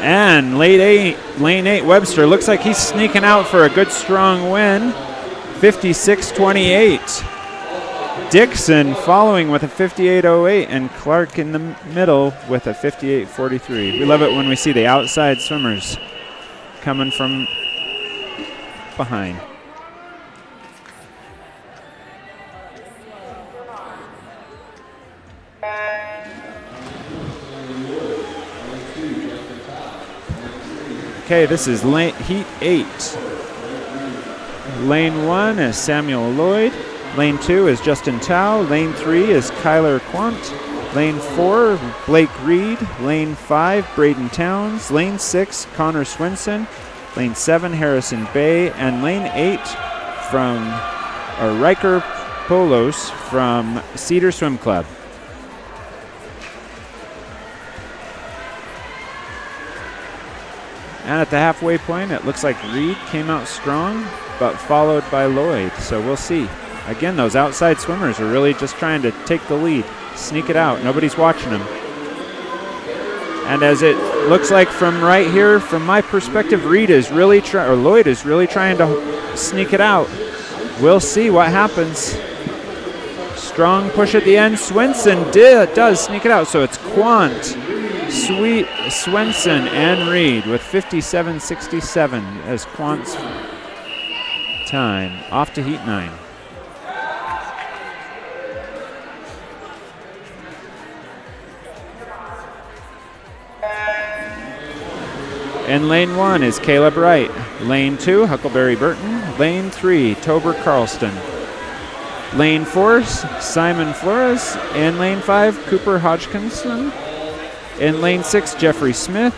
And lane 8 Webster looks like he's sneaking out for a good strong win. 56.28. Dixon following with a 58.08 and Clark in the middle with a 58.43. We love it when we see the outside swimmers coming from behind. Okay, this is heat 8. Lane 1 is Samuel Lloyd. Lane 2 is Justin Tao. Lane 3 is Kyler Quant. Lane 4, Blake Reed. Lane 5, Braden Towns. Lane 6, Connor Swinson. Lane 7, Harrison Bay. And lane 8 from Riker Polos from Cedar Swim Club. And at the halfway point, it looks like Reed came out strong, but followed by Lloyd. So we'll see. Again, those outside swimmers are really just trying to take the lead, sneak it out. Nobody's watching them. And as it looks like from right here, from my perspective, Lloyd is really trying to sneak it out. We'll see what happens. Strong push at the end. Swinson does sneak it out. So it's Quant, Swenson, and Reed with 57.67 as Quant's time. Off to heat 9. In lane 1 is Caleb Wright. Lane 2, Huckleberry Burton. Lane 3, Tober Carlston. Lane 4, Simon Flores. In lane 5, Cooper Hodgkinson. In lane 6, Jeffrey Smith.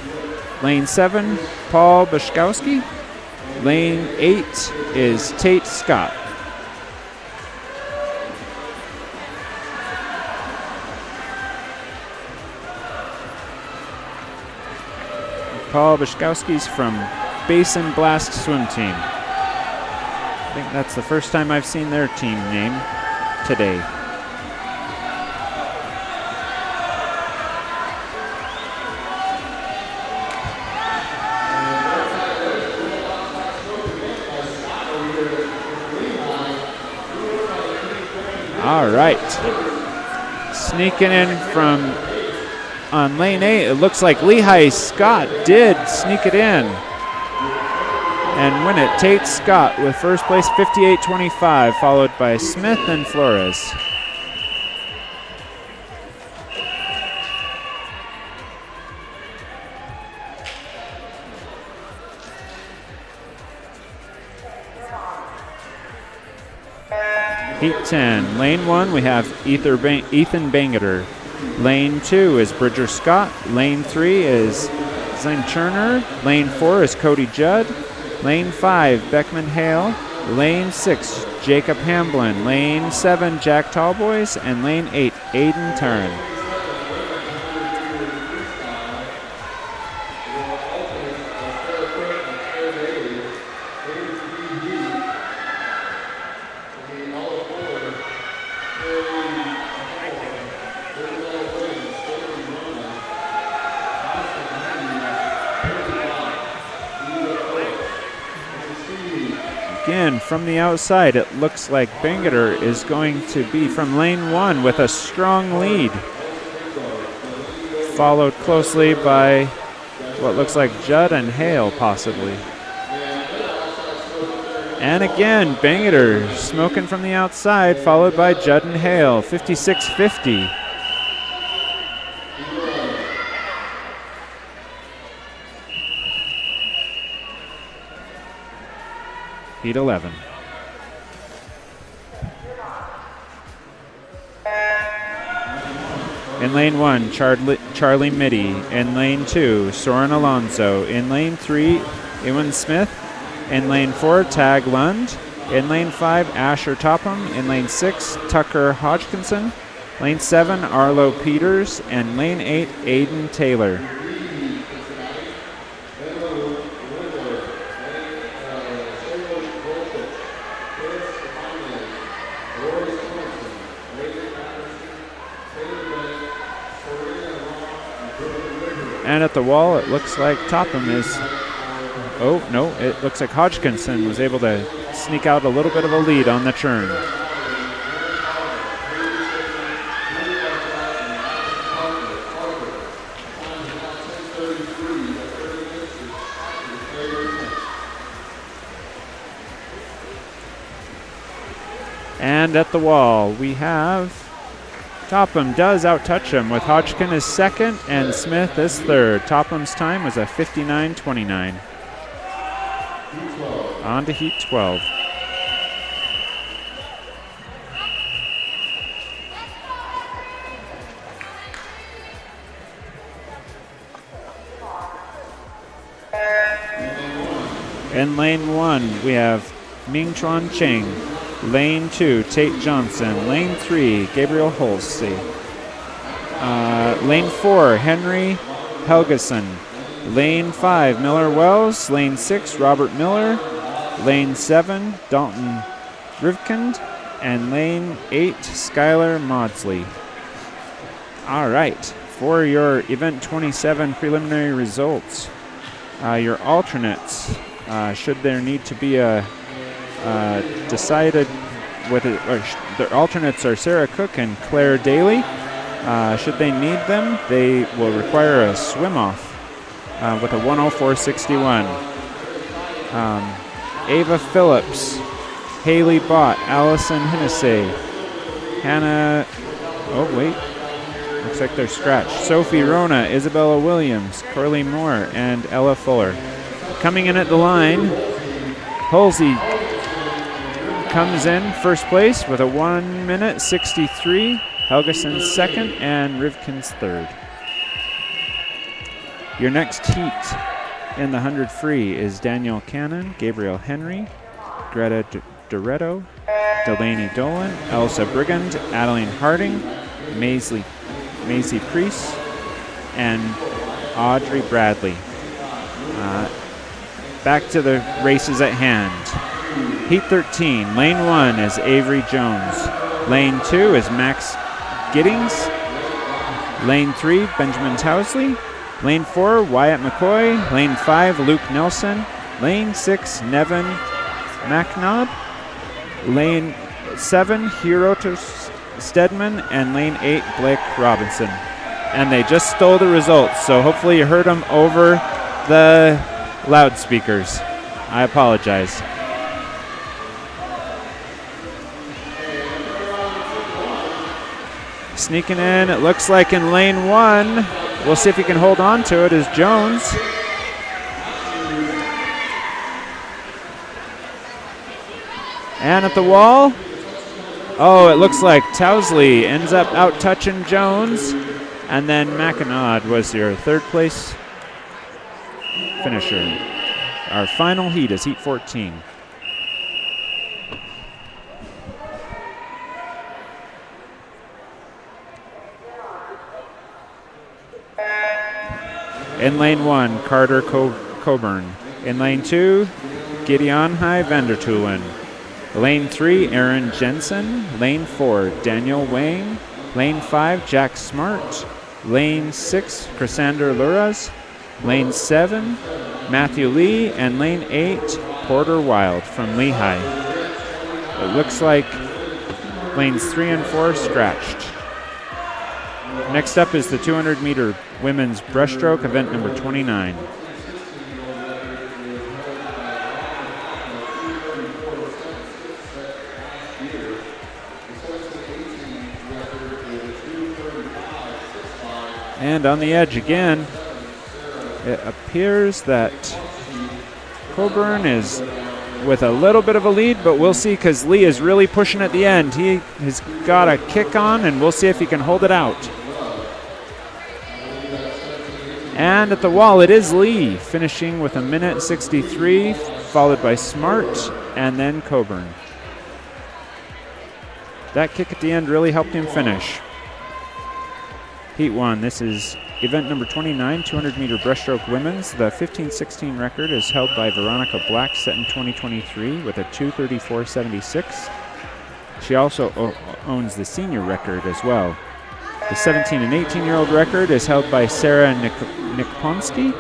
Lane 7, Paul Bashkowski. Lane 8 is Tate Scott. Paul Bashkowski's from Basin Blast Swim Team. I think that's the first time I've seen their team name today. All right. Sneaking in from on lane 8, it looks like Lehigh Scott did sneak it in and win it. Tate Scott with first place, 58.25, followed by Smith and Flores. Heat 10, lane 1, we have Ethan Bangeter. Lane 2 is Bridger Scott. Lane 3 is Zane Cherner. Lane 4 is Cody Judd. Lane 5, Beckman Hale. Lane 6, Jacob Hamblin. Lane 7, Jack Tallboys. And lane 8, Aiden Turn. begin from the outside. It looks like Bangerter is going to be from lane 1 with a strong lead. Followed closely by what looks like Judd and Hale, possibly. And again, Bangerter smoking from the outside, followed by Judd and Hale, 56-50. Heat 11. In lane 1, Charlie Mitty. In lane 2, Soren Alonso. In lane 3, Ewan Smith. In lane 4, Tag Lund. In lane 5, Asher Topham. In lane 6, Tucker Hodgkinson. Lane 7, Arlo Peters. And lane 8, Aiden Taylor. And at the wall, it looks like Topham is, oh no, it looks like Hodgkinson was able to sneak out a little bit of a lead on the churn. And at the wall, we have Topham does outtouch him with Hodgkin as second and Smith as third. Topham's time was a 59.29. On to heat 12. In lane 1, we have Ming Chuan Cheng. Lane 2, Tate Johnson. Lane 3, Gabriel Holsey. Lane 4, Henry Helgeson. Lane 5, Miller Wells. Lane 6, Robert Miller. Lane 7, Dalton Rivkind. And lane 8, Skylar Maudsley. All right, for your Event 27 preliminary results, your alternates, should there need to be a decided with it, or their alternates are Sarah Cook and Claire Daly. Should they need them, they will require a swim off with a 104.61. Ava Phillips, Haley Bott, Allison Hennessy, Hannah, oh wait, looks like they're scratched. Sophie Rona, Isabella Williams, Corley Moore, and Ella Fuller. Coming in at the line, Halsey comes in first place with a 1:63. Helgeson's second and Rivkin's third. Your next heat in the 100 free is Daniel Cannon, Gabriel Henry, Greta Doretto, Delaney Dolan, Elsa Brigand, Adeline Harding, Maisie Priest, and Audrey Bradley. Back to the races at hand. Heat 13, lane 1 is Avery Jones. Lane 2 is Max Giddings. Lane 3, Benjamin Towsley. Lane 4, Wyatt McCoy. Lane 5, Luke Nelson. Lane 6, Nevin McNabb. Lane 7, Hiroto Stedman. And lane 8, Blake Robinson. And they just stole the results, so hopefully you heard them over the loudspeakers. I apologize. Sneaking in, it looks like in lane 1. We'll see if he can hold on to it, is Jones. And at the wall, oh, it looks like Towsley ends up out-touching Jones. And then McAnod was your third place finisher. Our final heat is heat 14. In lane 1, Carter Coburn. In lane 2, Gideon High Vandertulen. Lane 3, Aaron Jensen. Lane 4, Daniel Wang. Lane 5, Jack Smart. Lane 6, Chrysander Luras. Lane 7, Matthew Lee. And lane 8, Porter Wild from Lehigh. It looks like lanes 3 and 4 scratched. Next up is the 200-meter women's breaststroke, event number 29. And on the edge again, it appears that Coburn is with a little bit of a lead, but we'll see because Lee is really pushing at the end. He has got a kick on, and we'll see if he can hold it out. And at the wall, it is Lee finishing with 1:63, followed by Smart and then Coburn. That kick at the end really helped him finish. Heat 1, this is event number 29, 200-meter breaststroke women's. The 15-16 record is held by Veronica Black, set in 2023 with a 2:34.76. She also owns the senior record as well. The 17 and 18-year-old record is held by Sarah Nikponsky,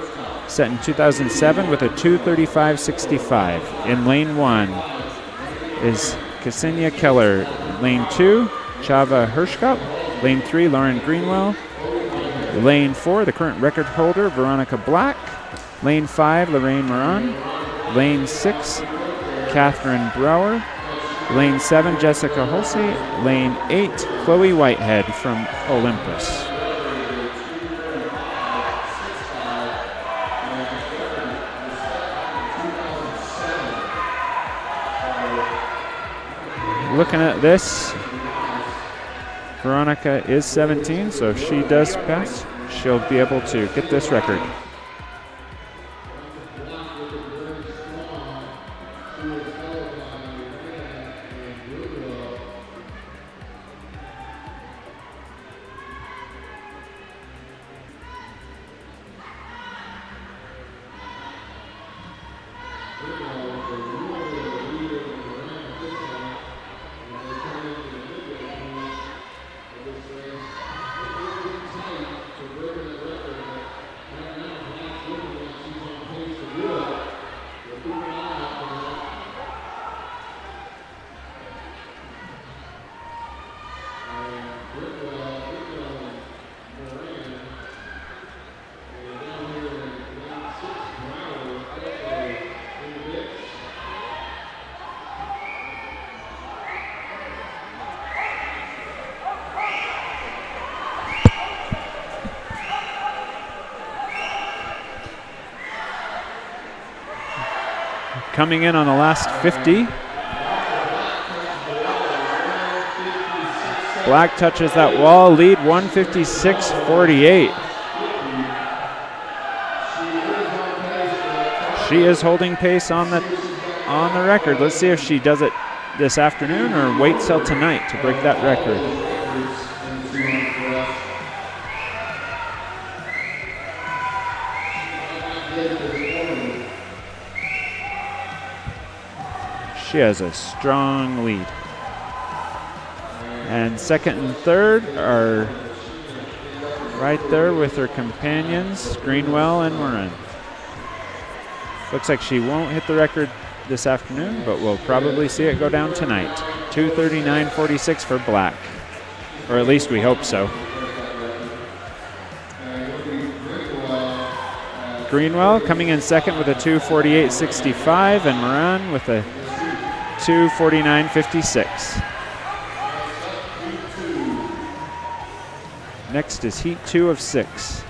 set in 2007 with a 2:35.65. In lane 1 is Ksenia Keller. Lane 2, Chava Hirschkop. Lane 3, Lauren Greenwell. Lane 4, the current record holder, Veronica Black. Lane 5, Lorraine Moran. Lane 6, Catherine Brower. Lane 7, Jessica Hulsey. Lane 8, Chloe Whitehead from Olympus. Looking at this, Veronica is 17, so if she does pass, she'll be able to get this record. Coming in on the last 50. Black touches that wall, lead 156.48. She is holding pace on the record. Let's see if she does it this afternoon or waits till tonight to break that record. She has a strong lead. And second and third are right there with her companions, Greenwell and Moran. Looks like she won't hit the record this afternoon, but we'll probably see it go down tonight. 2:39.46 for Black, or at least we hope so. Greenwell coming in second with a 2:48.65, and Moran with a 2:49.56. Next is Heat 2 of 6.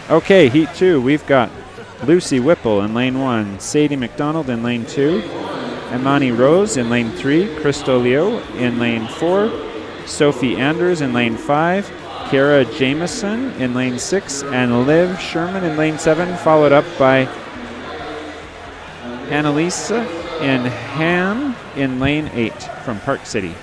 Okay, Heat 2, we've got Lucy Whipple in lane 1, Sadie McDonald in lane 2, Imani Rose in lane 3, Crystal Leo in lane 4, Sophie Anders in lane 5, Kara Jameson in lane 6, and Liv Sherman in lane 7, followed up by Annalisa and Ham in lane 8 from Park City.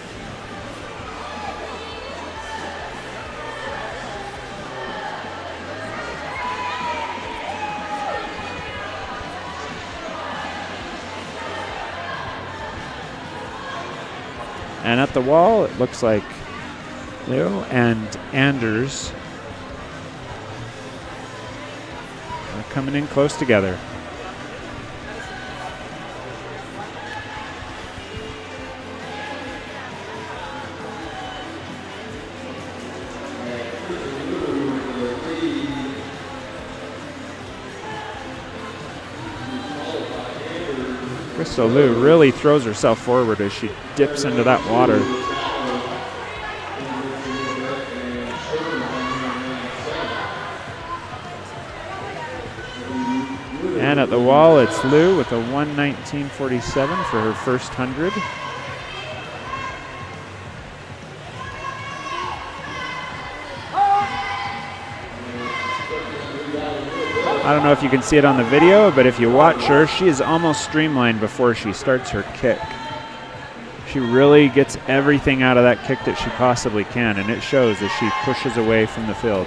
And at the wall, it looks like Leo and Anders are coming in close together. Crystal Liu really throws herself forward as she dips into that water. And at the wall, it's Liu with a 1:19.47 for her first 100. I don't know if you can see it on the video, but if you watch her, she is almost streamlined before she starts her kick. She really gets everything out of that kick that she possibly can, and it shows as she pushes away from the field.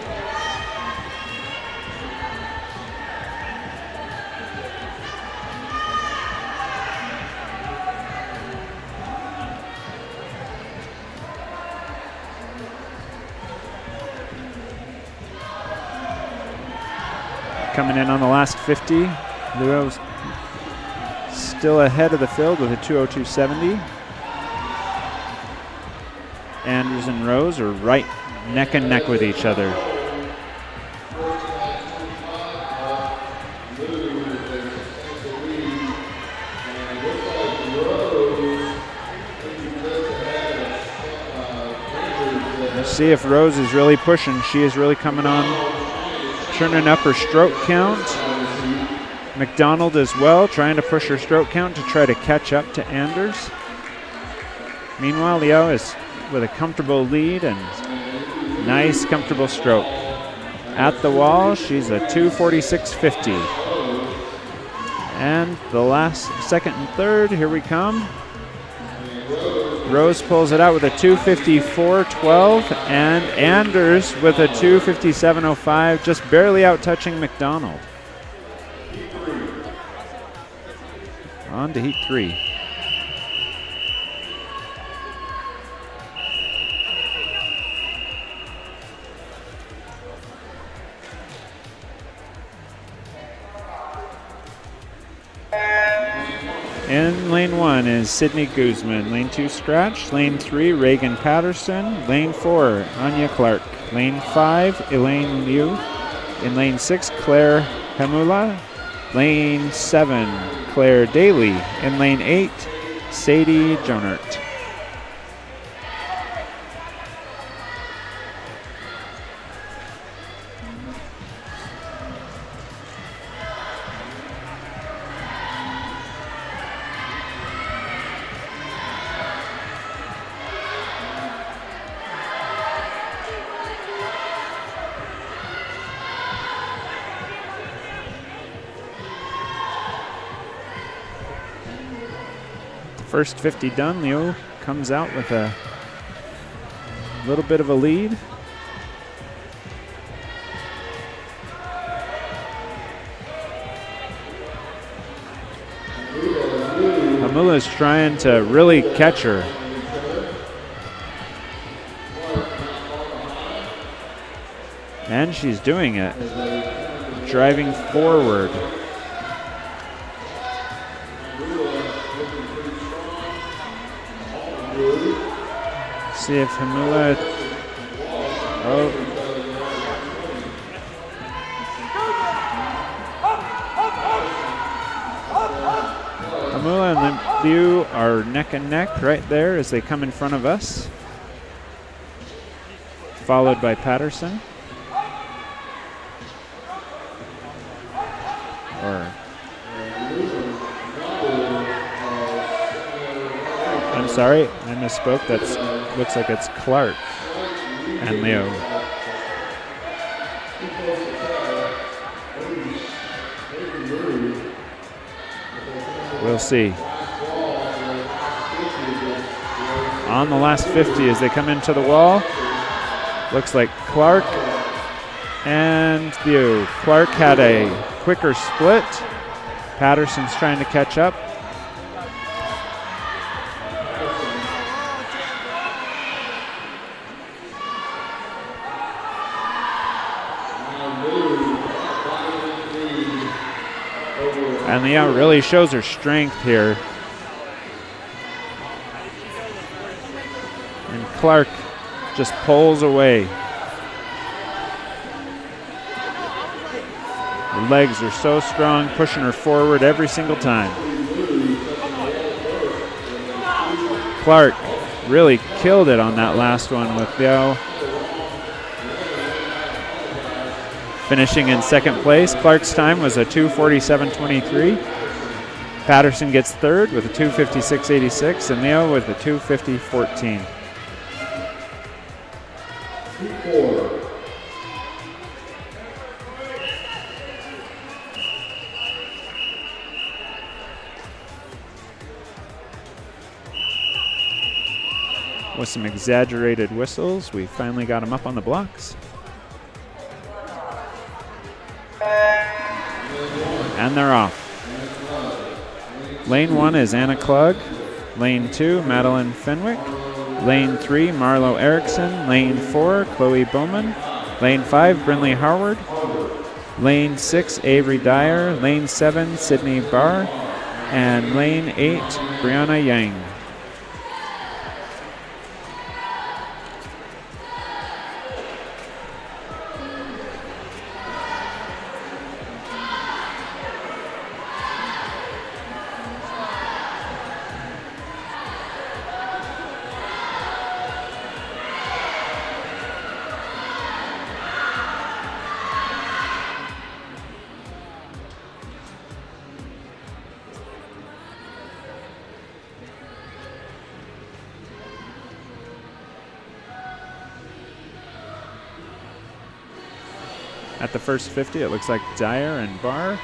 Coming in on the last 50, Luo's still ahead of the field with a 2:02.70. Anders and Rose are right neck and neck with each other. Let's see if Rose is really pushing. She is really coming on, turning up her stroke count. McDonald as well, trying to push her stroke count to try to catch up to Anders. Meanwhile, Liu is with a comfortable lead and nice, comfortable stroke. At the wall, she's a 2:46.50. And the last, second and third, here we come. Rose pulls it out with a 2:54.12, and Anders with a 2:57.05, just barely out touching McDonald. On to heat 3. In lane 1 is Sydney Guzman. Lane 2, Scratch. Lane 3, Reagan Patterson. Lane 4, Anya Clark. Lane 5, Elaine Liu. In lane 6, Claire Hamula. Lane 7, Claire Daly. In lane 8, Sadie Jonert. First 50 done, Liu comes out with a little bit of a lead. Hamula is trying to really catch her. And she's doing it. Driving forward. See if Hamula, Hamula and Liu are neck and neck right there as they come in front of us, followed by Patterson. I'm sorry, I misspoke. That's looks like it's Clark and Liu. We'll see. On the last 50 as they come into the wall, looks like Clark and Liu. Clark had a quicker split. Patterson's trying to catch up. And Leah really shows her strength here. And Clark just pulls away. Her legs are so strong, pushing her forward every single time. Clark really killed it on that last one with Liao. Finishing in second place, Clark's time was a 2:47.23. Patterson gets third with a 2:56.86, and Liao with a 2:50.14. With some exaggerated whistles, we finally got him up on the blocks. And they're off. Lane 1 is Anna Klug. Lane 2, Madeline Fenwick. Lane 3, Marlo Erickson. Lane 4, Chloe Bowman. Lane 5, Brinley Howard. Lane 6, Avery Dyer. Lane 7, Sydney Barr. And lane 8, Brianna Yang. At the first 50, it looks like Dyer and Barr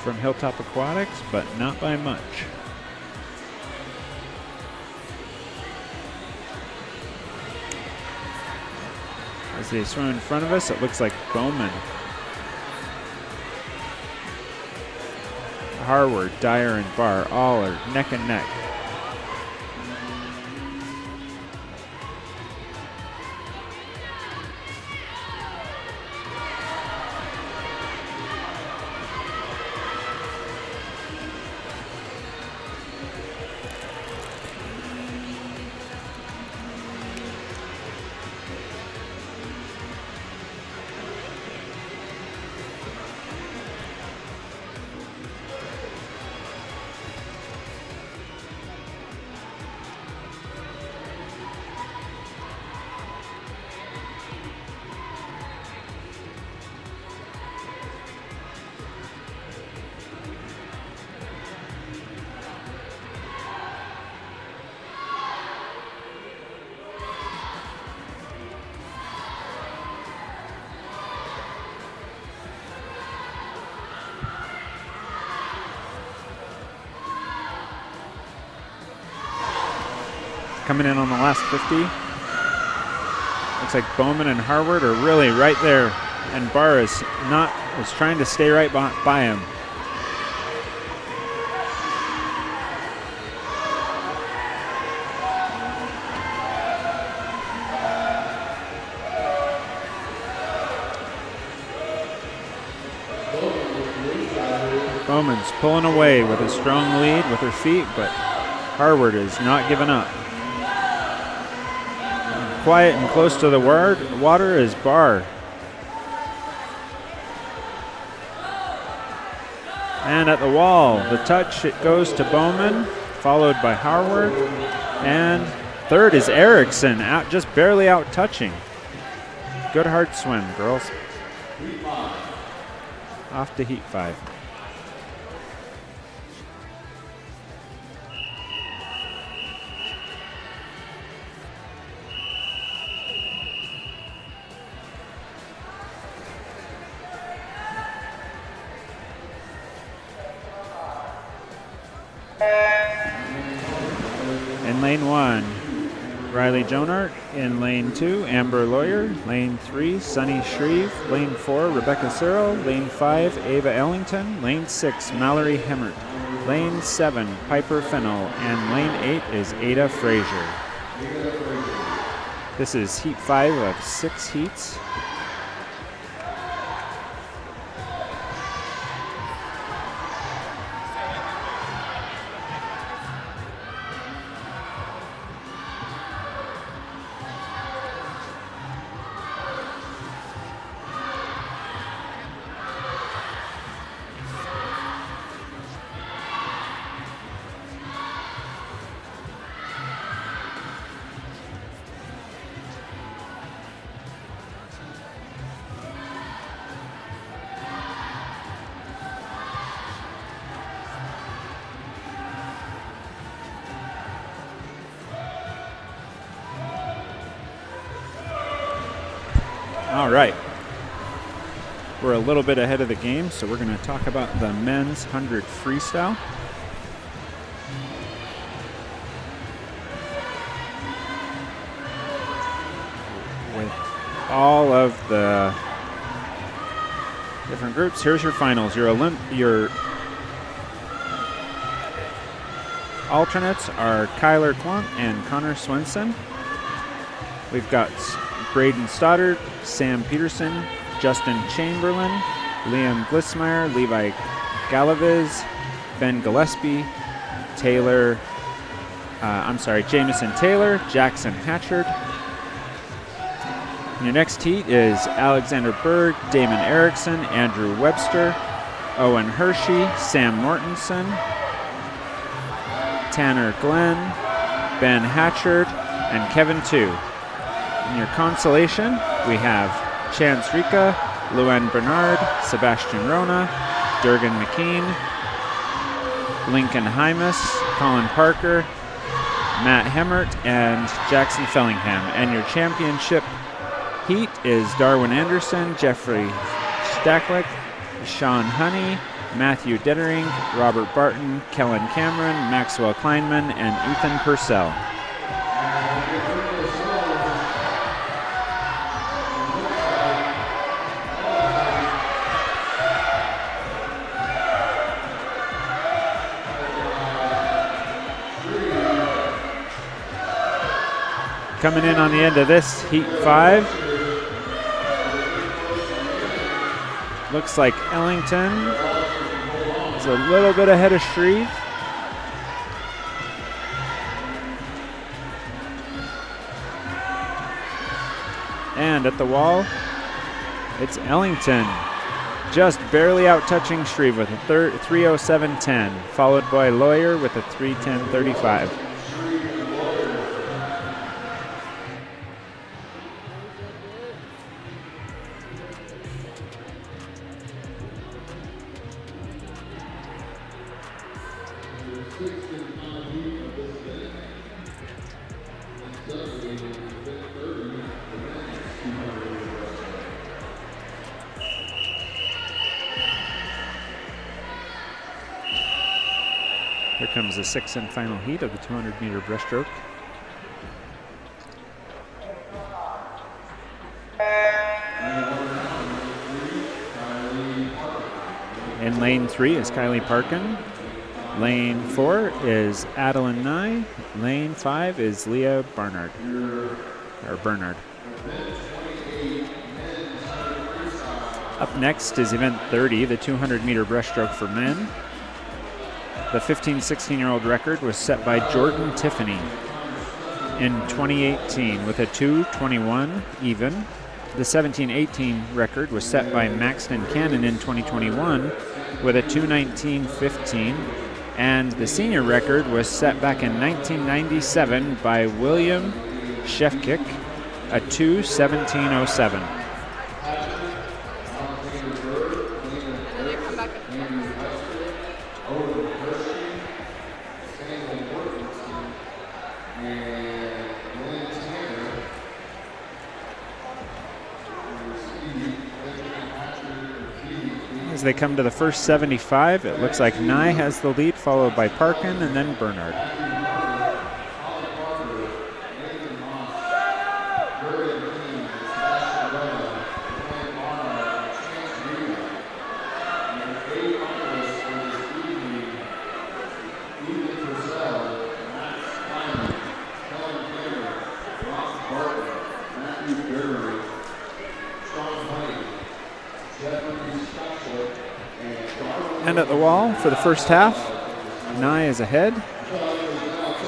from Hilltop Aquatics, but not by much. As they swim in front of us, it looks like Bowman, Harward, Dyer, and Barr all are neck and neck. Coming in on the last 50. Looks like Bowman and Harward are really right there, and Barr is trying to stay right by him. Bowman's pulling away with a strong lead with her feet, but Harward is not giving up. Quiet and close to the water is Barr. And at the wall, the touch, it goes to Bowman, followed by Harward. And third is Erickson, just barely out touching. Good hard swim, girls. Off to heat 5. In lane 1, Riley Jonart. In lane 2, Amber Lawyer. Lane 3, Sunny Shreve. Lane 4, Rebecca Searle. Lane 5, Ava Ellington. Lane 6, Mallory Hemmert. Lane 7, Piper Fennell. And lane 8 is Ada Frazier. This is heat 5 of 6 heats. All right. We're a little bit ahead of the game, so we're going to talk about the men's 100 freestyle. With all of the different groups, here's your finals. Your alternates are Kyler Klunk and Connor Swenson. We've got Braden Stoddard, Sam Peterson, Justin Chamberlain, Liam Glissmeyer, Levi Galaviz, Ben Gillespie, Jamison Taylor, Jackson Hatchard. And your next heat is Alexander Berg, Damon Erickson, Andrew Webster, Owen Hershey, Sam Mortensen, Tanner Glenn, Ben Hatchard, and Kevin Tu. In your consolation, we have Chance Rika, Luen Bernard, Sebastian Rona, Durgan McKean, Lincoln Hymas, Colin Parker, Matt Hemmert, and Jackson Fellingham. And your championship heat is Darwin Anderson, Jeffrey Stacklick, Sean Honey, Matthew Dettering, Robert Barton, Kellen Cameron, Maxwell Kleinman, and Ethan Purcell. Coming in on the end of this heat 5. Looks like Ellington is a little bit ahead of Shreve. And at the wall, it's Ellington, just barely out touching Shreve with a 3:07.10, followed by Lawyer with a 3:10.35. Here comes the sixth and final heat of the 200-meter breaststroke. In lane 3 is Kylie Parkin. Lane 4 is Adeline Nye. Lane 5 is Leah Bernard. Up next is event 30, the 200-meter breaststroke for men. The 15-16-year-old record was set by Jordan Tiffany in 2018 with a 2:21 even. The 17-18 record was set by Maxton Cannon in 2021 with a 2:19.15. And the senior record was set back in 1997 by William Shefkick, a 2:17.07. As they come to the first 75, it looks like Nye has the lead, followed by Parkin and then Bernard. And at the wall for the first half, Nye is ahead,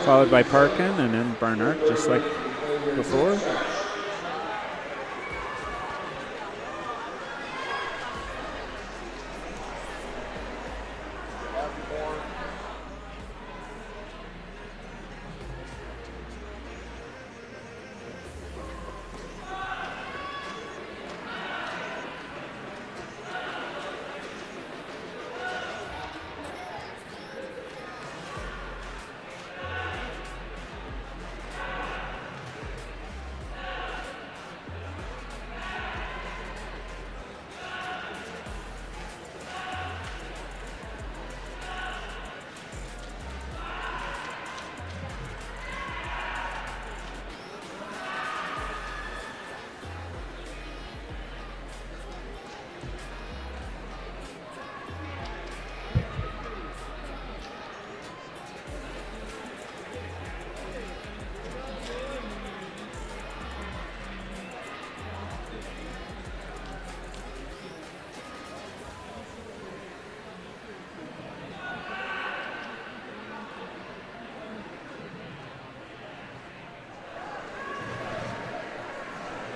followed by Parkin and then Barnard, just like before.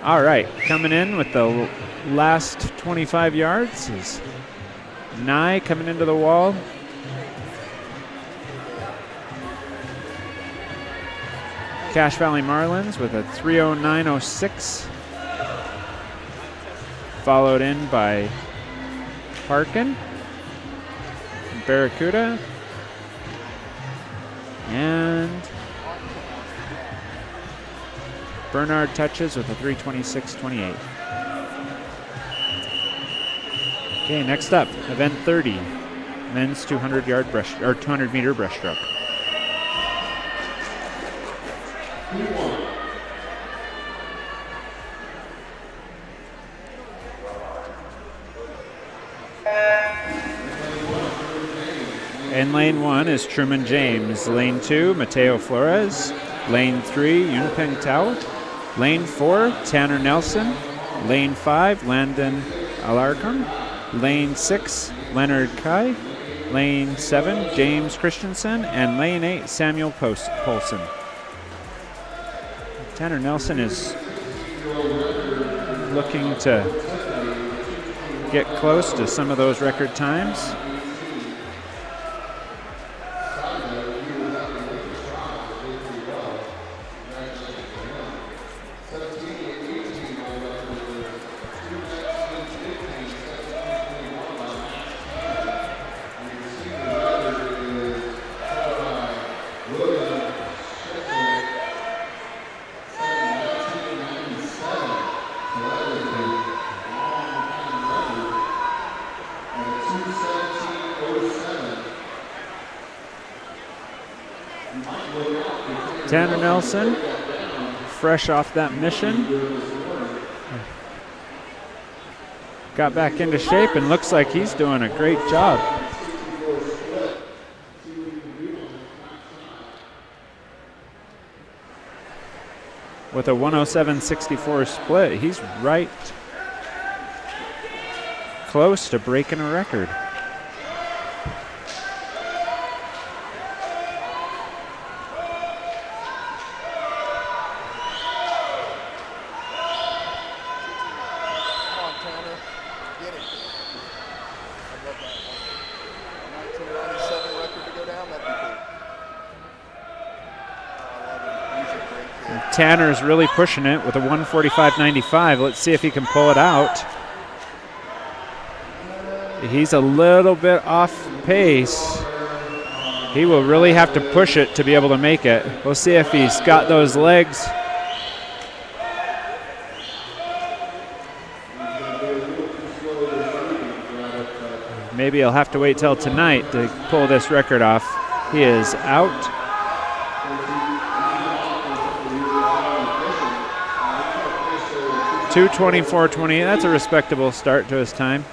All right, coming in with the last 25 yards is Nye coming into the wall. Cache Valley Marlins with a 3:09.06. Followed in by Parkin, Barracuda, and Bernard Touches with a 3:26.28. Okay, next up, event 30, men's 200-meter breaststroke. In lane 1 is Truman James. Lane 2, Mateo Flores. Lane 3, Yunpeng Tao. Lane 4, Tanner Nelson. Lane 5, Landon Alarcon. Lane 6, Leonard Kai. Lane 7, James Christensen. And lane 8, Samuel Polson. Tanner Nelson is looking to get close to some of those record times. Tanner Nelson, fresh off that mission, got back into shape and looks like he's doing a great job. With a 107.64 split, he's right close to breaking a record. Tanner's really pushing it with a 145.95. Let's see if he can pull it out. He's a little bit off pace. He will really have to push it to be able to make it. We'll see if he's got those legs. Maybe he'll have to wait till tonight to pull this record off. He is out. .224.20. That's a respectable start to his time.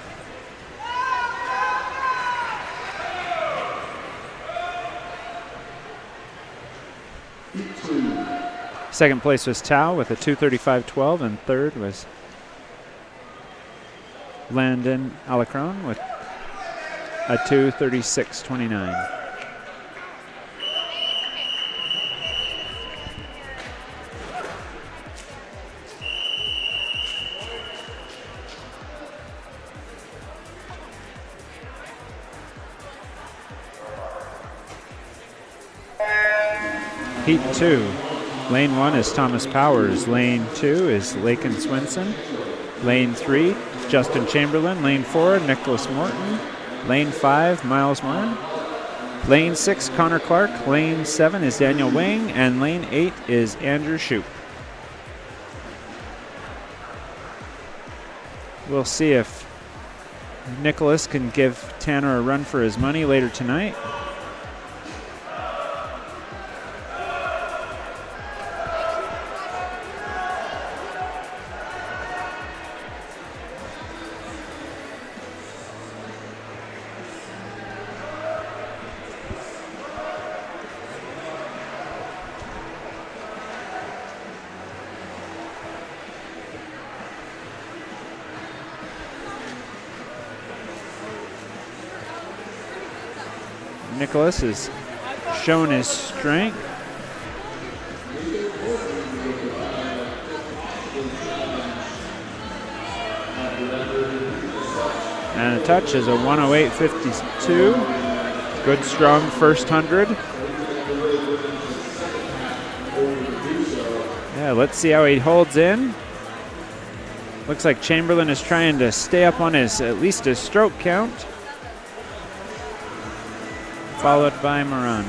Second place was Tao with a 2:35.12, and third was Landon Alacron with a 2:36.29. Heat 2. Lane 1 is Thomas Powers. Lane 2 is Lakin Swenson. Lane 3, Justin Chamberlain. Lane 4, Nicholas Morton. Lane 5, Miles Moran. Lane 6, Connor Clark. Lane 7 is Daniel Wang. And lane 8 is Andrew Shoup. We'll see if Nicholas can give Tanner a run for his money later tonight. Nicholas has shown his strength. And a touch is a 108.52. Good, strong first 100. Yeah, let's see how he holds in. Looks like Chamberlain is trying to stay up on his at least his stroke count. Followed by Moran.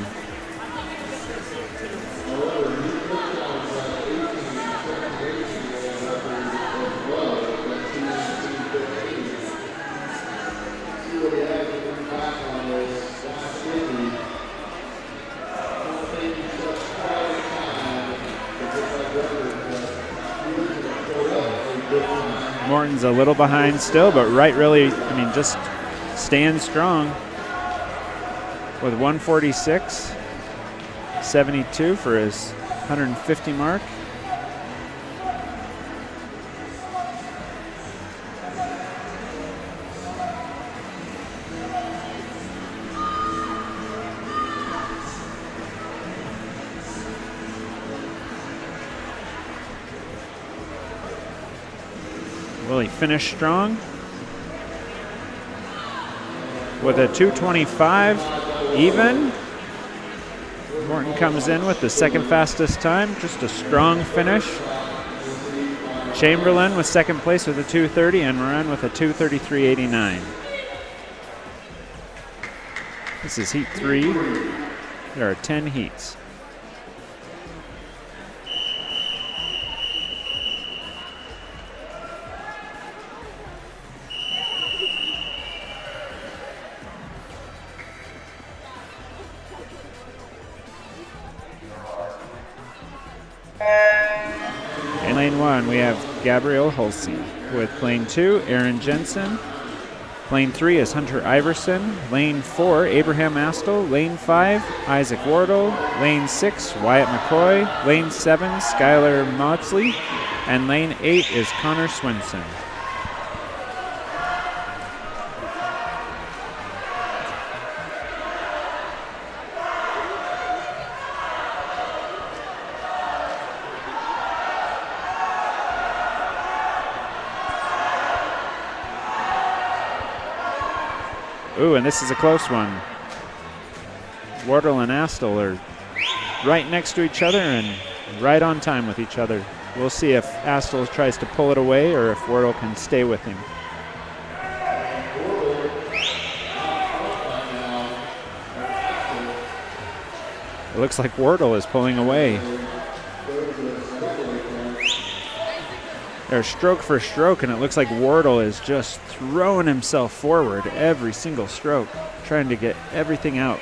Morton's a little behind still, but Wright really, just stands strong with 146.72 for his 150 mark. Will he finish strong? With a 225 even. Morton comes in with the second fastest time, just a strong finish. Chamberlain with second place with a 230 and Moran with a 233.89. This is heat 3. There are 10 heats. In lane 1, we have Gabriel Hulsey. With lane 2, Aaron Jensen. Lane 3 is Hunter Iverson. Lane 4, Abraham Astle. Lane 5, Isaac Wardle. Lane 6, Wyatt McCoy. Lane 7, Skylar Maudsley. And lane 8 is Connor Swinson. Ooh, and this is a close one. Wardle and Astle are right next to each other and right on time with each other. We'll see if Astle tries to pull it away or if Wardle can stay with him. It looks like Wardle is pulling away. They're stroke for stroke, and it looks like Wardle is just throwing himself forward every single stroke, trying to get everything out.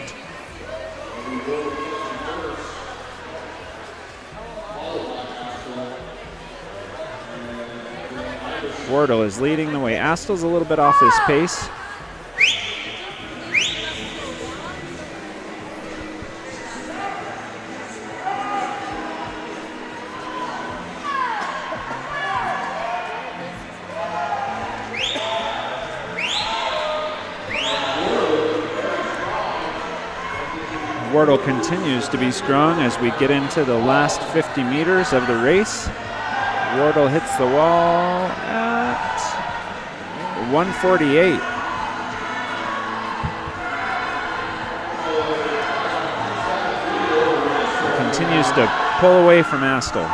Wardle is leading the way. Astle's a little bit off his pace. Wardle continues to be strong as we get into the last 50 meters of the race. Wardle hits the wall at 148. Continues to pull away from Astle.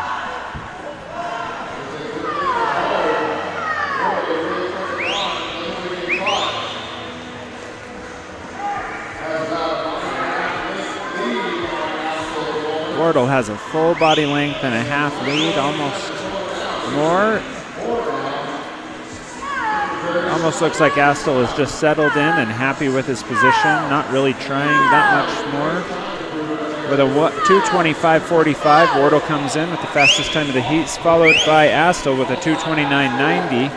Wardle has a full body length and a half lead, almost more. Almost looks like Astle is just settled in and happy with his position, not really trying that much more. With a 2:25.45, Wardle comes in with the fastest time of the heats, followed by Astle with a 2:29.90,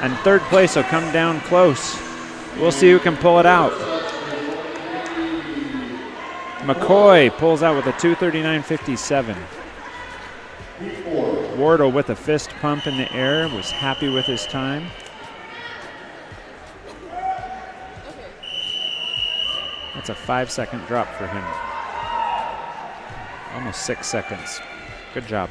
and third place will come down close. We'll see who can pull it out. McCoy pulls out with a 2:39.57. Wardle with a fist pump in the air, was happy with his time. That's a 5-second drop for him. Almost 6 seconds. Good job.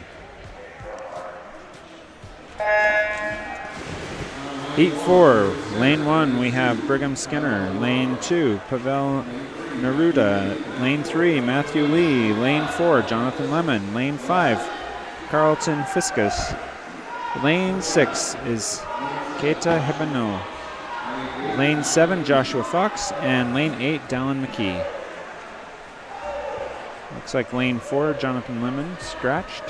Heat 4, lane 1, we have Brigham Skinner. Lane 2, Pavel Neruda. Lane 3, Matthew Lee. Lane 4, Jonathan Lemon. Lane 5, Carlton Fiskus. Lane 6 is Keita Hebano. Lane 7, Joshua Fox. And lane 8, Dallin McKee. Looks like lane 4, Jonathan Lemon, scratched.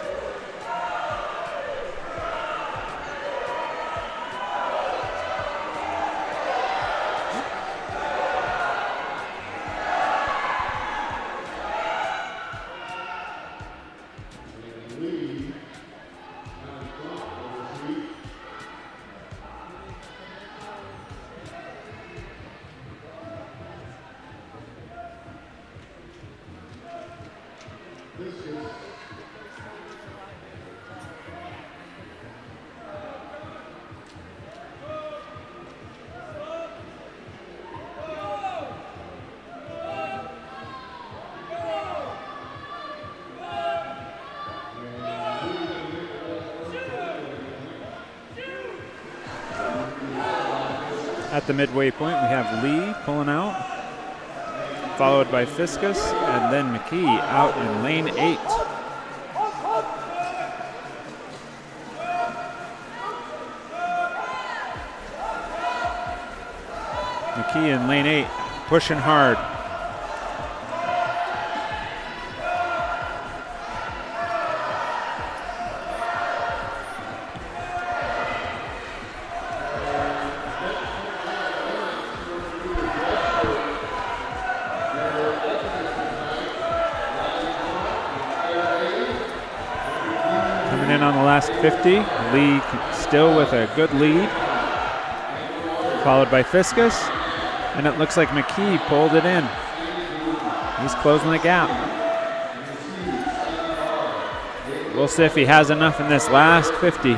At the midway point, we have Lee pulling out, followed by Fiskus, and then McKee out in lane 8. McKee in lane 8, pushing hard. In on the last 50, Lee still with a good lead, followed by Fiskus, and it looks like McKee pulled it in. He's closing the gap. We'll see if he has enough in this last 50.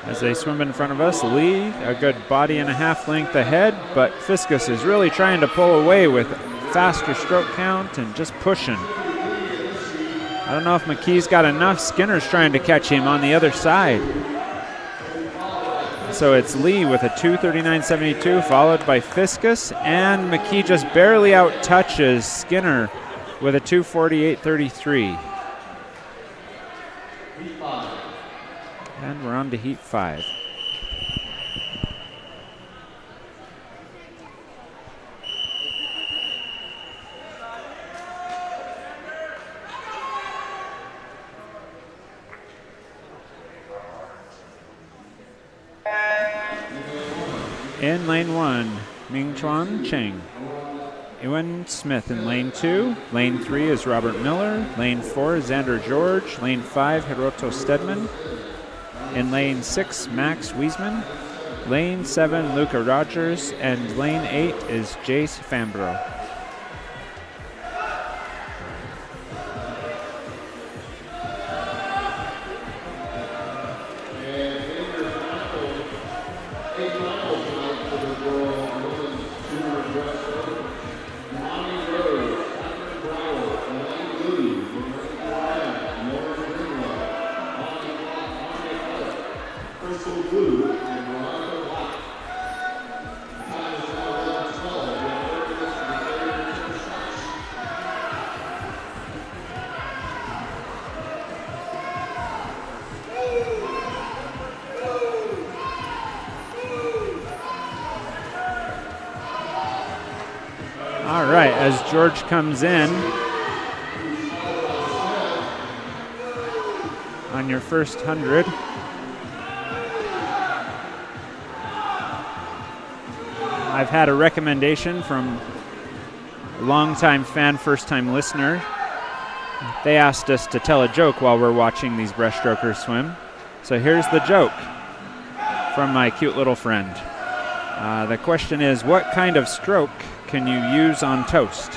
As they swim in front of us, Lee a good body and a half length ahead, but Fiskus is really trying to pull away with faster stroke count and just pushing. I don't know if McKee's got enough. Skinner's trying to catch him on the other side. So it's Lee with a 2:39.72, followed by Fiskus, and McKee just barely out touches Skinner with a 2:48.33. And we're on to heat 5. In lane 1, Mingchuan Cheng. Ewan Smith in lane 2. Lane 3 is Robert Miller. Lane 4 is Xander George. Lane 5, Hiroto Stedman. In lane 6, Max Wiesman. Lane 7, Luca Rogers. And lane 8 is Jace Fambro. All right, as George comes in on your first 100. I've had a recommendation from a longtime fan, first-time listener. They asked us to tell a joke while we're watching these breaststrokers swim. So here's the joke from my cute little friend. The question is, what kind of stroke can you use on toast?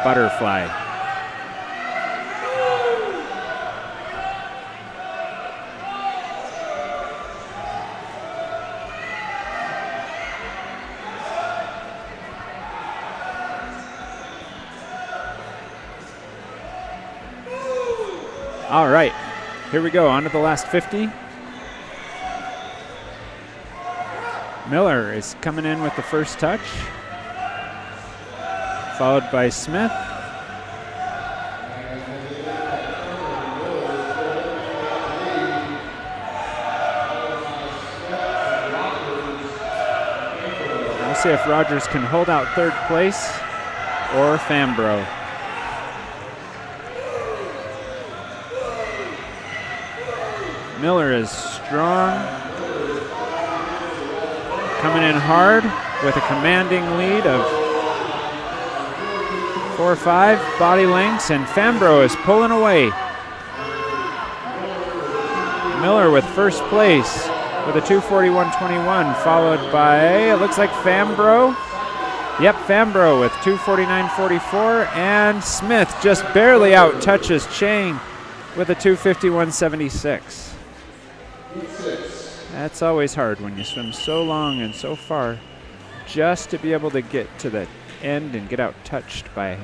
Butterfly. All right, here we go, on to the last 50. Miller is coming in with the first touch, followed by Smith. We'll see if Rogers can hold out third place or Fambro. Miller is strong, coming in hard with a commanding lead of 4 or 5 body lengths, and Fambro is pulling away. Miller with first place with a 2:41.21, followed by, it looks like Fambro. Yep, Fambro with 2:49.44, and Smith just barely out touches Chang with a 2:51.76. That's always hard when you swim so long and so far, just to be able to get to the end and get out touched by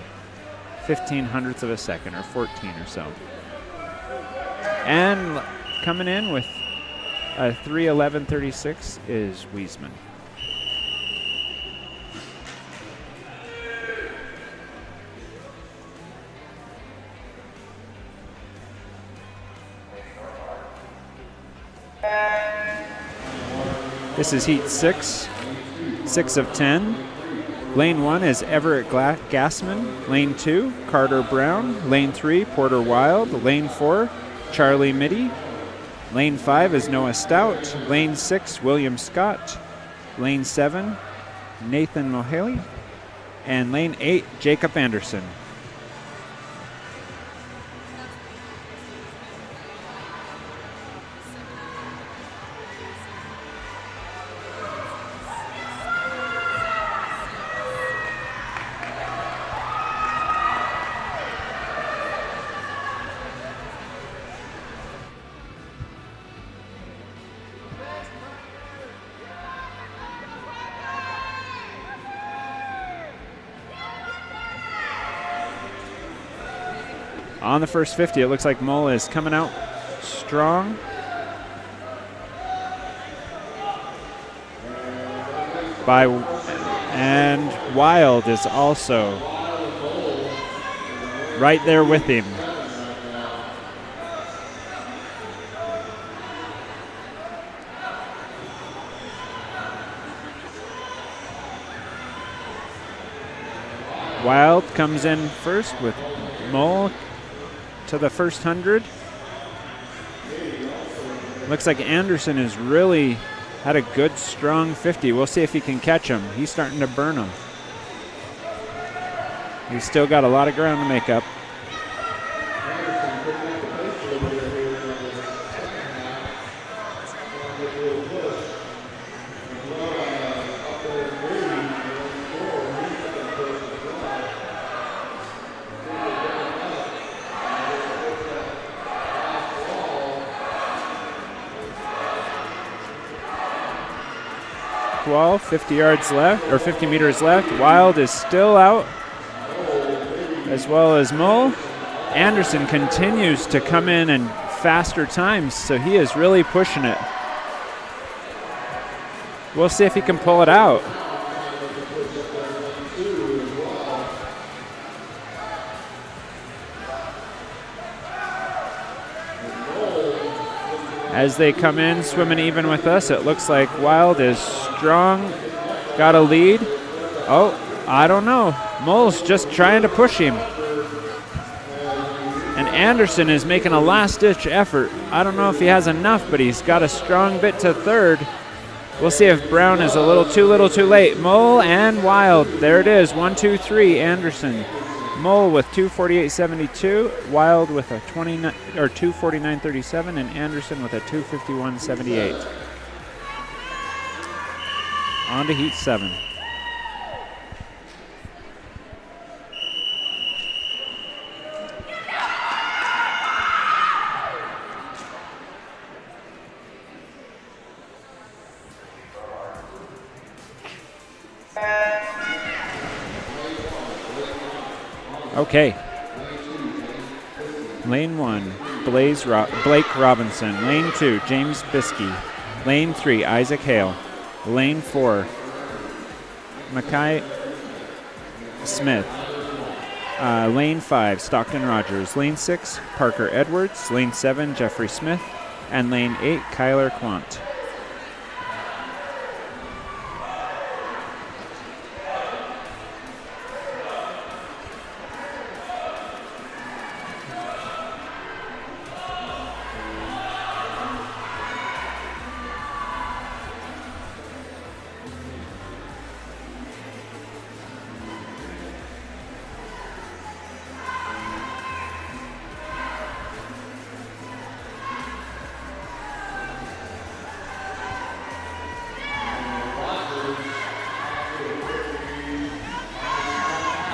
15 hundredths of a second, or 14 or so. And coming in with a 3:11.36 is Wiesman. This is heat 6, 6 of 10. Lane 1 is Everett Gassman. Lane 2, Carter Brown. Lane 3, Porter Wild. Lane 4, Charlie Mitty. Lane 5 is Noah Stout. Lane 6, William Scott. Lane 7, Nathan Mohaley. And lane 8, Jacob Anderson. On the first 50, it looks like Mull is coming out strong. And Wild is also right there with him. Wild comes in first with Mull to the first 100. Looks like Anderson has really had a good, strong 50. We'll see if he can catch him. He's starting to burn him. He's still got a lot of ground to make up. Wall, 50 yards left, or 50 meters left. Wild is still out, as well as Mull. Anderson continues to come in faster times, so he is really pushing it. We'll see if he can pull it out. As they come in, swimming even with us, it looks like Wild is strong, got a lead. Oh, I don't know. Mull's just trying to push him. And Anderson is making a last-ditch effort. I don't know if he has enough, but he's got a strong bit to third. We'll see if Brown is a little too late. Mull and Wild. There it is, 1, 2, 3, Anderson. Mull with 2:48.72, Wild with a 2:49.37, and Anderson with a 2:51.78. On to heat 7. Okay. Lane 1, Blake Robinson. Lane 2, James Biskey. Lane 3, Isaac Hale. Lane 4, Mackay Smith. Lane 5, Stockton Rogers. Lane 6, Parker Edwards. Lane 7, Jeffrey Smith. And lane 8, Kyler Quant.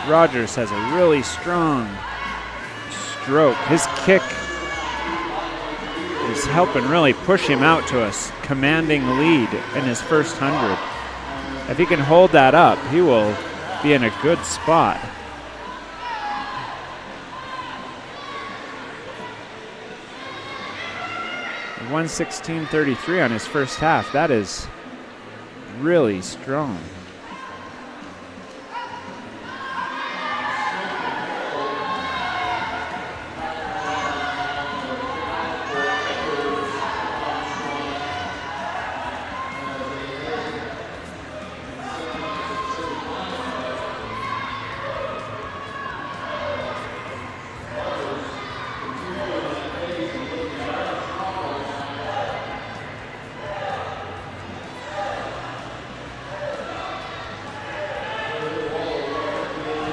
Rogers has a really strong stroke. His kick is helping really push him out to a commanding lead in his first 100. If he can hold that up, he will be in a good spot. $1:16.33 on his first half. That is really strong.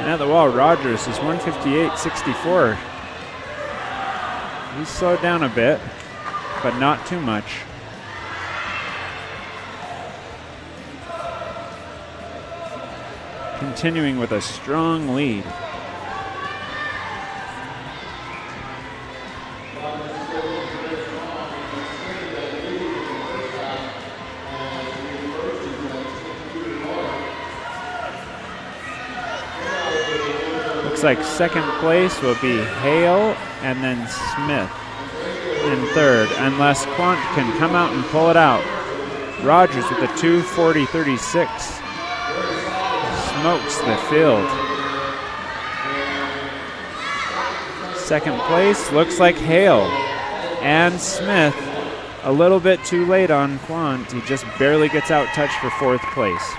At the wall, Rogers is 158.64. He's slowed down a bit, but not too much. Continuing with a strong lead. Looks like second place will be Hale and then Smith in third, unless Quant can come out and pull it out. Rogers with a 2:40.36 smokes the field. Second place looks like Hale and Smith. A little bit too late on Quant. He just barely gets out touched for fourth place.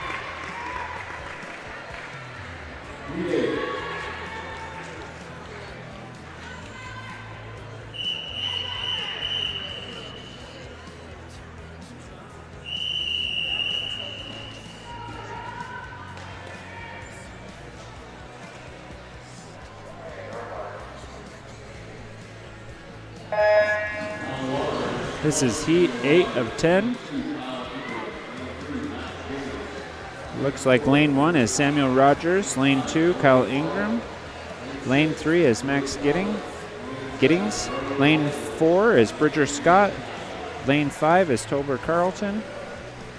This is heat 8 of 10. Looks like lane 1 is Samuel Rogers. Lane 2, Kyle Ingram. Lane 3 is Max Giddings. Lane 4 is Bridger Scott. Lane 5 is Tober Carlton.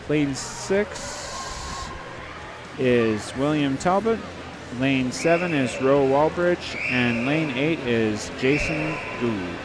Lane 6 is William Talbot. Lane 7 is Roe Walbridge. And lane 8 is Jason Gould.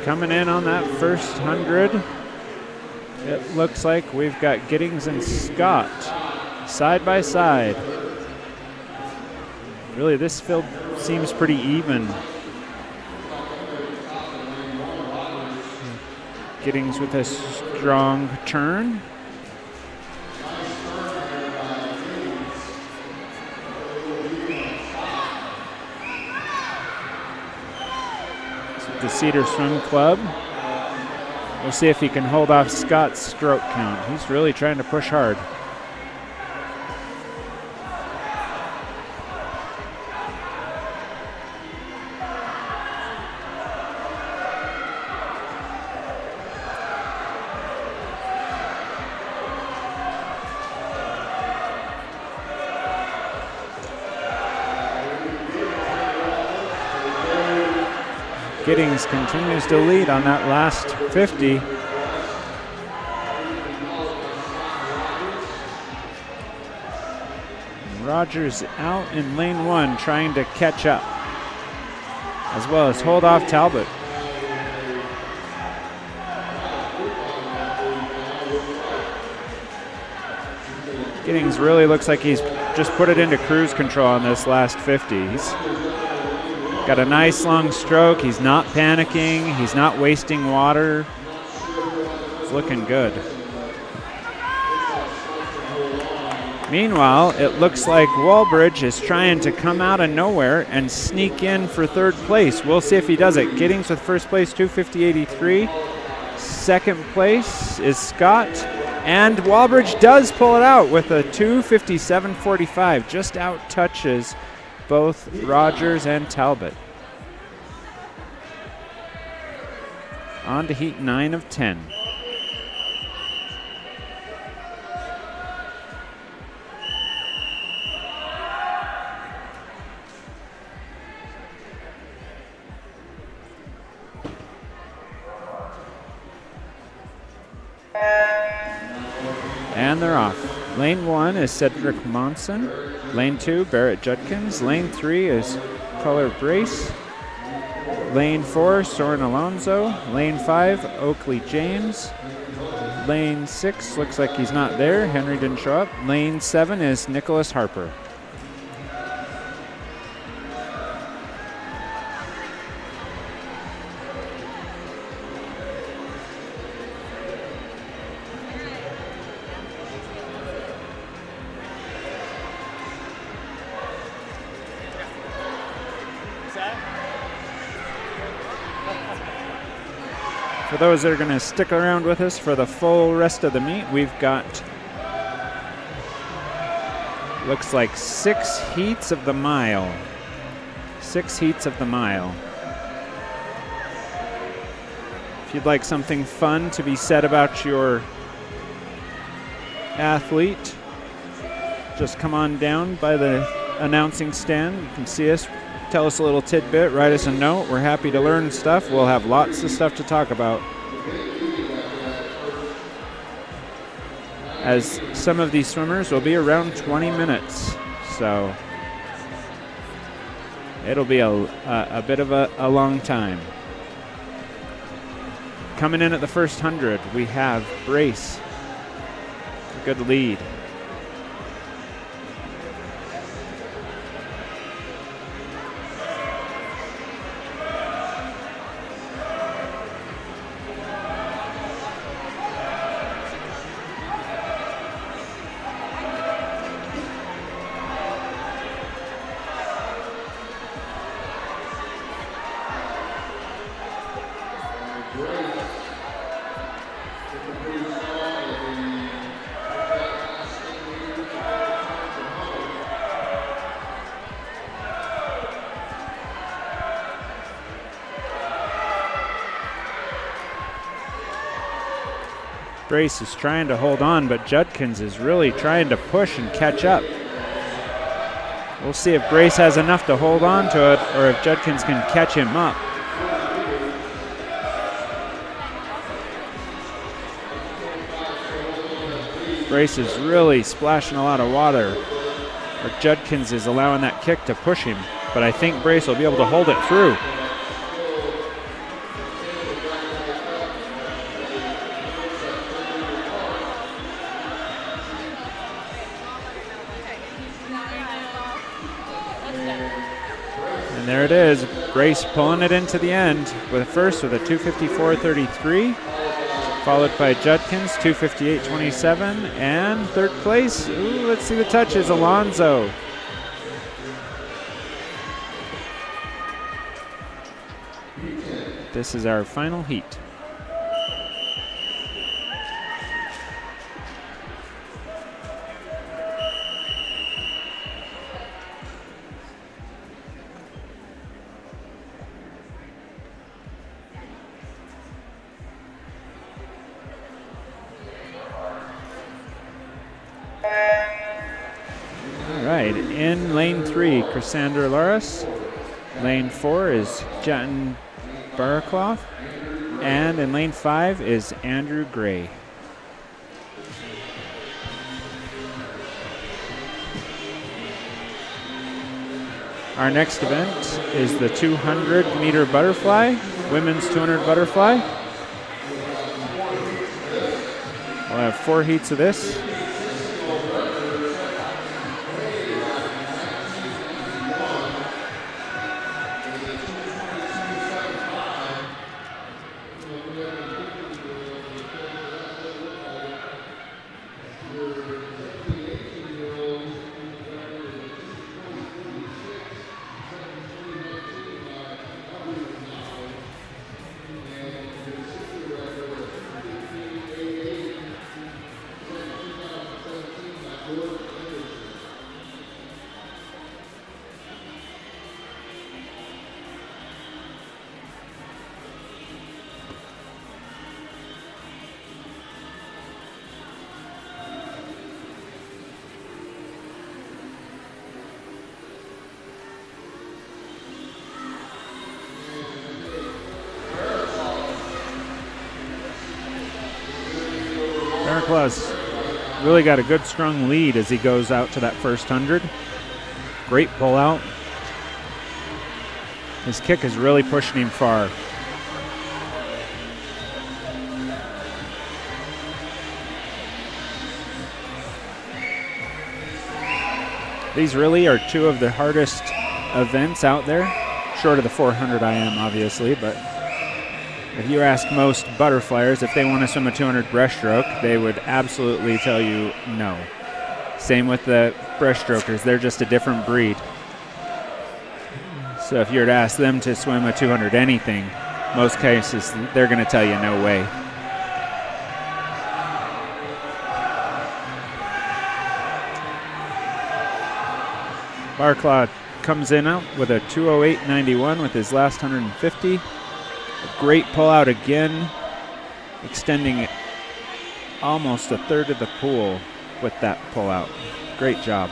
Coming in on that first 100, it looks like we've got Giddings and Scott side by side. Really, this field seems pretty even. Giddings with a strong turn. The Cedar Swim Club We'll see if he can hold off Scott's stroke count. He's really trying to push hard. Giddings continues to lead on that last 50. Rogers out in lane 1 trying to catch up, as well as hold off Talbot. Giddings really looks like he's just put it into cruise control on this last 50. He's got a nice long stroke. He's not panicking. He's not wasting water. It's looking good. Meanwhile, it looks like Walbridge is trying to come out of nowhere and sneak in for third place. We'll see if he does it. Giddings with first place, 2:50.83. Second place is Scott. And Walbridge does pull it out with a 2:57.45. Just out touches both Rogers and Talbot. On to heat 9 of 10. And they're off. Lane 1 is Cedric Monson. Lane 2, Barrett Judkins. Lane 3 is Color Brace. Lane 4, Soren Alonso. Lane 5, Oakley James. Lane 6 looks like he's not there. Henry didn't show up. Lane 7 is Nicholas Harper. For those that are going to stick around with us for the full rest of the meet, we've got, looks like 6 heats of the mile. 6 heats of the mile. If you'd like something fun to be said about your athlete, just come on down by the announcing stand. You can see us. Tell us a little tidbit, write us a note. We're happy to learn stuff. We'll have lots of stuff to talk about. As some of these swimmers will be around 20 minutes. So it'll be a bit of a long time. Coming in at the first 100, we have Brace. A good lead. Brace is trying to hold on, but Judkins is really trying to push and catch up. We'll see if Brace has enough to hold on to it or if Judkins can catch him up. Brace is really splashing a lot of water, but Judkins is allowing that kick to push him, but I think Brace will be able to hold it through. There it is, Brace pulling it into the end with first with a 2:54.33, followed by Judkins 2:58.27, and third place, ooh, let's see the touches, Alonso. This is our final heat. All right, in lane 3, Cassandra Loris. Lane 4 is Jatin Baraklov. And in lane 5 is Andrew Gray. Our next event is the 200-meter butterfly, women's 200 butterfly. We'll have 4 heats of this. Baraklaw's really got a good strong lead as he goes out to that first 100. Great pull out. His kick is really pushing him far. These really are 2 of the hardest events out there, short of the 400 IM obviously, but if you ask most butterflyers if they want to swim a 200 breaststroke, they would absolutely tell you no. Same with the breaststrokers, they're just a different breed. So if you were to ask them to swim a 200 anything, most cases they're going to tell you no way. Baraklaw comes in out with a 2:08.91 with his last 150. A great pull out again, extending it almost a third of the pool with that pull out. Great job.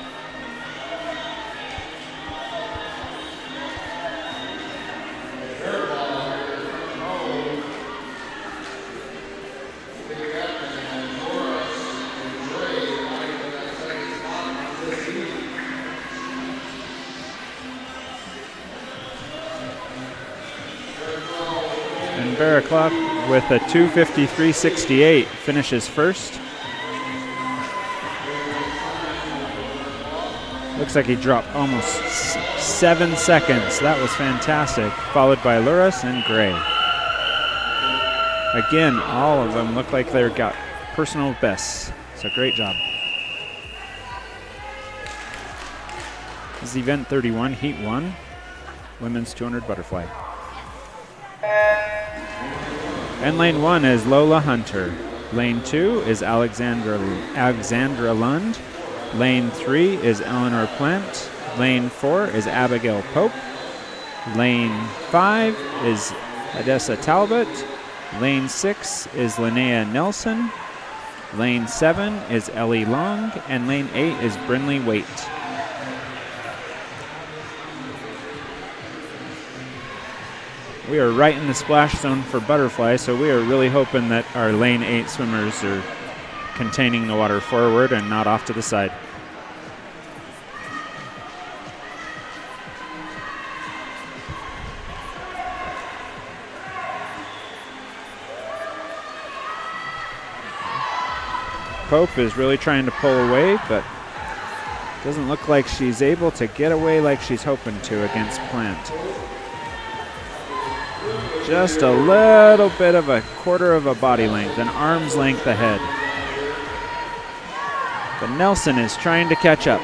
Baraklov with a 2:53.68 finishes first. Looks like he dropped almost 7 seconds. That was fantastic. Followed by Luras and Gray. Again, all of them look like they've got personal bests. So great job. This is event 31, heat 1, women's 200 butterfly. And lane 1 is Lola Hunter. Lane 2 is Alexandra Lund. Lane 3 is Eleanor Plant. Lane 4 is Abigail Pope. Lane 5 is Odessa Talbot. Lane 6 is Linnea Nelson. Lane 7 is Ellie Long. And lane 8 is Brinley Waite. We are right in the splash zone for butterfly, so we are really hoping that our lane 8 swimmers are containing the water forward and not off to the side. Pope is really trying to pull away, but doesn't look like she's able to get away like she's hoping to against Plant. Just a little bit of a quarter of a body length, an arm's length ahead. But Nelson is trying to catch up.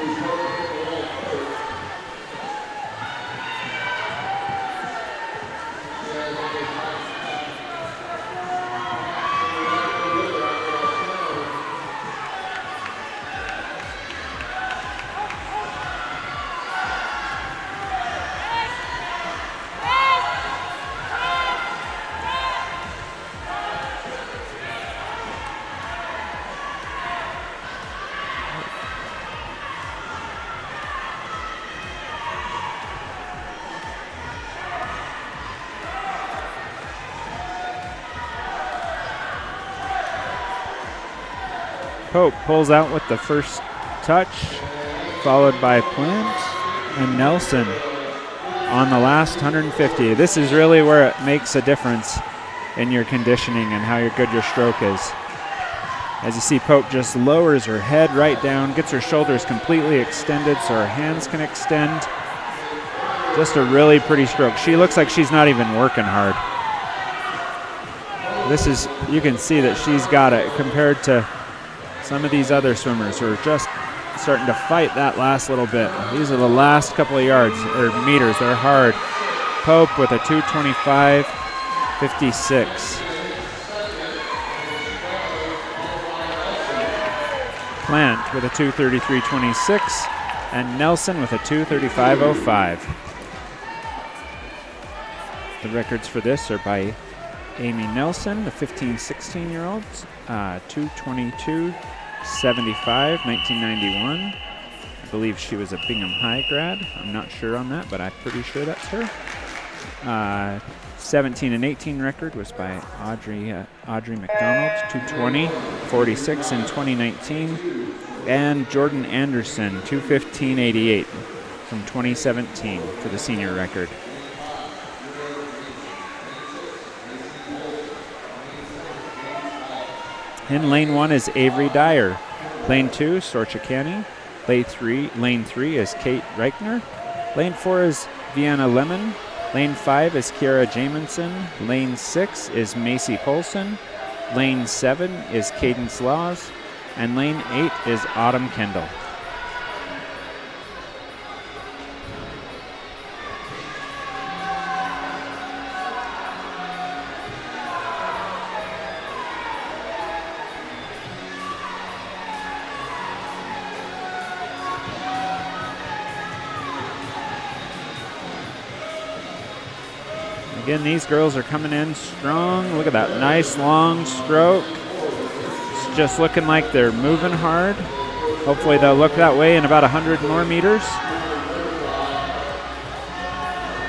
Pope pulls out with the first touch, followed by Plant and Nelson on the last 150. This is really where it makes a difference in your conditioning and how good your stroke is. As you see, Pope just lowers her head right down, gets her shoulders completely extended so her hands can extend. Just a really pretty stroke. She looks like she's not even working hard. This is, you can see that she's got it compared to some of these other swimmers who are just starting to fight that last little bit. These are the last couple of yards or meters. They're hard. Pope with a 2:25.56. Plant with a 2:33.26, and Nelson with a 2:35.05. The records for this are by Amy Nelson, the 15-16-year-old, 2:22.75, 1991. I believe she was a Bingham High grad. I'm not sure on that, but I'm pretty sure that's her. 17 and 18 record was by Audrey McDonald, 2:20.46 in 2019. And Jordan Anderson, 2:15.88 from 2017 for the senior record. In lane 1 is Avery Dyer. Lane 2, Sorcha Canny. Lane 3 is Kate Reichner. Lane 4 is Vienna Lemon. Lane 5 is Kiara Jamison. Lane 6 is Macy Polson. Lane 7 is Cadence Laws. And lane 8 is Autumn Kendall. Again, these girls are coming in strong. Look at that nice long stroke. It's just looking like they're moving hard. Hopefully they'll look that way in about 100 more meters.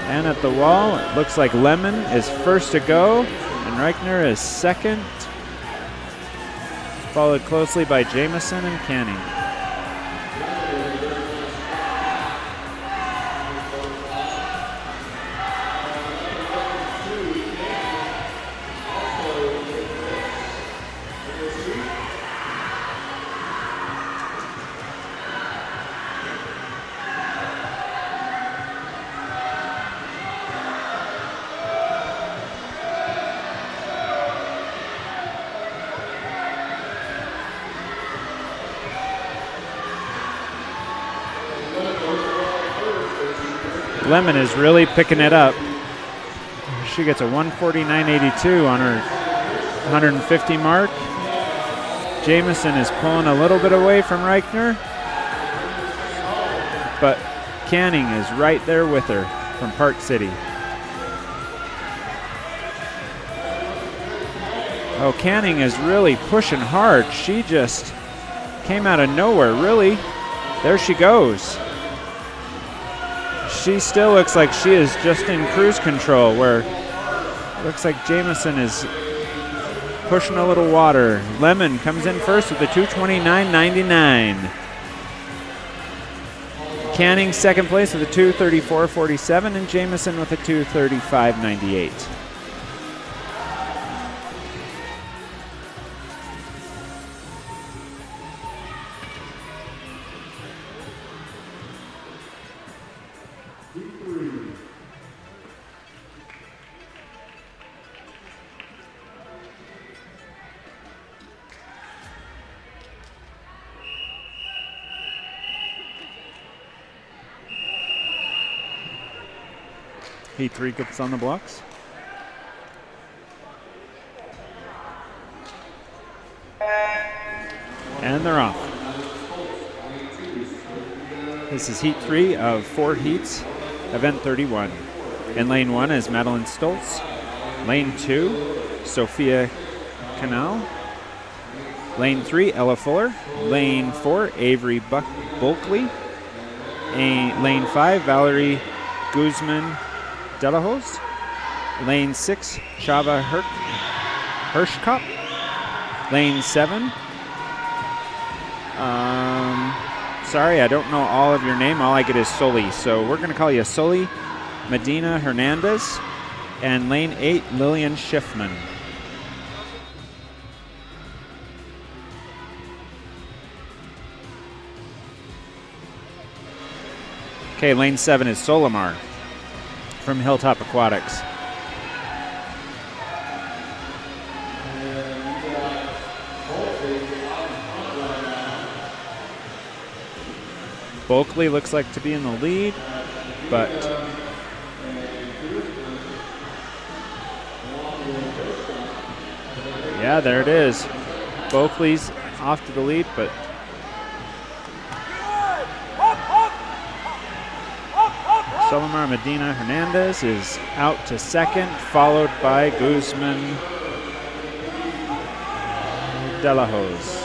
And at the wall, it looks like Lemon is first to go, and Reichner is second, followed closely by Jamison and Canning. Lemon is really picking it up. She gets a 1:49.82 on her 150 mark. Jamison is pulling a little bit away from Reichner, but Canning is right there with her from Park City. Oh, Canning is really pushing hard. She just came out of nowhere, really. There she goes. She still looks like she is just in cruise control, where it looks like Jamison is pushing a little water. Lemon comes in first with a 2:29.99. Canning second place with a 2:34.47, and Jamison with a 2:35.98. Heat 3 gets on the blocks. And they're off. This is Heat 3 of 4 heats, event 31. In lane 1 is Madeline Stoltz. Lane 2, Sophia Canal. Lane 3, Ella Fuller. Lane 4, Avery Bulkley. Lane 5, Valerie Guzman Delahos. Lane 6, Chava Hirschkopf. Lane 7, Sorry, I don't know all of your name. All I get is Soli. So we're going to call you Soli Medina Hernandez. And lane 8, Lillian Schiffman. Okay, lane 7 is Solimar from Hilltop Aquatics. Bulkley looks like to be in the lead, but yeah, there it is. Bulkley's off to the lead, but Solimar Medina Hernandez is out to second, followed by Guzman De La Hoz.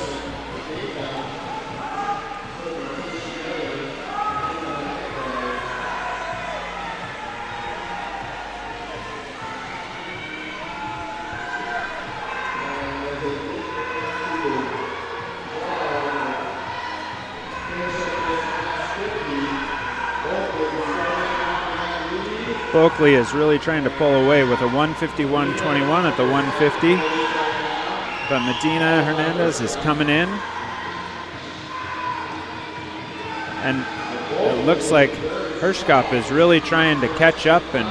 Bulkley is really trying to pull away with a 151.21 at the 150. But Medina Hernandez is coming in. And it looks like Hershkop is really trying to catch up and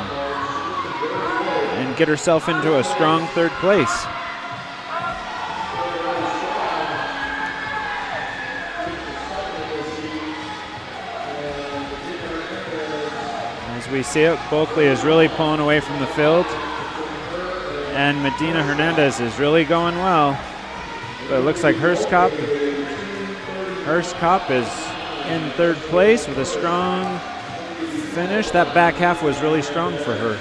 get herself into a strong third place. We see it. Bulkley is really pulling away from the field. And Medina Hernandez is really going well. But it looks like Hershkop is in third place with a strong finish. That back half was really strong for her.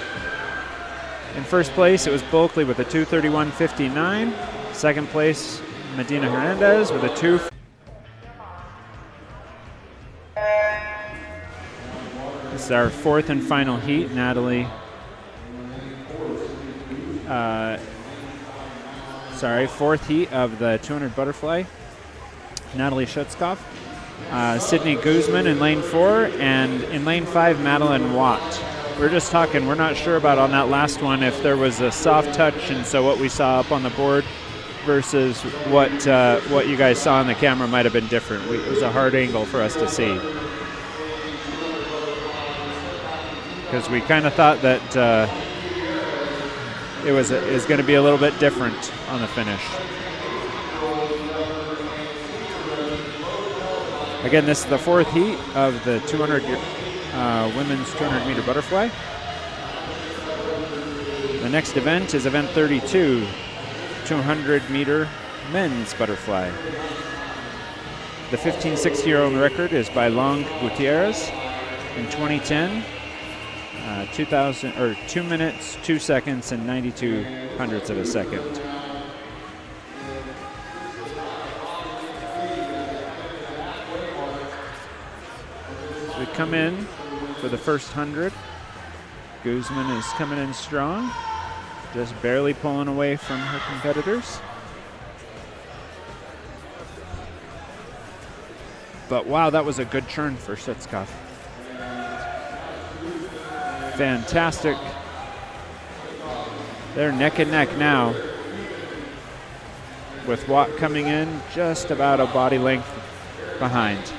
In first place, it was Bulkley with a 2:31.59. Second place, Medina Hernandez with a 2. This is our fourth and final heat. Fourth heat of the 200 butterfly. Natalie Schutzkopf. Sydney Guzman in lane 4, and in lane 5, Madeline Watt. We're just talking, we're not sure about on that last one if there was a soft touch, and so what we saw up on the board versus what you guys saw on the camera might have been different. It was a hard angle for us to see. Because we kind of thought that it was going to be a little bit different on the finish. Again, this is the fourth heat of the 200 women's 200 meter butterfly. The next event is event 32, 200 meter men's butterfly. The 1560 record is by Long Gutierrez in 2010. 2 minutes, 2 seconds, and 92 hundredths of a second. So we come in for the first 100. Guzman is coming in strong, just barely pulling away from her competitors. But wow, that was a good churn for Schutzkopf. Fantastic. They're neck and neck now, with Watt coming in just about a body length behind.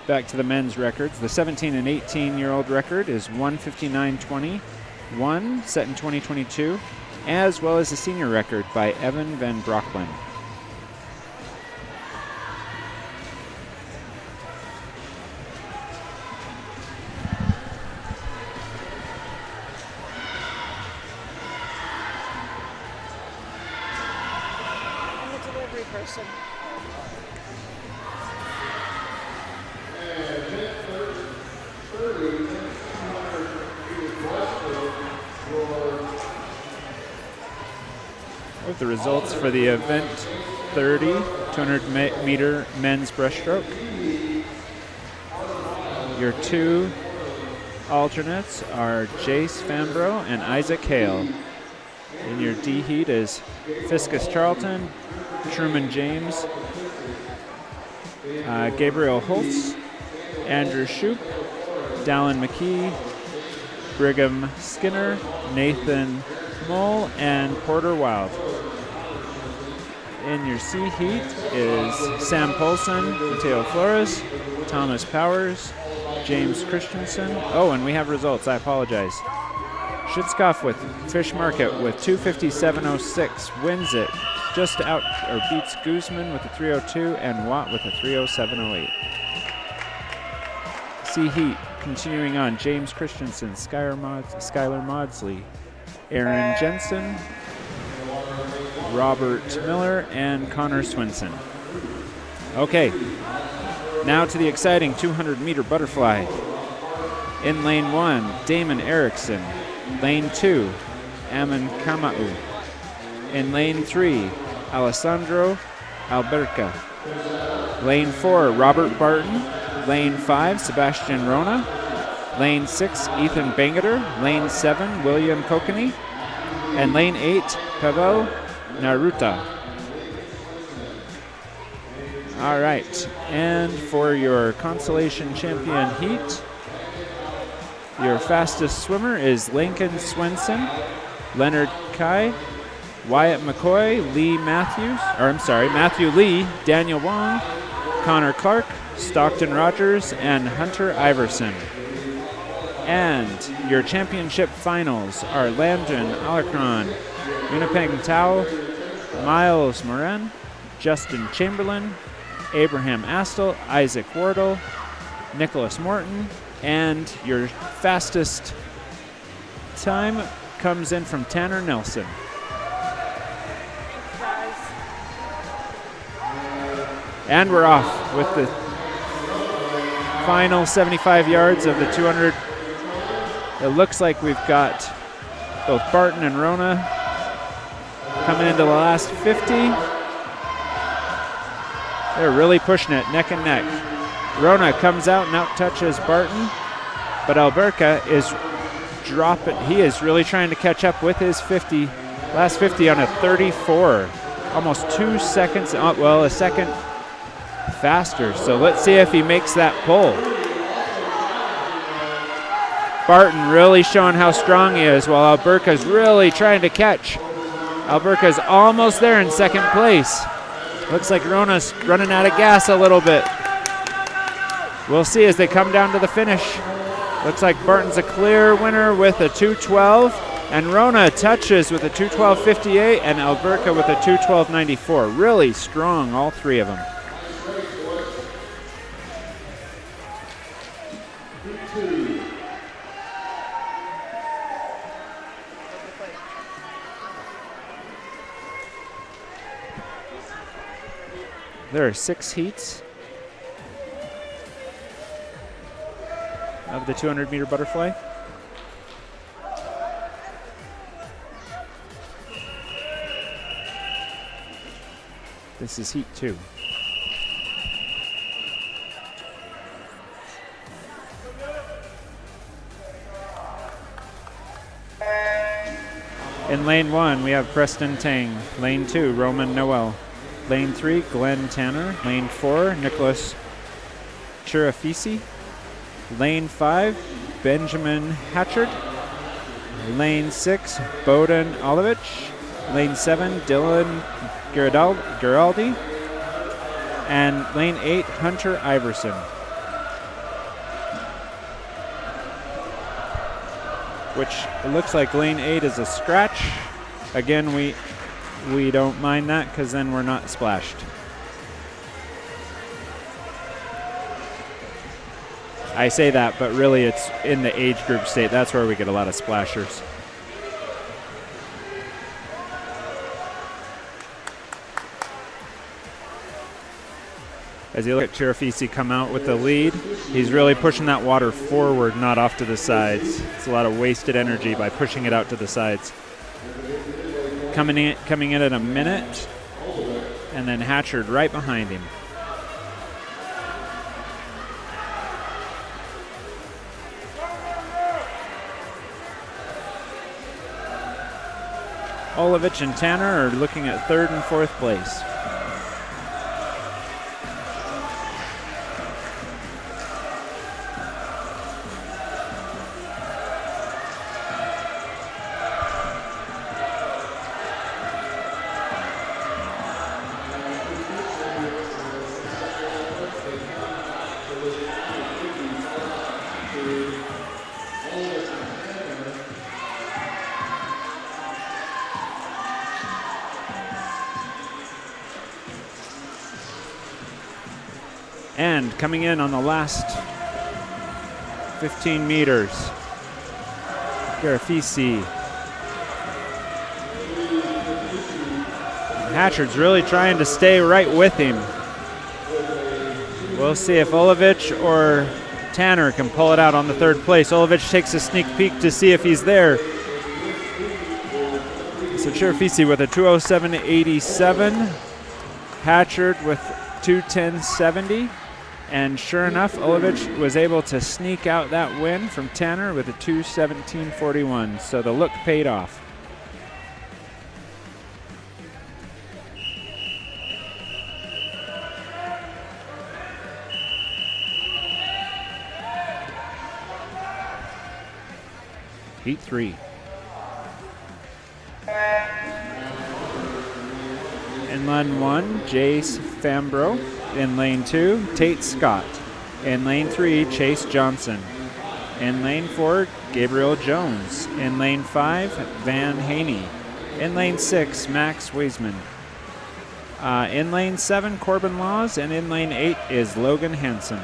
Back to the men's records. The 17 and 18-year-old record is 159.21, set in 2022, as well as the senior record by Evan Van Brocklin. Person. With the results for the event 30 200 meter men's breaststroke. Your two alternates are Jace Fambro and Isaac Hale. In your D heat is Fiscus Charlton, Truman James, Gabriel Holtz, Andrew Shoup, Dallin McKee, Brigham Skinner, Nathan Mole, and Porter Wild. In your C heat is Sam Polson, Mateo Flores, Thomas Powers, James Christensen. Oh, and we have results. I apologize. Schützkopf with Fish Market with 257.06 wins it. Just out or beats Guzman with a 302 and Watt with a 307.08. C heat continuing on. James Christensen, Skylar Maudsley, Aaron Jensen, Robert Miller, and Connor Swinson. Okay, now to the exciting 200-meter butterfly. In lane 1, Damon Erickson. Lane 2, Amin Kamau. In lane 3, Alessandro Alberca. Lane 4, Robert Barton. Lane 5, Sebastian Rona. Lane 6, Ethan Bangeter. Lane 7, William Kokeny. And lane 8, Pavel Naruta. All right, and for your consolation champion heat, your fastest swimmer is Lincoln Swenson, Leonard Kai, Wyatt McCoy, Matthew Lee, Daniel Wong, Connor Clark, Stockton Rogers, and Hunter Iverson. And your championship finals are Landon Alarcon, Winnipeg Tao, Miles Moran, Justin Chamberlain, Abraham Astle, Isaac Wardle, Nicholas Morton, and your fastest time comes in from Tanner Nelson. And we're off with the final 75 yards of the 200. It looks like we've got both Barton and Rona coming into the last 50. They're really pushing it neck and neck. Rona comes out and out-touches Barton, but Alberca is dropping. He is really trying to catch up with his 50, last 50 on a 34. Almost 2 seconds, a second faster. So let's see if he makes that pull. Barton really showing how strong he is while Alberca's really trying to catch. Alberca's almost there in second place. Looks like Rona's running out of gas a little bit. We'll see as they come down to the finish. Looks like Barton's a clear winner with a 2:12, and Rona touches with a 2:12.58, and Alberca with a 2:12.94. Really strong, all three of them. There are 6 heats of the 200-meter butterfly. This is heat 2. In lane 1, we have Preston Tang. Lane 2, Roman Noel. Lane 3, Glenn Tanner. Lane 4, Nicholas Chirafisi. Lane 5, Benjamin Hatchard. Lane 6, Bowden Olivich. Lane 7, Dylan Giraldi. And lane 8, Hunter Iverson. Which it looks like lane 8 is a scratch. Again, we don't mind that because then we're not splashed. I say that, but really it's in the age group state. That's where we get a lot of splashers. As you look at Chirafisi come out with the lead, he's really pushing that water forward, not off to the sides. It's a lot of wasted energy by pushing it out to the sides. Coming in at a minute, and then Hatchard right behind him. Olovich and Tanner are looking at 3rd and 4th place. And coming in on the last 15 meters, Garafisi. Hatchard's really trying to stay right with him. We'll see if Olovich or Tanner can pull it out on the 3rd place. Olovich takes a sneak peek to see if he's there. So Garafisi with a 2:07.87, Hatchard with 2:10.70. And sure enough, Olovich was able to sneak out that win from Tanner with a 2:17.41. So the look paid off. Heat 3. In lane 1, Jace Fambro. In lane 2, Tate Scott. In lane 3, Chase Johnson. In lane 4, Gabriel Jones. In lane 5, Van Haney. In lane 6, Max Weisman. In lane 7, Corbin Laws. And in lane 8 is Logan Hansen.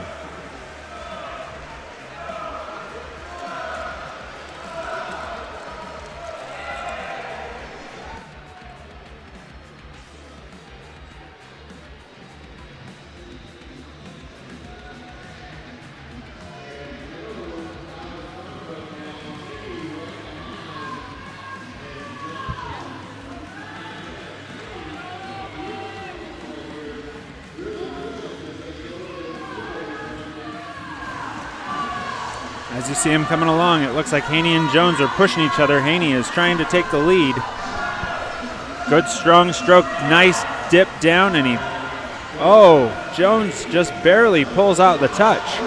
As you see him coming along, it looks like Haney and Jones are pushing each other. Haney is trying to take the lead. Good strong stroke, nice dip down, and Jones just barely pulls out the touch.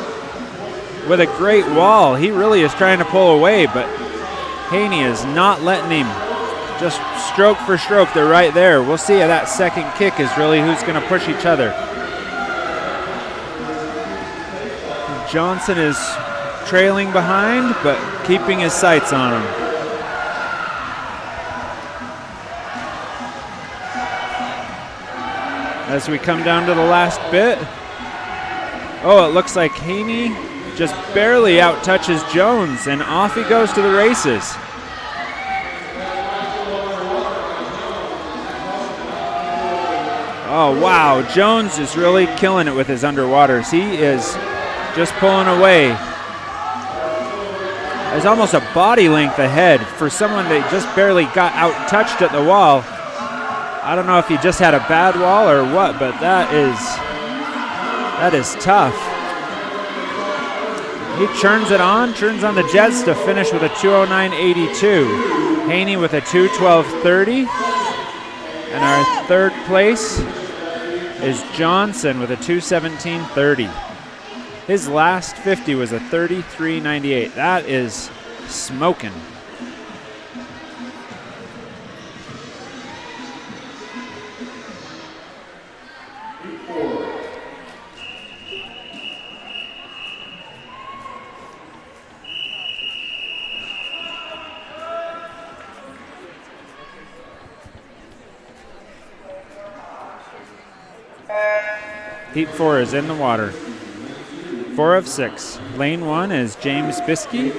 With a great wall, he really is trying to pull away, but Haney is not letting him. Just stroke for stroke, they're right there. We'll see if that second kick is really who's going to push each other. Johnson is trailing behind, but keeping his sights on him. As we come down to the last bit, it looks like Haney just barely out-touches Jones, and off he goes to the races. Oh, wow. Jones is really killing it with his underwaters. He is just pulling away. There's almost a body length ahead for someone that just barely got out-touched at the wall. I don't know if he just had a bad wall or what, but that is tough. He churns on the Jets to finish with a 2:09.82. Haney with a 2:12.30. And our 3rd place is Johnson with a 2:17.30. His last 50 was a 33.98. That is smoking. Heat 4 is in the water. 4 of 6. Lane 1 is James Biskey.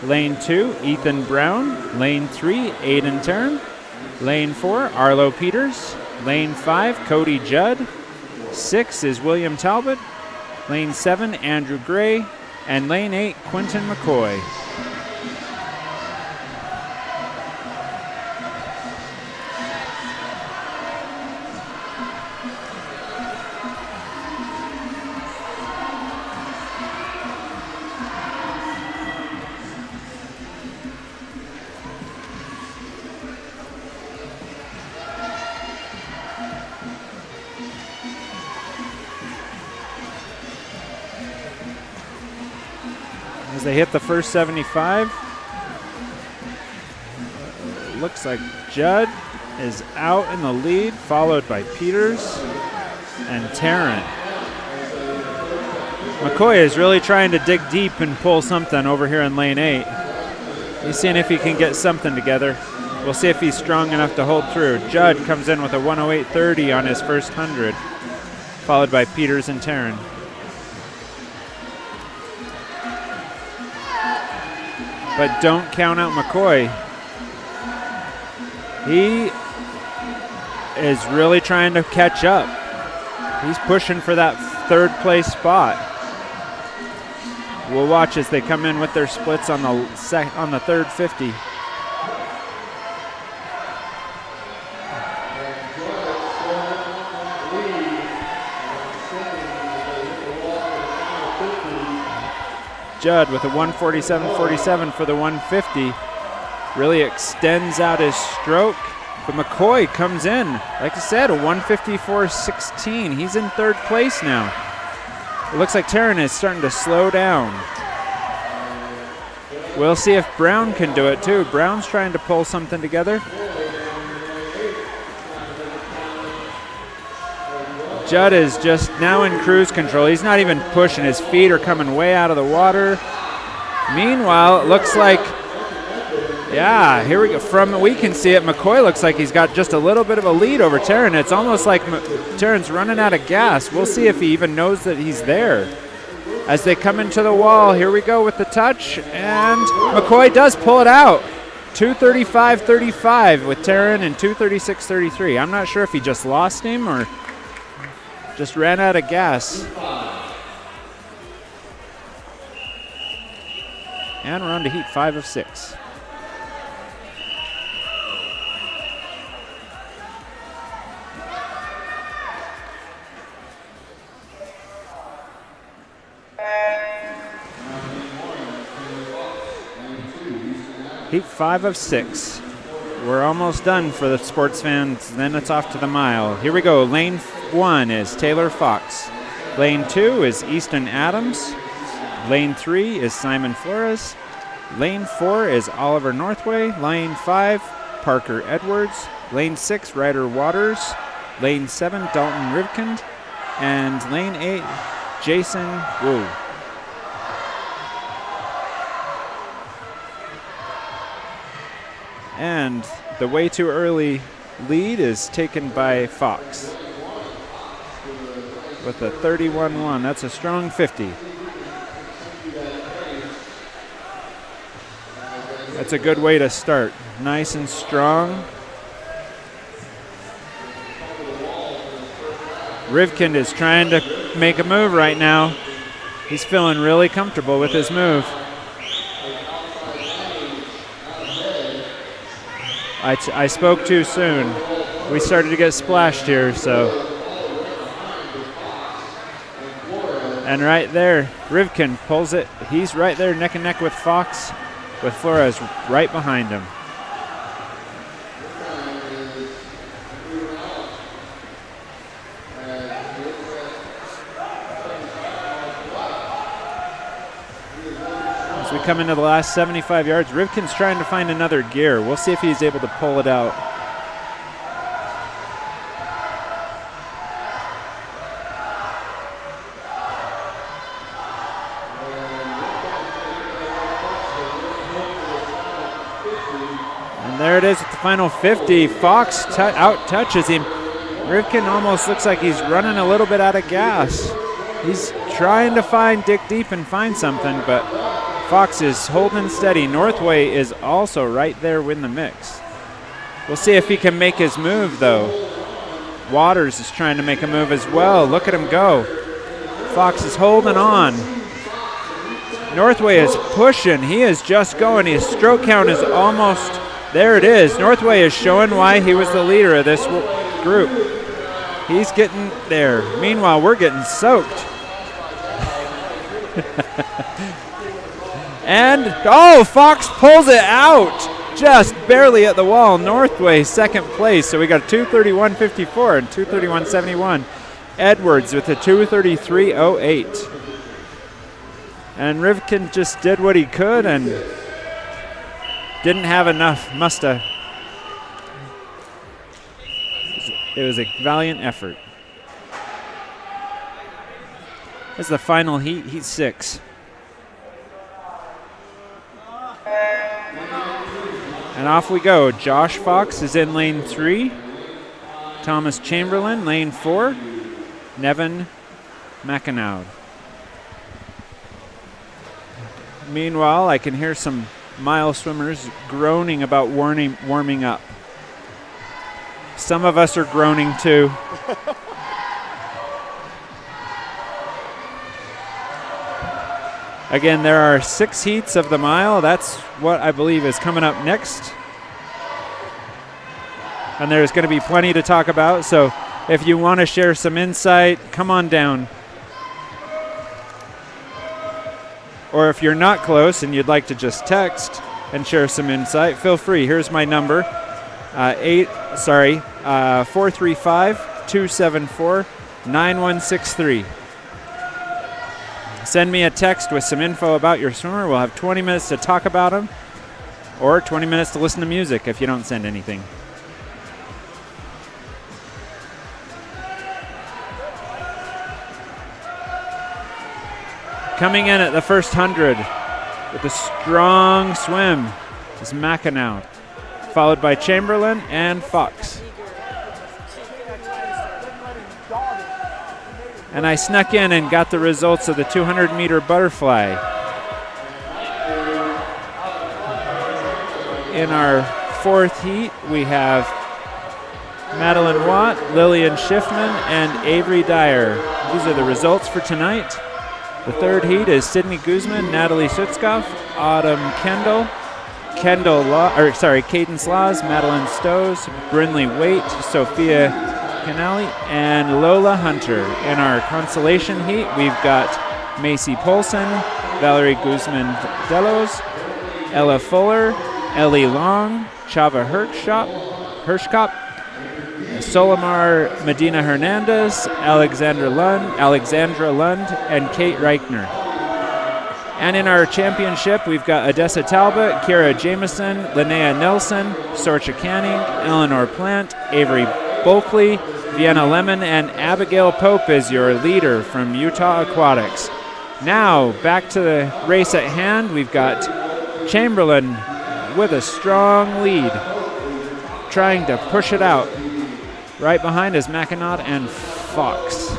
Lane 2, Ethan Brown. Lane 3, Aiden Tern. Lane 4, Arlo Peters. Lane 5, Cody Judd. 6 is William Talbot. Lane 7, Andrew Gray. And lane 8, Quentin McCoy. they hit the first 75. Looks like Judd is out in the lead, followed by Peters and Tarrant. McCoy is really trying to dig deep and pull something over here in lane 8. He's seeing if he can get something together. We'll see if he's strong enough to hold through. Judd comes in with a 108.30 on his first 100, followed by Peters and Tarrant. But don't count out McCoy. He is really trying to catch up. He's pushing for that third place spot. We'll watch as they come in with their splits on the third 50. Judd with a 147.47 for the 150. Really extends out his stroke. But McCoy comes in, like I said, a 154.16. He's in third place now. It looks like Tarrant is starting to slow down. We'll see if Brown can do it too. Brown's trying to pull something together. Judd is just now in cruise control. He's not even pushing. His feet are coming way out of the water. Meanwhile, it looks like, yeah, here we go. From we can see it, McCoy looks like he's got just a little bit of a lead over Tarrant. It's almost like Tarrant's running out of gas. We'll see if he even knows that he's there. As they come into the wall, here we go with the touch, and McCoy does pull it out. 235.35 with Tarrant and 236.33. I'm not sure if he just lost him or just ran out of gas. And we're on to heat 5 of 6. Heat 5 of 6. We're almost done for the sports fans. Then it's off to the mile. Here we go. Lane 1 is Taylor Fox. Lane 2 is Easton Adams. Lane 3 is Simon Flores. Lane 4 is Oliver Northway. Lane 5, Parker Edwards. Lane 6, Ryder Waters. Lane 7, Dalton Rivkind. And lane 8, Jason Wu. And the way too early lead is taken by Fox with a 31-1. That's a strong 50. That's a good way to start. Nice and strong. Rivkind is trying to make a move right now. He's feeling really comfortable with his move. I spoke too soon. We started to get splashed here, so. And right there, Rivkind pulls it. He's right there neck and neck with Fox, with Flores right behind him. As we come into the last 75 yards, Rivkin's trying to find another gear. We'll see if he's able to pull it out. And there it is at the final 50. Fox out touches him. Rivkind almost looks like he's running a little bit out of gas. He's trying to dig deep and find something, but Fox is holding steady. Northway is also right there in the mix. We'll see if he can make his move, though. Waters is trying to make a move as well. Look at him go. Fox is holding on. Northway is pushing. He is just going. His stroke count is almost, there it is. Northway is showing why he was the leader of this group. He's getting there. Meanwhile, we're getting soaked. And, Fox pulls it out. Just barely at the wall. Northway second place. So we got 231.54 and 231.71. Edwards with a 233.08. And Rivkin just did what he could and didn't have enough. Musta. It was a valiant effort. It's the final heat, heat 6. And off we go. Josh Fox is in lane 3. Thomas Chamberlain, lane 4. Nevin McAnowd. Meanwhile, I can hear some mile swimmers groaning about warming up. Some of us are groaning too. Again, there are 6 heats of the mile. That's what I believe is coming up next. And there's going to be plenty to talk about, so if you want to share some insight, come on down. Or if you're not close and you'd like to just text and share some insight, feel free. Here's my number, 435-274-9163. Send me a text with some info about your swimmer. We'll have 20 minutes to talk about them, or 20 minutes to listen to music if you don't send anything. Coming in at the first 100 with a strong swim is McAnowd, followed by Chamberlain and Fox. And I snuck in and got the results of the 200-meter butterfly. In our 4th heat, we have Madeline Watt, Lillian Schiffman, and Avery Dyer. These are the results for tonight. The 3rd heat is Sydney Guzman, Natalie Sutzkoff, Autumn Kendall, Cadence Laws, Madeline Stows, Brinley Waite, Sophia Canali, and Lola Hunter. In our consolation heat, we've got Macy Polson, Valerie Guzman Delos, Ella Fuller, Ellie Long, Chava Hirschkop, Solomar Medina Hernandez, Alexandra Lund, and Kate Reichner. And in our championship, we've got Odessa Talbot, Kira Jameson, Linnea Nelson, Sorcha Canning, Eleanor Plant, Avery Bulkley, Vienna Lemon, and Abigail Pope is your leader from Utah Aquatics. Now, back to the race at hand. We've got Chamberlain with a strong lead, trying to push it out. Right behind is McAnowd and Fox.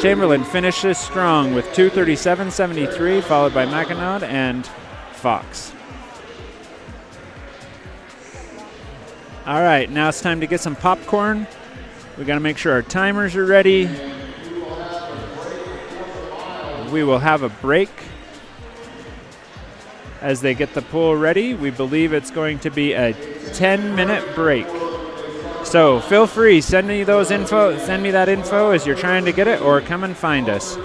Chamberlain finishes strong with 2:37.73, followed by McAnowd and Fox. All right, now it's time to get some popcorn. We got to make sure our timers are ready. We will have a break as they get the pool ready. We believe it's going to be a 10-minute break. So feel free, send me that info as you're trying to get it, or come and find us.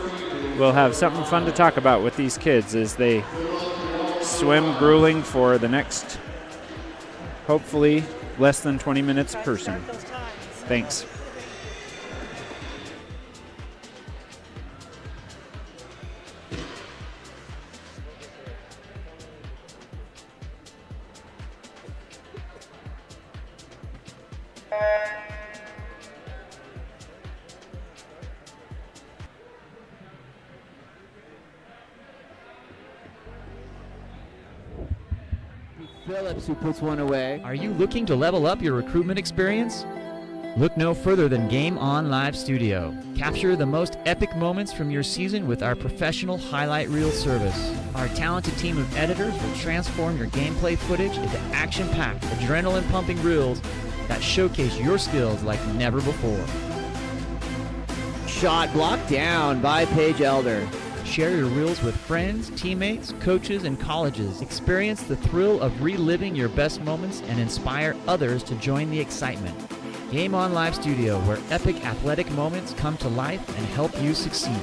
We'll have something fun to talk about with these kids as they swim grueling for the next, hopefully, less than 20 minutes a person. Thanks. Phillips, who puts one away. Are you looking to level up your recruitment experience? Look no further than Game On Live Studio. Capture the most epic moments from your season with our professional highlight reel service. Our talented team of editors will transform your gameplay footage into action-packed, adrenaline-pumping reels that showcase your skills like never before. Shot blocked down by Paige Elder. Share your reels with friends, teammates, coaches, and colleges. Experience the thrill of reliving your best moments and inspire others to join the excitement. Game On Live Studio, where epic athletic moments come to life and help you succeed.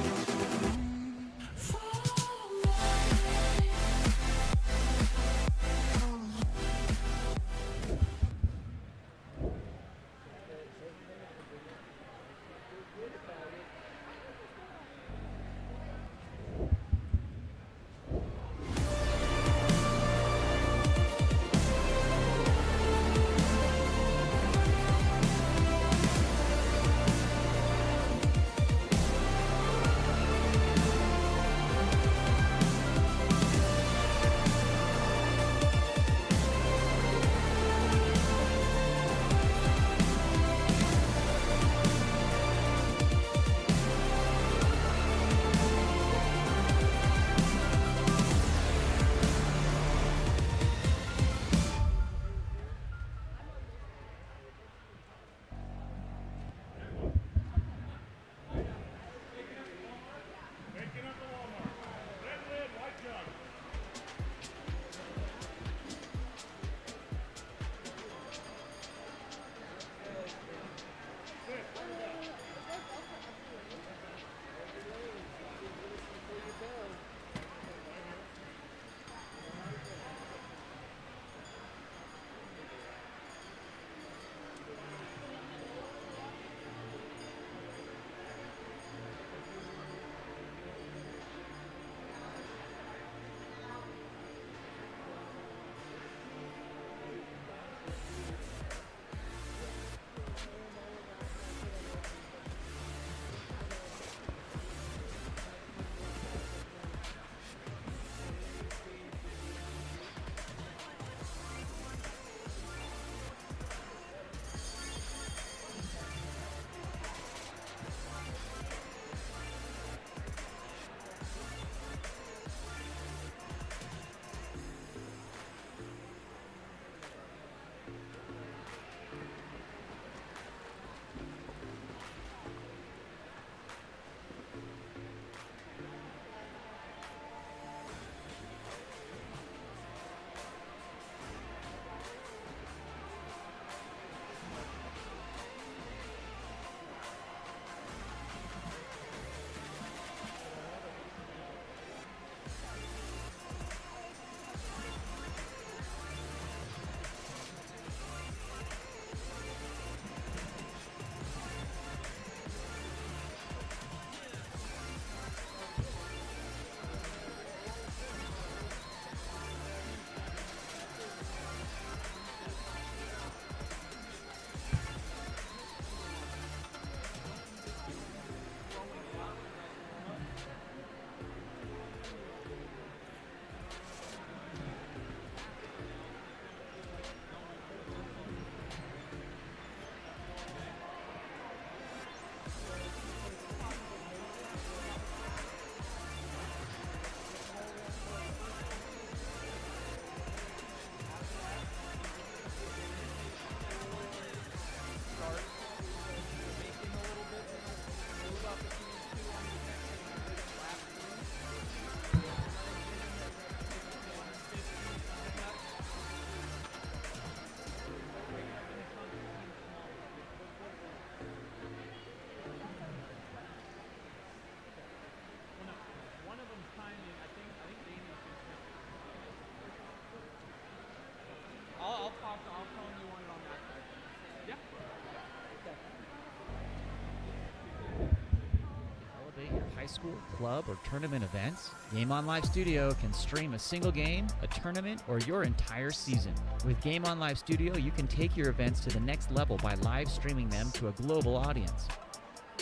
school, club, or tournament events? Game On Live Studio can stream a single game, a tournament, or your entire season. With Game On Live Studio, you can take your events to the next level by live streaming them to a global audience.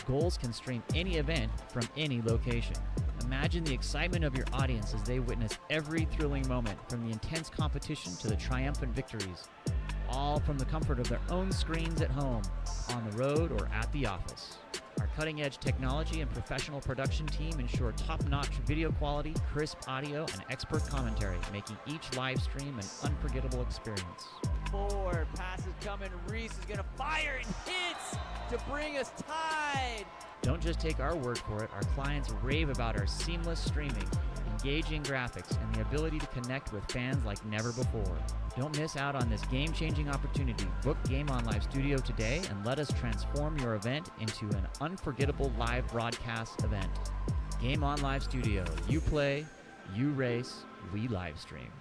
Goals can stream any event from any location. Imagine the excitement of your audience as they witness every thrilling moment, from the intense competition to the triumphant victories, all from the comfort of their own screens at home, on the road, or at the office. Our cutting-edge technology and professional production team ensure top-notch video quality, crisp audio, and expert commentary, making each live stream an unforgettable experience. Forward, pass is coming. Reese is going to fire and hits to bring us tied. Don't just take our word for it. Our clients rave about our seamless streaming, engaging graphics, and the ability to connect with fans like never before. Don't miss out on this game-changing opportunity. Book Game On Live Studio today and let us transform your event into an unforgettable live broadcast event. Game On Live Studio. You play, you race, we live stream.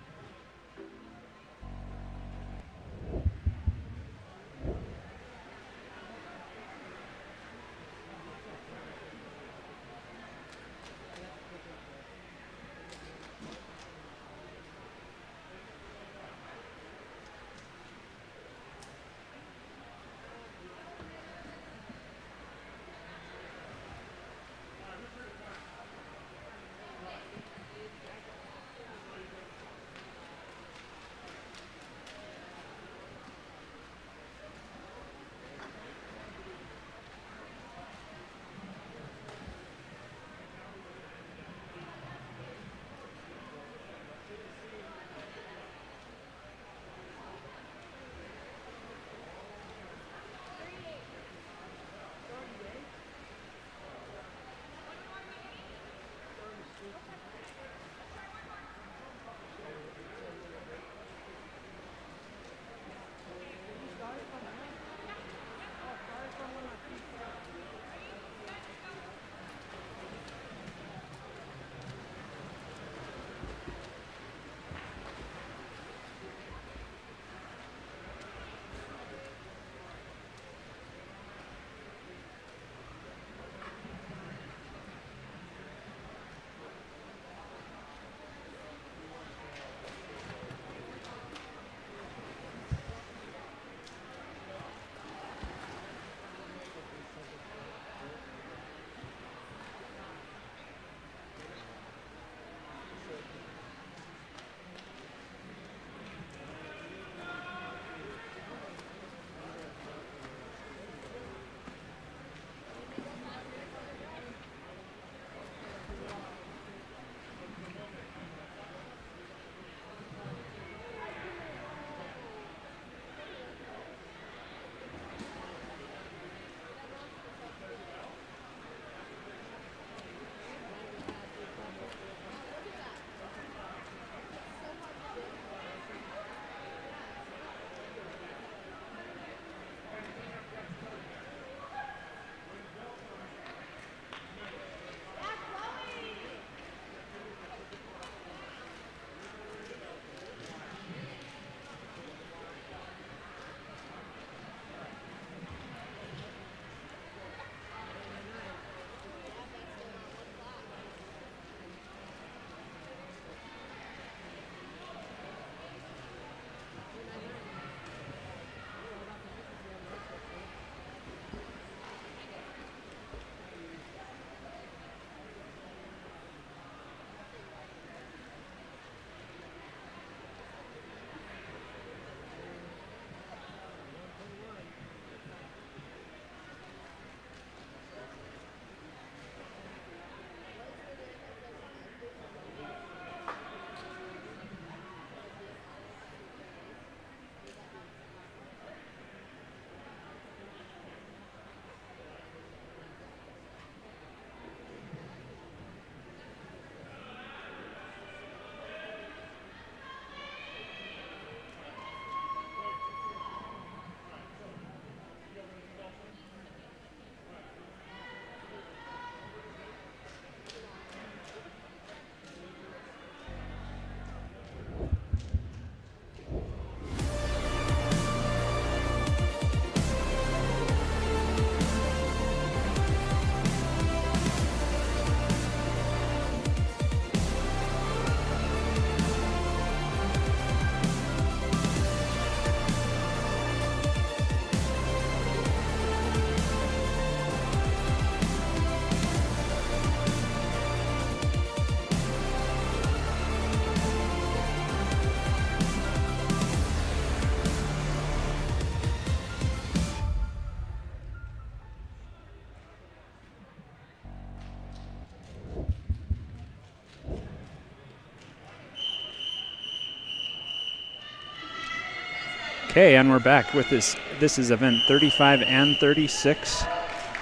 Okay, and we're back with this. This is event 35 and 36.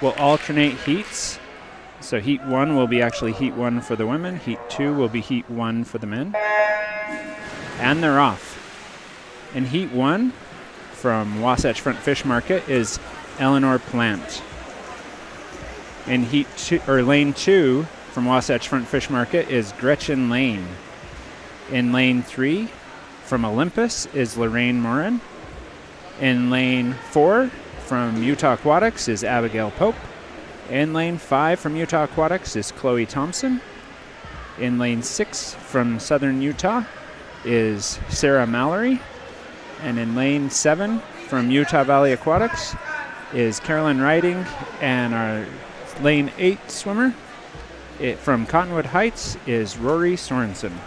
We'll alternate heats. So heat 1 will be actually heat 1 for the women. Heat 2 will be heat 1 for the men. And they're off. In heat 1 from Wasatch Front Fish Market is Eleanor Plant. In heat 2, or lane 2 from Wasatch Front Fish Market is Gretchen Lane. In lane 3 from Olympus is Lorraine Morin. In lane 4 from Utah Aquatics is Abigail Pope. In lane 5 from Utah Aquatics is Chloe Thompson. In lane 6 from Southern Utah is Sarah Mallory. And in lane 7 from Utah Valley Aquatics is Carolyn Riding. And our lane 8 swimmer from Cottonwood Heights is Rory Sorensen.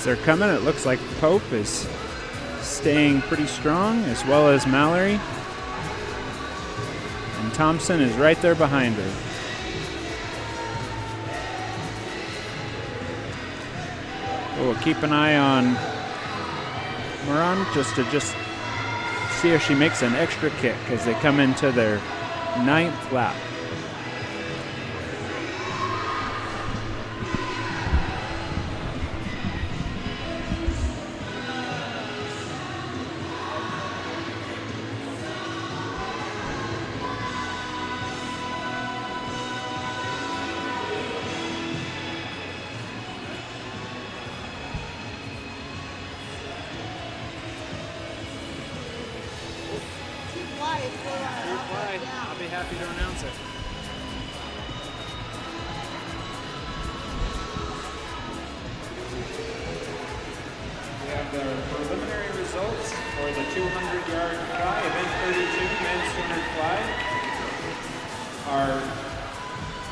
As they're coming, it looks like Pope is staying pretty strong, as well as Mallory. And Thompson is right there behind her. We'll keep an eye on Moran just to see if she makes an extra kick as they come into their 9th lap. I'll be happy to announce it. We have the preliminary results for the 200-yard fly, event 32, men's 200 fly. Our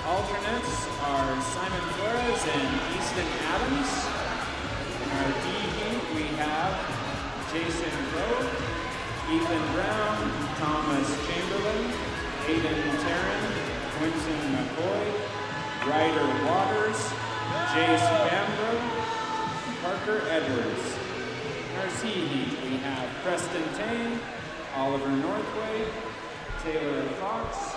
alternates are Simon Flores and Easton Adams. In our D heat, we have Jason Rowe, Ethan Brown, Thomas Chamberlain, Aiden Tarrin, Quinton McCoy, Ryder Waters, Jace Bambro, and Parker Edwards. In our C heat, we have Preston Tane, Oliver Northway, Taylor Fox,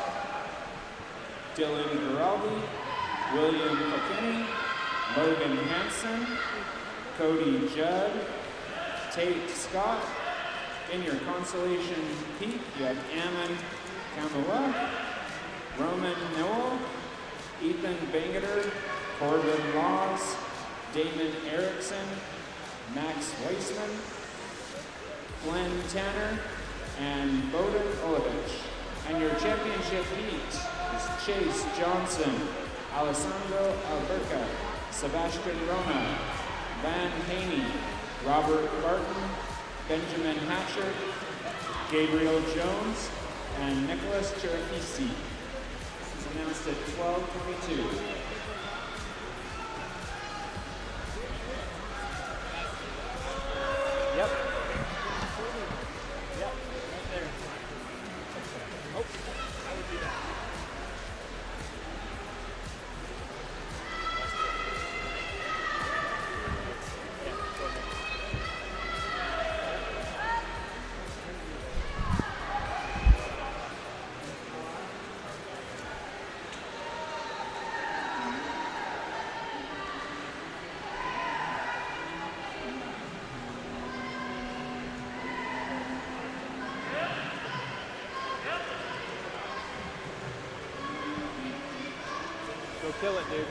Dylan Giraldi, William McKinney, Logan Hansen, Cody Judd, Tate Scott. In your consolation peak, you have Ammon Kamala, Roman Noel, Ethan Bangeter, Corbin Laws, Damon Erickson, Max Weissman, Glenn Tanner, and Bowden Olovich. And your championship heat is Chase Johnson, Alessandro Alberca, Sebastian Rona, Van Haney, Robert Barton, Benjamin Hatcher, Gabriel Jones, and Nicholas Cherokee. This is announced at 12:22. Yep. Yep, right there. Oh, I would do that. Go kill it, dude.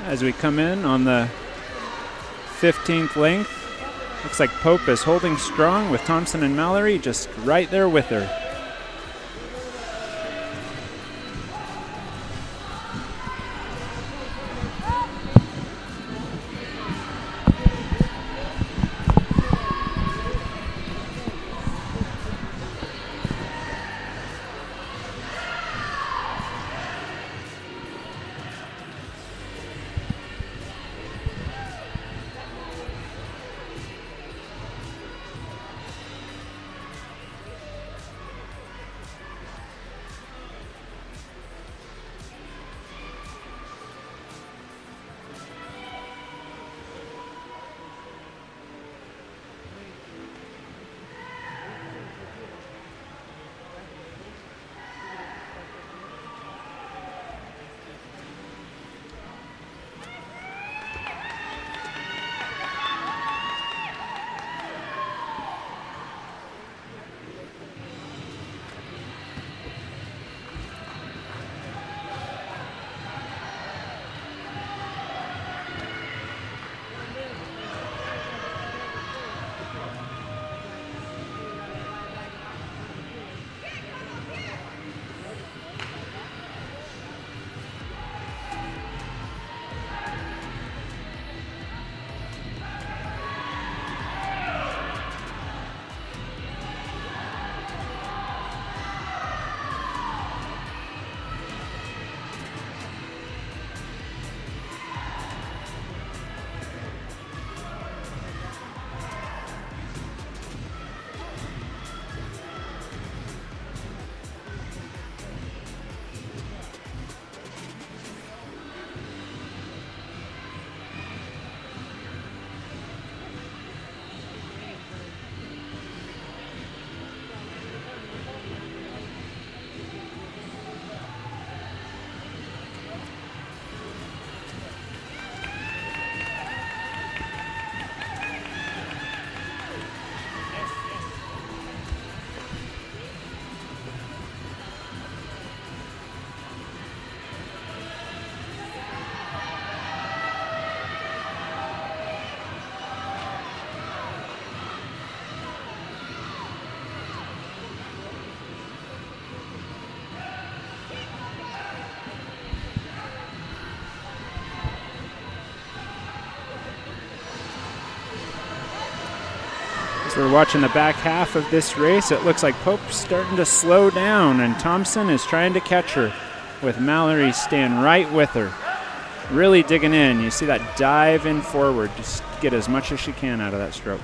As we come in on the 15th length, looks like Pope is holding strong with Thompson and Mallory just right there with her. So we're watching the back half of this race. It looks like Pope's starting to slow down, and Thompson is trying to catch her, with Mallory staying right with her. Really digging in. You see that dive in forward. Just get as much as she can out of that stroke.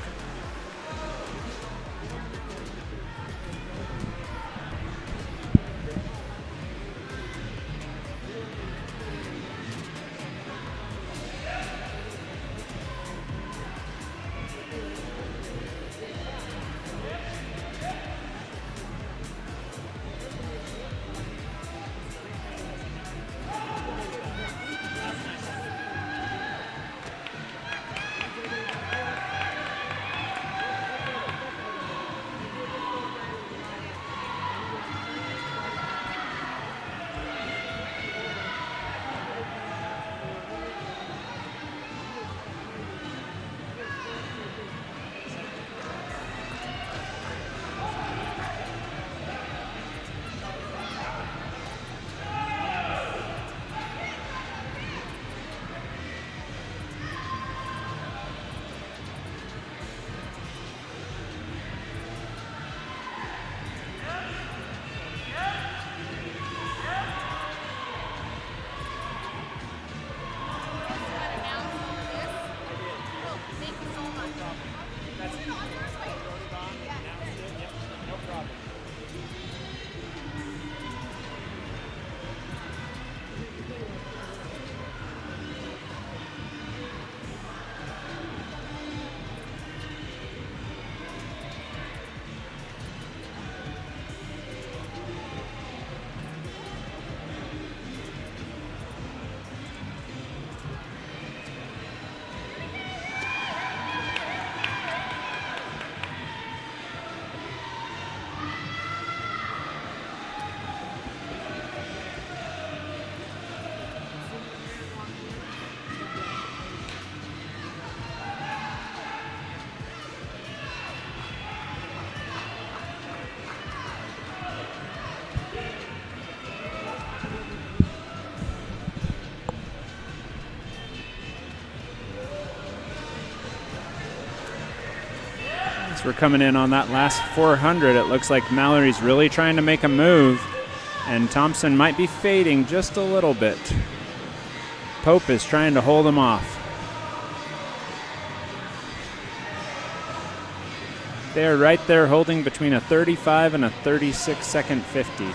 We're coming in on that last 400. It looks like Mallory's really trying to make a move, and Thompson might be fading just a little bit. Pope is trying to hold him off. They're right there holding between a 35 and a 36 second 50.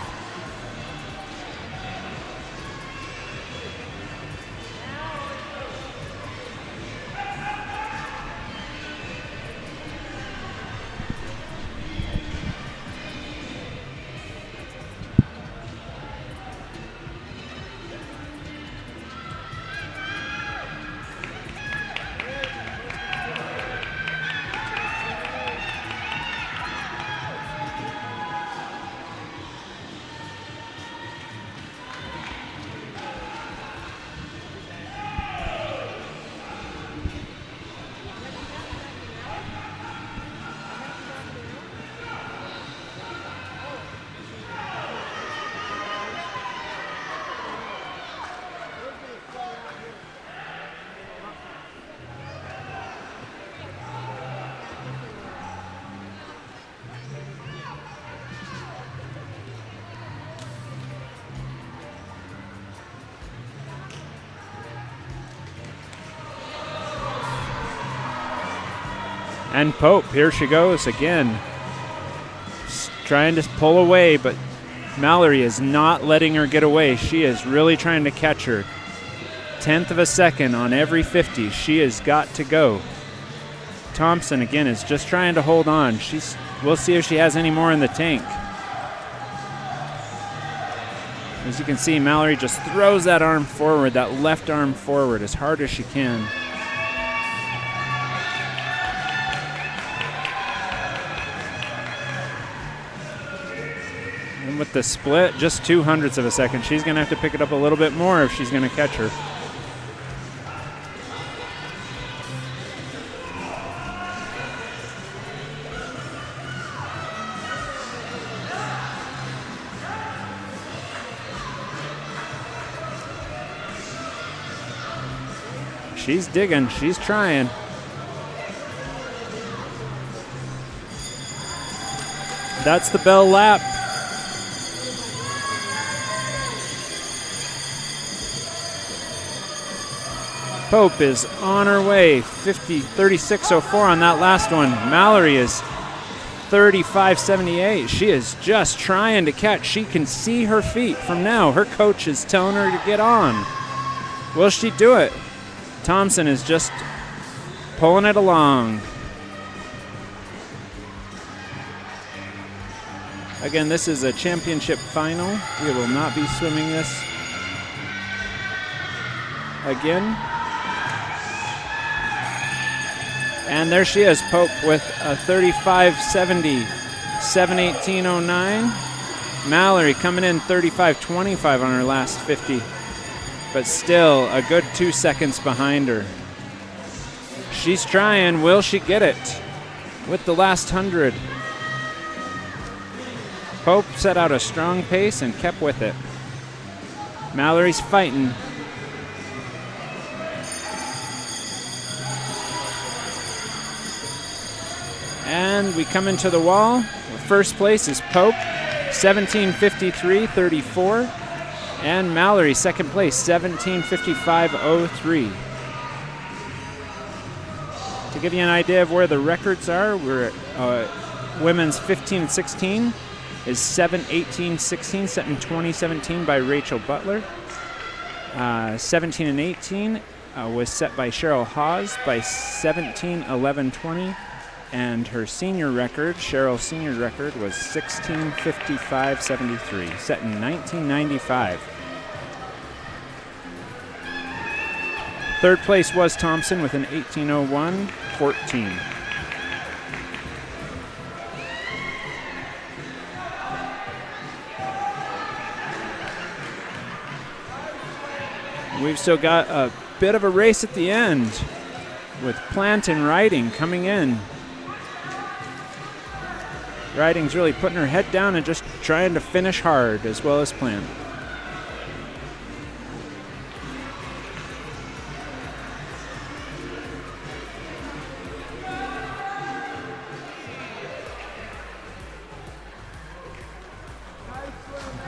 And Pope, here she goes again. Just trying to pull away, but Mallory is not letting her get away. She is really trying to catch her. 1/10 of a second on every 50. She has got to go. Thompson, again, is just trying to hold on. We'll see if she has any more in the tank. As you can see, Mallory just throws that arm forward, that left arm forward as hard as she can. And with the split, just 0.02 of a second. She's going to have to pick it up a little bit more if she's going to catch her. She's digging, she's trying. That's the bell lap. Pope is on her way, 36.04 on that last one. Mallory is 35.78. She is just trying to catch. She can see her feet from now. Her coach is telling her to get on. Will she do it? Thompson is just pulling it along. Again, this is a championship final. We will not be swimming this again. And there she is, Pope with a 35.70, 7:18.09. Mallory coming in 35.25 on her last 50, but still a good 2 seconds behind her. She's trying. Will she get it with the last 100? Pope set out a strong pace and kept with it. Mallory's fighting. And we come into the wall. First place is Pope, 17:53.34. And Mallory, second place, 17:55.03. To give you an idea of where the records are, we're at women's 15 and 16 is 7:18.16, set in 2017 by Rachel Butler. 17 and 18 was set by Cheryl Hawes by 17:11.20. And her senior record, Cheryl's senior record, was 16:55.73, set in 1995. Third place was Thompson with an 18:01.14. We've still got a bit of a race at the end with Plant and Riding coming in. Riding's really putting her head down and just trying to finish hard as well as Plant.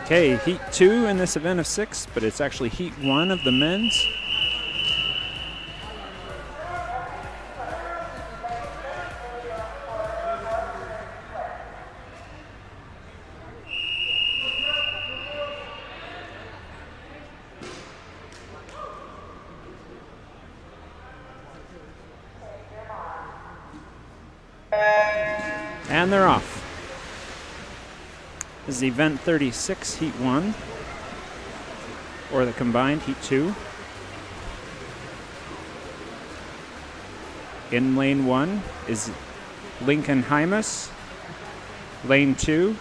Okay, heat 2 in this event of 6, but it's actually heat 1 of the men's. And they're off. This is event 36, heat 1, or the combined heat 2. In lane 1 is Lincoln Hymas. Lane 2,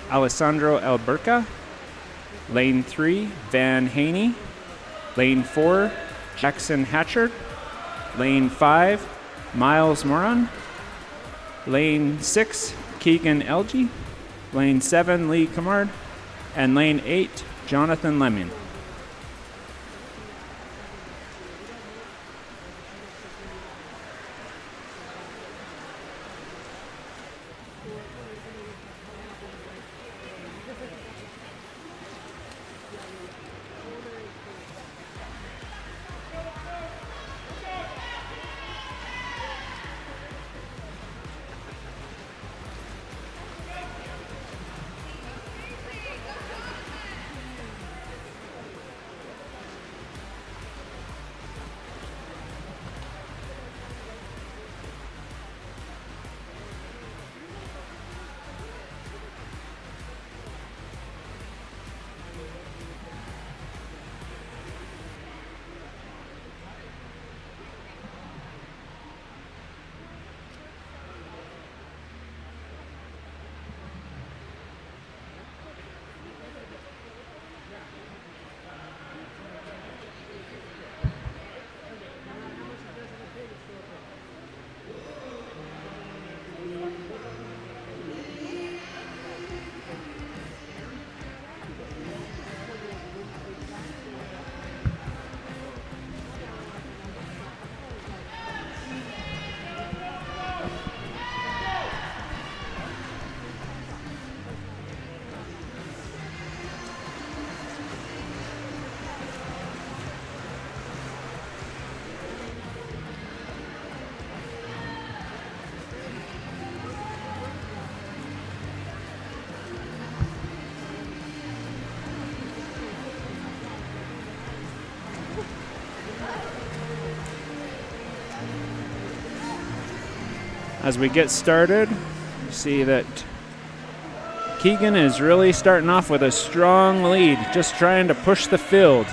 Alessandro Alberca. Lane 3, Van Haney. Lane 4, Jackson Hatchard. Lane 5, Miles Moran. Lane 6, Keegan Elgie. Lane 7, Lee Camard. And lane 8, Jonathan Lemon. As we get started, see that Keegan is really starting off with a strong lead, just trying to push the field.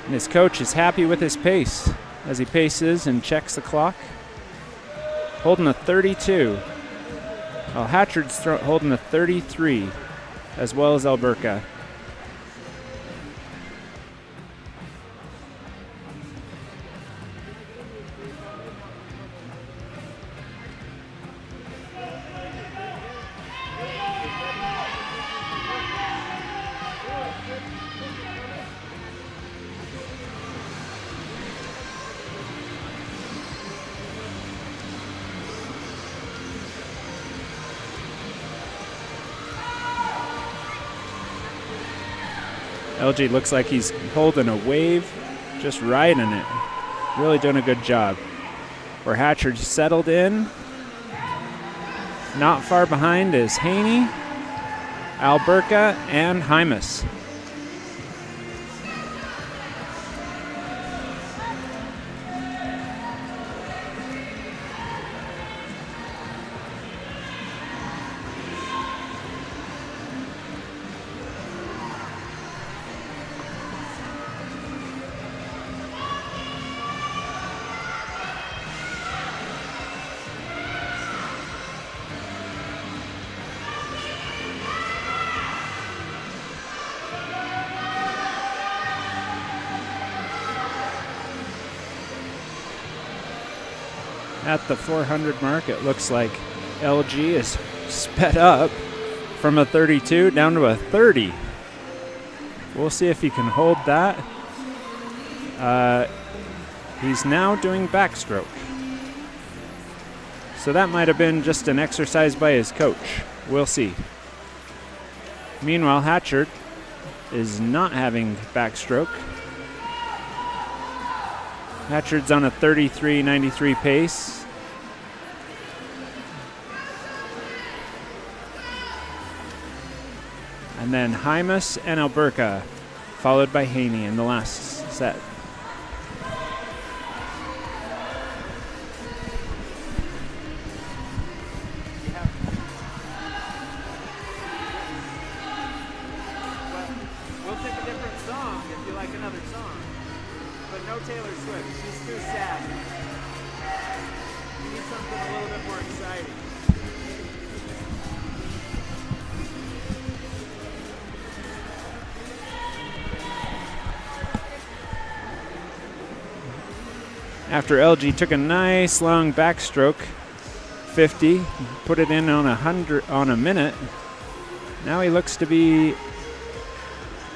And his coach is happy with his pace as he paces and checks the clock. Holding a 32. While Hatchard's holding a 33, as well as Alberca. LG looks like he's holding a wave, just riding it. Really doing a good job. Where Hatchard settled in. Not far behind is Haney, Alberca, and Hymas. At the 400 mark, it looks like LG is sped up from a 32 down to a 30. We'll see if he can hold that. He's now doing backstroke. So that might have been just an exercise by his coach. We'll see. Meanwhile, Hatchard is not having backstroke. Hatchard's on a 33.93 pace. And then Hymas and Alberca, followed by Haney in the last set. We'll pick a different song if you like another song. But no Taylor Swift. She's too sad. We need something a little bit more exciting. After LG took a nice long backstroke, 50, put it in on a minute. Now he looks to be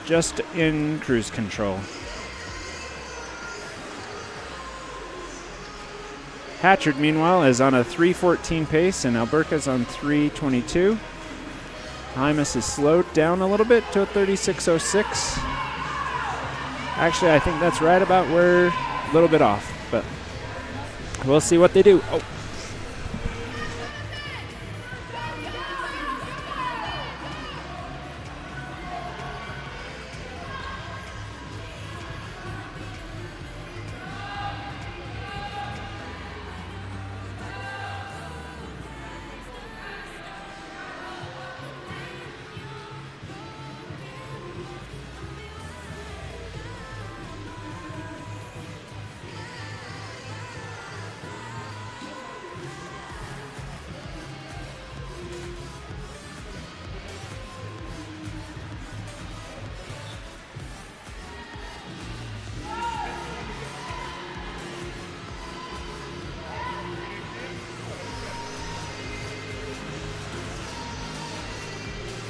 just in cruise control. Hatchard, meanwhile, is on a 3:14 pace, and Alberca's on 3:22. Hymas is slowed down a little bit to a 36.06. Actually, I think that's right about where, a little bit off, but we'll see what they do. Oh.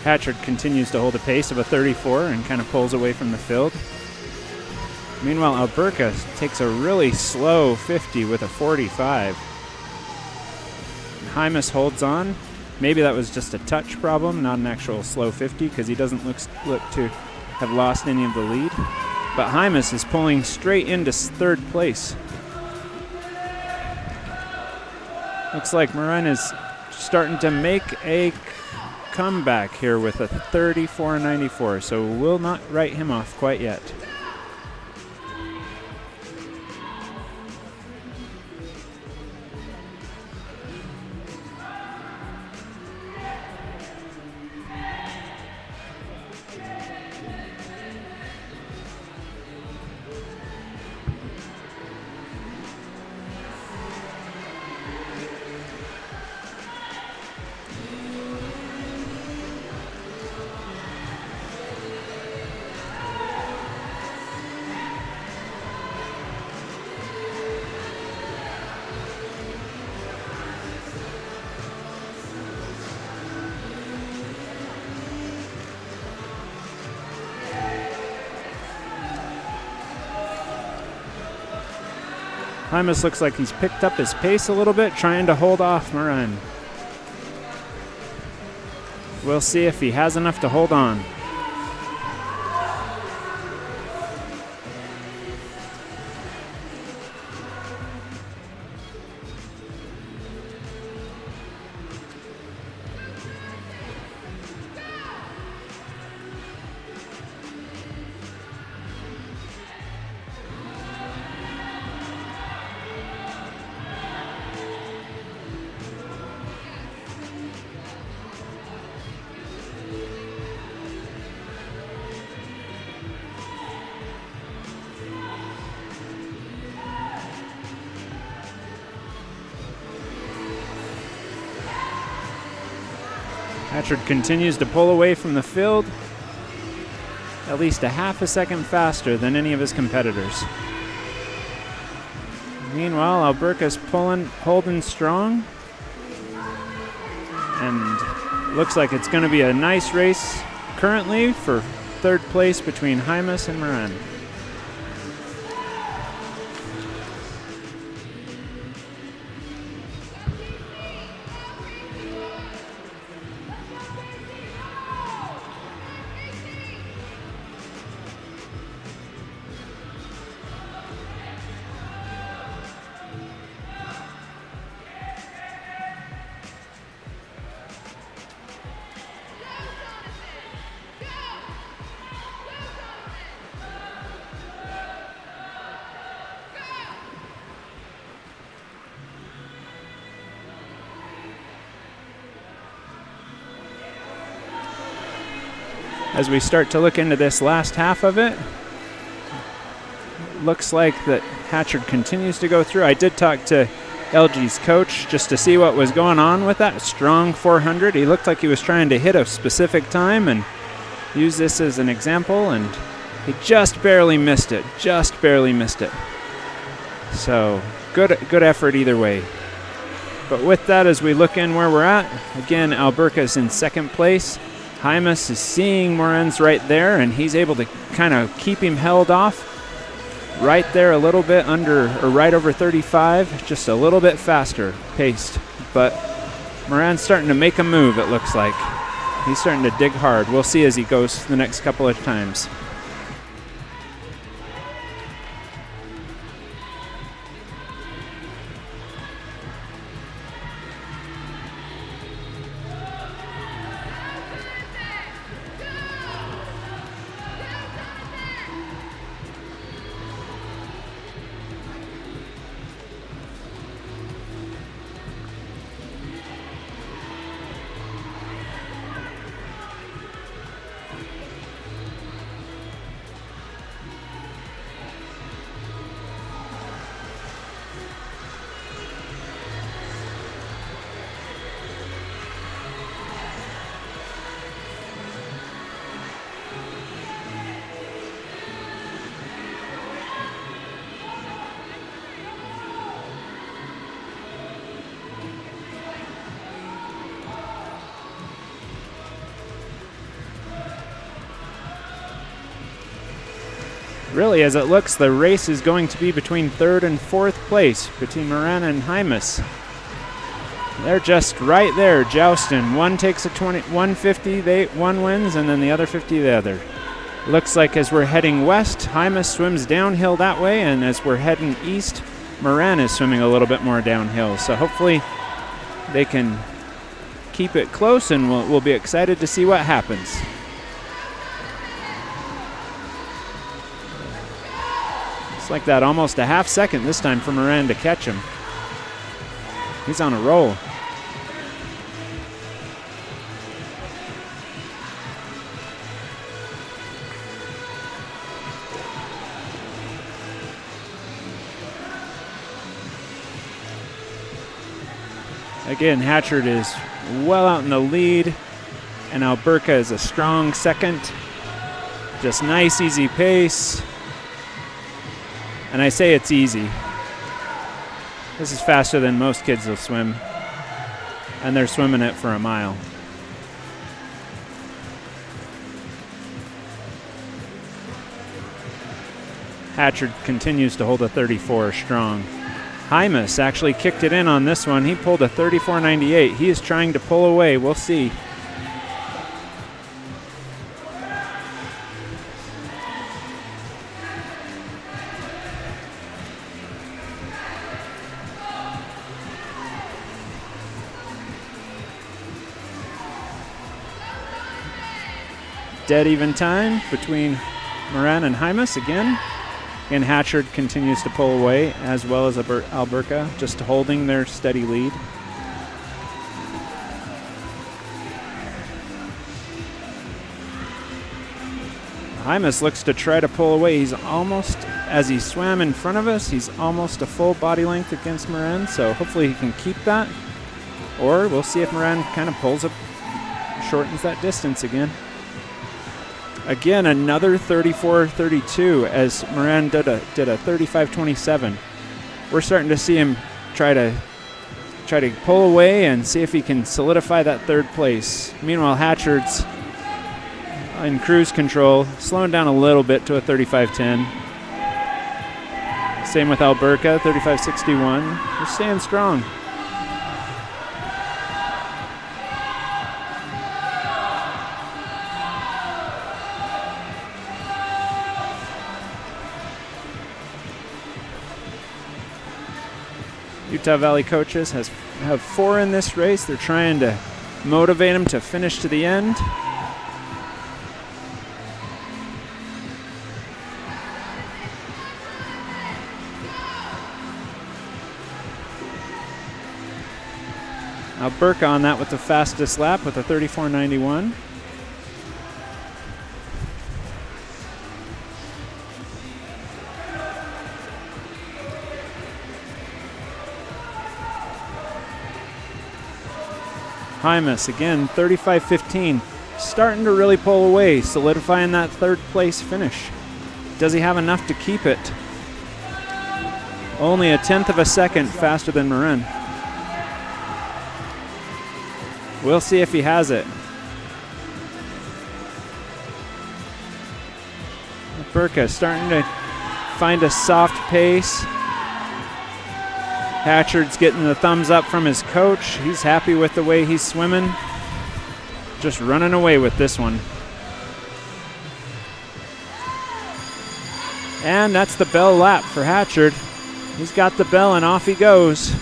Hatchard continues to hold a pace of a 34 and kind of pulls away from the field. Meanwhile, Alberca takes a really slow 50 with a 45. Hymas holds on. Maybe that was just a touch problem, not an actual slow 50, because he doesn't look to have lost any of the lead. But Hymas is pulling straight into third place. Looks like Moran is starting to make a comeback here with a 34.94, so we'll not write him off quite yet. Hymas looks like he's picked up his pace a little bit, trying to hold off Moran. We'll see if he has enough to hold on. Hatchard continues to pull away from the field, at least a half a second faster than any of his competitors. Meanwhile, Alberca's holding strong, and looks like it's going to be a nice race currently for third place between Hymas and Moran. As we start to look into this last half of it, looks like that Hatchard continues to go through. I did talk to LG's coach just to see what was going on with that strong 400. He looked like he was trying to hit a specific time and use this as an example, and he just barely missed it. So good effort either way. But with that, as we look in where we're at, again, Alberca's in second place. Hymas is seeing Moran's right there, and he's able to kind of keep him held off right there, a little bit under, or right over 35, just a little bit faster paced. But Moran's starting to make a move, it looks like. He's starting to dig hard. We'll see as he goes the next couple of times. Really, as it looks, the race is going to be between third and fourth place, between Moran and Hymas. They're just right there, jousting. One takes a 150, one wins, and then the other 50 the other. Looks like as we're heading west, Hymas swims downhill that way, and as we're heading east, Moran is swimming a little bit more downhill. So hopefully they can keep it close, and we'll be excited to see what happens. Like that, almost a half second this time for Moran to catch him. He's on a roll. Again, Hatchard is well out in the lead, and Alberca is a strong second. Just nice, easy pace. And I say it's easy. This is faster than most kids will swim, and they're swimming it for a mile. Hatchard continues to hold a 34 strong. Hymas actually kicked it in on this one. He pulled a 34.98. He is trying to pull away. We'll see. Dead even time between Moran and Hymas again. And Hatchard continues to pull away, as well as Alberca, just holding their steady lead. Hymas looks to try to pull away. He's almost, as he swam in front of us, he's almost a full body length against Moran, so hopefully he can keep that. Or we'll see if Moran kind of pulls up, shortens that distance again. Again, another 34.32 as Moran did a 35.27. We're starting to see him try to pull away and see if he can solidify that third place. Meanwhile, Hatchard's in cruise control, slowing down a little bit to a 35.10. Same with Alberca, 35.61. We're staying strong. Utah Valley coaches have 4 in this race. They're trying to motivate them to finish to the end. Alberca on that with the fastest lap with a 34.91. Hymas again, 35.15, starting to really pull away, solidifying that third place finish. Does he have enough to keep it? Only a 1/10 of a second faster than Moran. We'll see if he has it. Burka starting to find a soft pace. Hatchard's getting the thumbs up from his coach. He's happy with the way he's swimming. Just running away with this one. And that's the bell lap for Hatchard. He's got the bell and off he goes.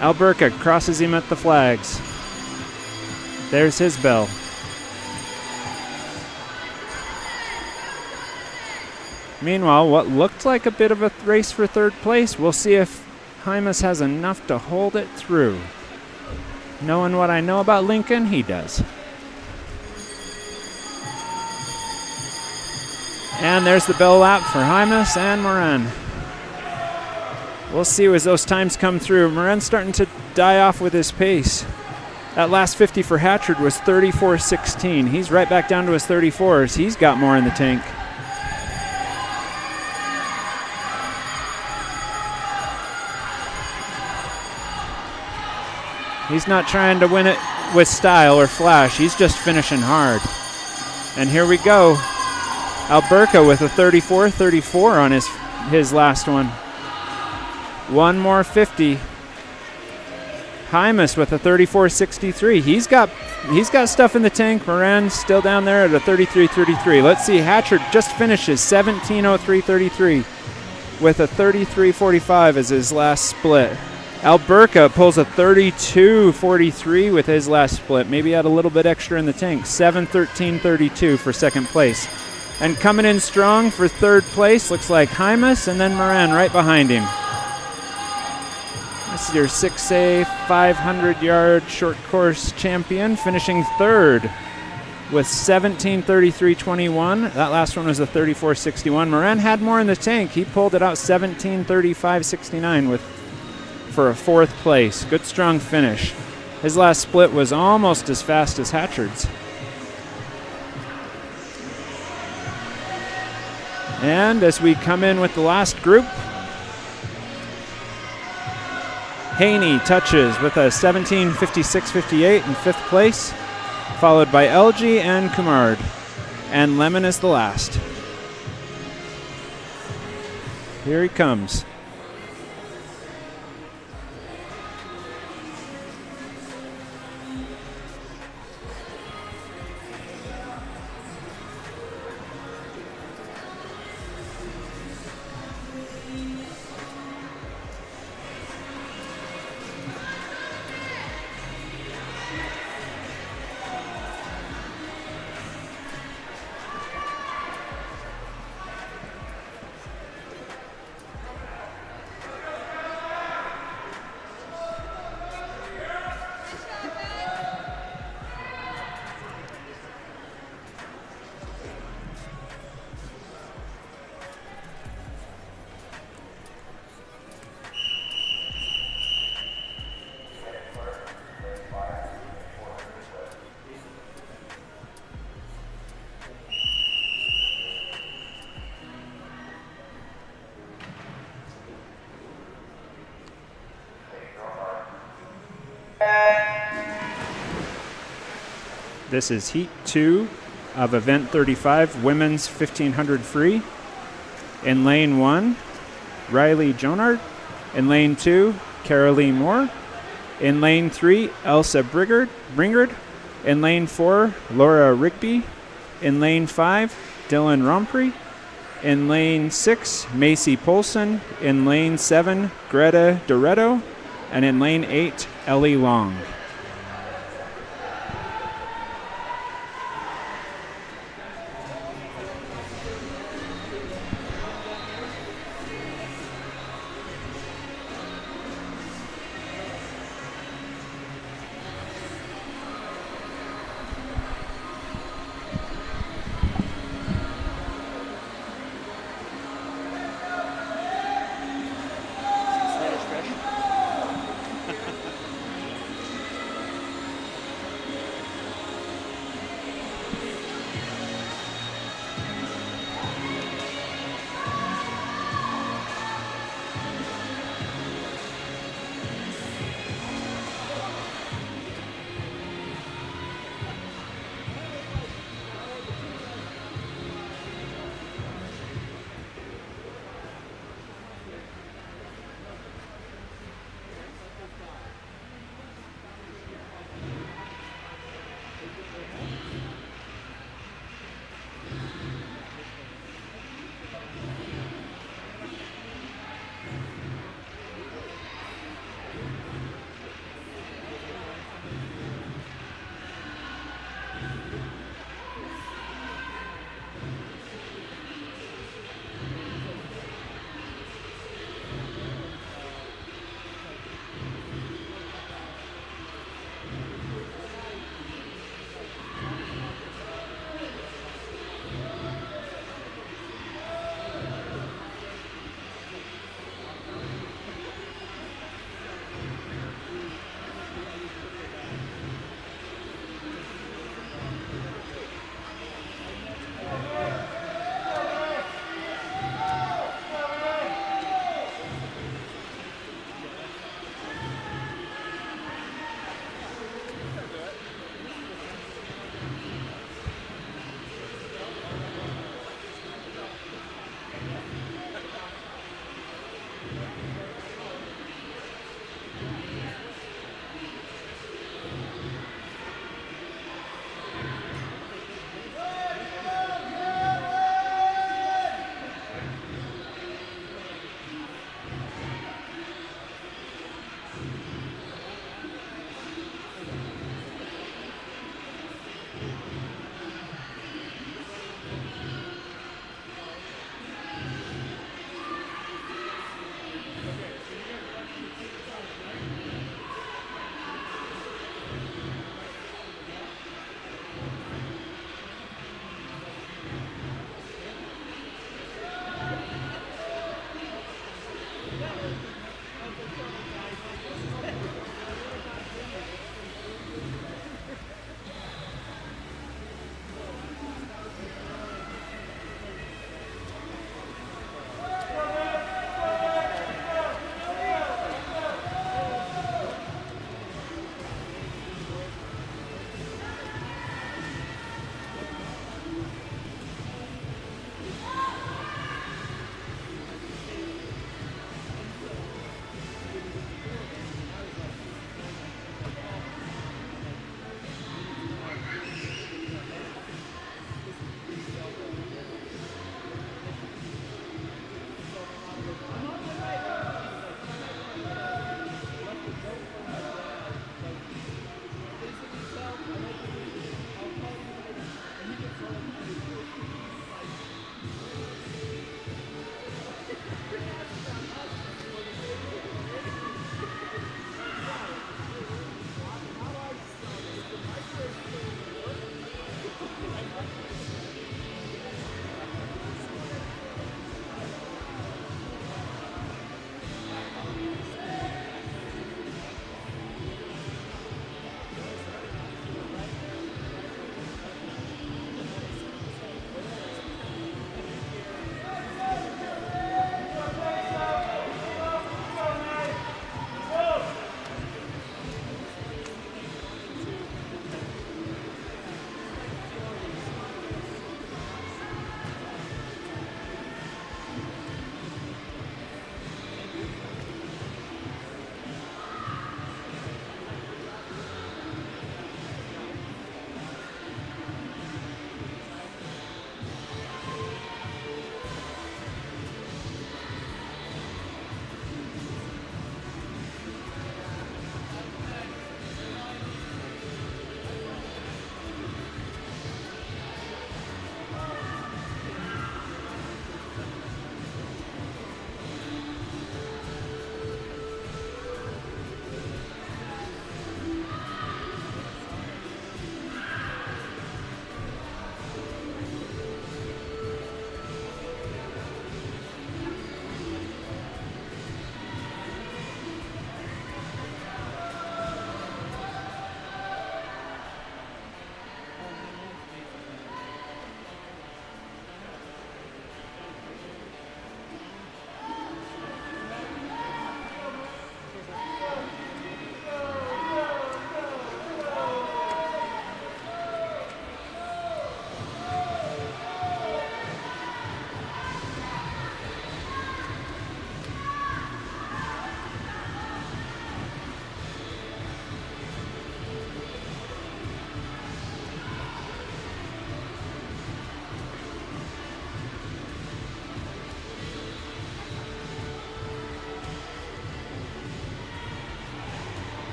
Alberca crosses him at the flags. There's his bell. Meanwhile, what looked like a bit of a race for third place, we'll see if Hymas has enough to hold it through. Knowing what I know about Lincoln, he does. And there's the bell lap for Hymas and Moran. We'll see as those times come through. Moran's starting to die off with his pace. That last 50 for Hatchard was 34.16. He's right back down to his 34s. He's got more in the tank. He's not trying to win it with style or flash. He's just finishing hard. And here we go. Alberca with a 34.34 on his last one. One more 50. Hymas with a 34.63. He's got stuff in the tank. Moran's still down there at a 33.33. Let's see. Hatchard just finishes 17.03.33 with a 33.45 as his last split. Alberca pulls a 32.43 with his last split. Maybe had a little bit extra in the tank. 7.13.32 for second place. And coming in strong for third place looks like Hymas and then Moran right behind him. This is your 6A 500-yard short course champion, finishing third with 17.33.21. That last one was a 34.61. Moran had more in the tank. He pulled it out 17.35.69 for a fourth place. Good strong finish. His last split was almost as fast as Hatchard's. And as we come in with the last group, Haney touches with a 17.56.58 in fifth place, followed by LG and Kumard. And Lemon is the last. Here he comes. This is Heat 2 of Event 35, Women's 1500 Free. In Lane 1, Riley Jonard. In Lane 2, Caroline Moore. In Lane 3, Elsa Bringard. In Lane 4, Laura Rigby. In Lane 5, Dylan Rompre. In Lane 6, Macy Polson. In Lane 7, Greta Doretto. And in Lane 8, Ellie Long.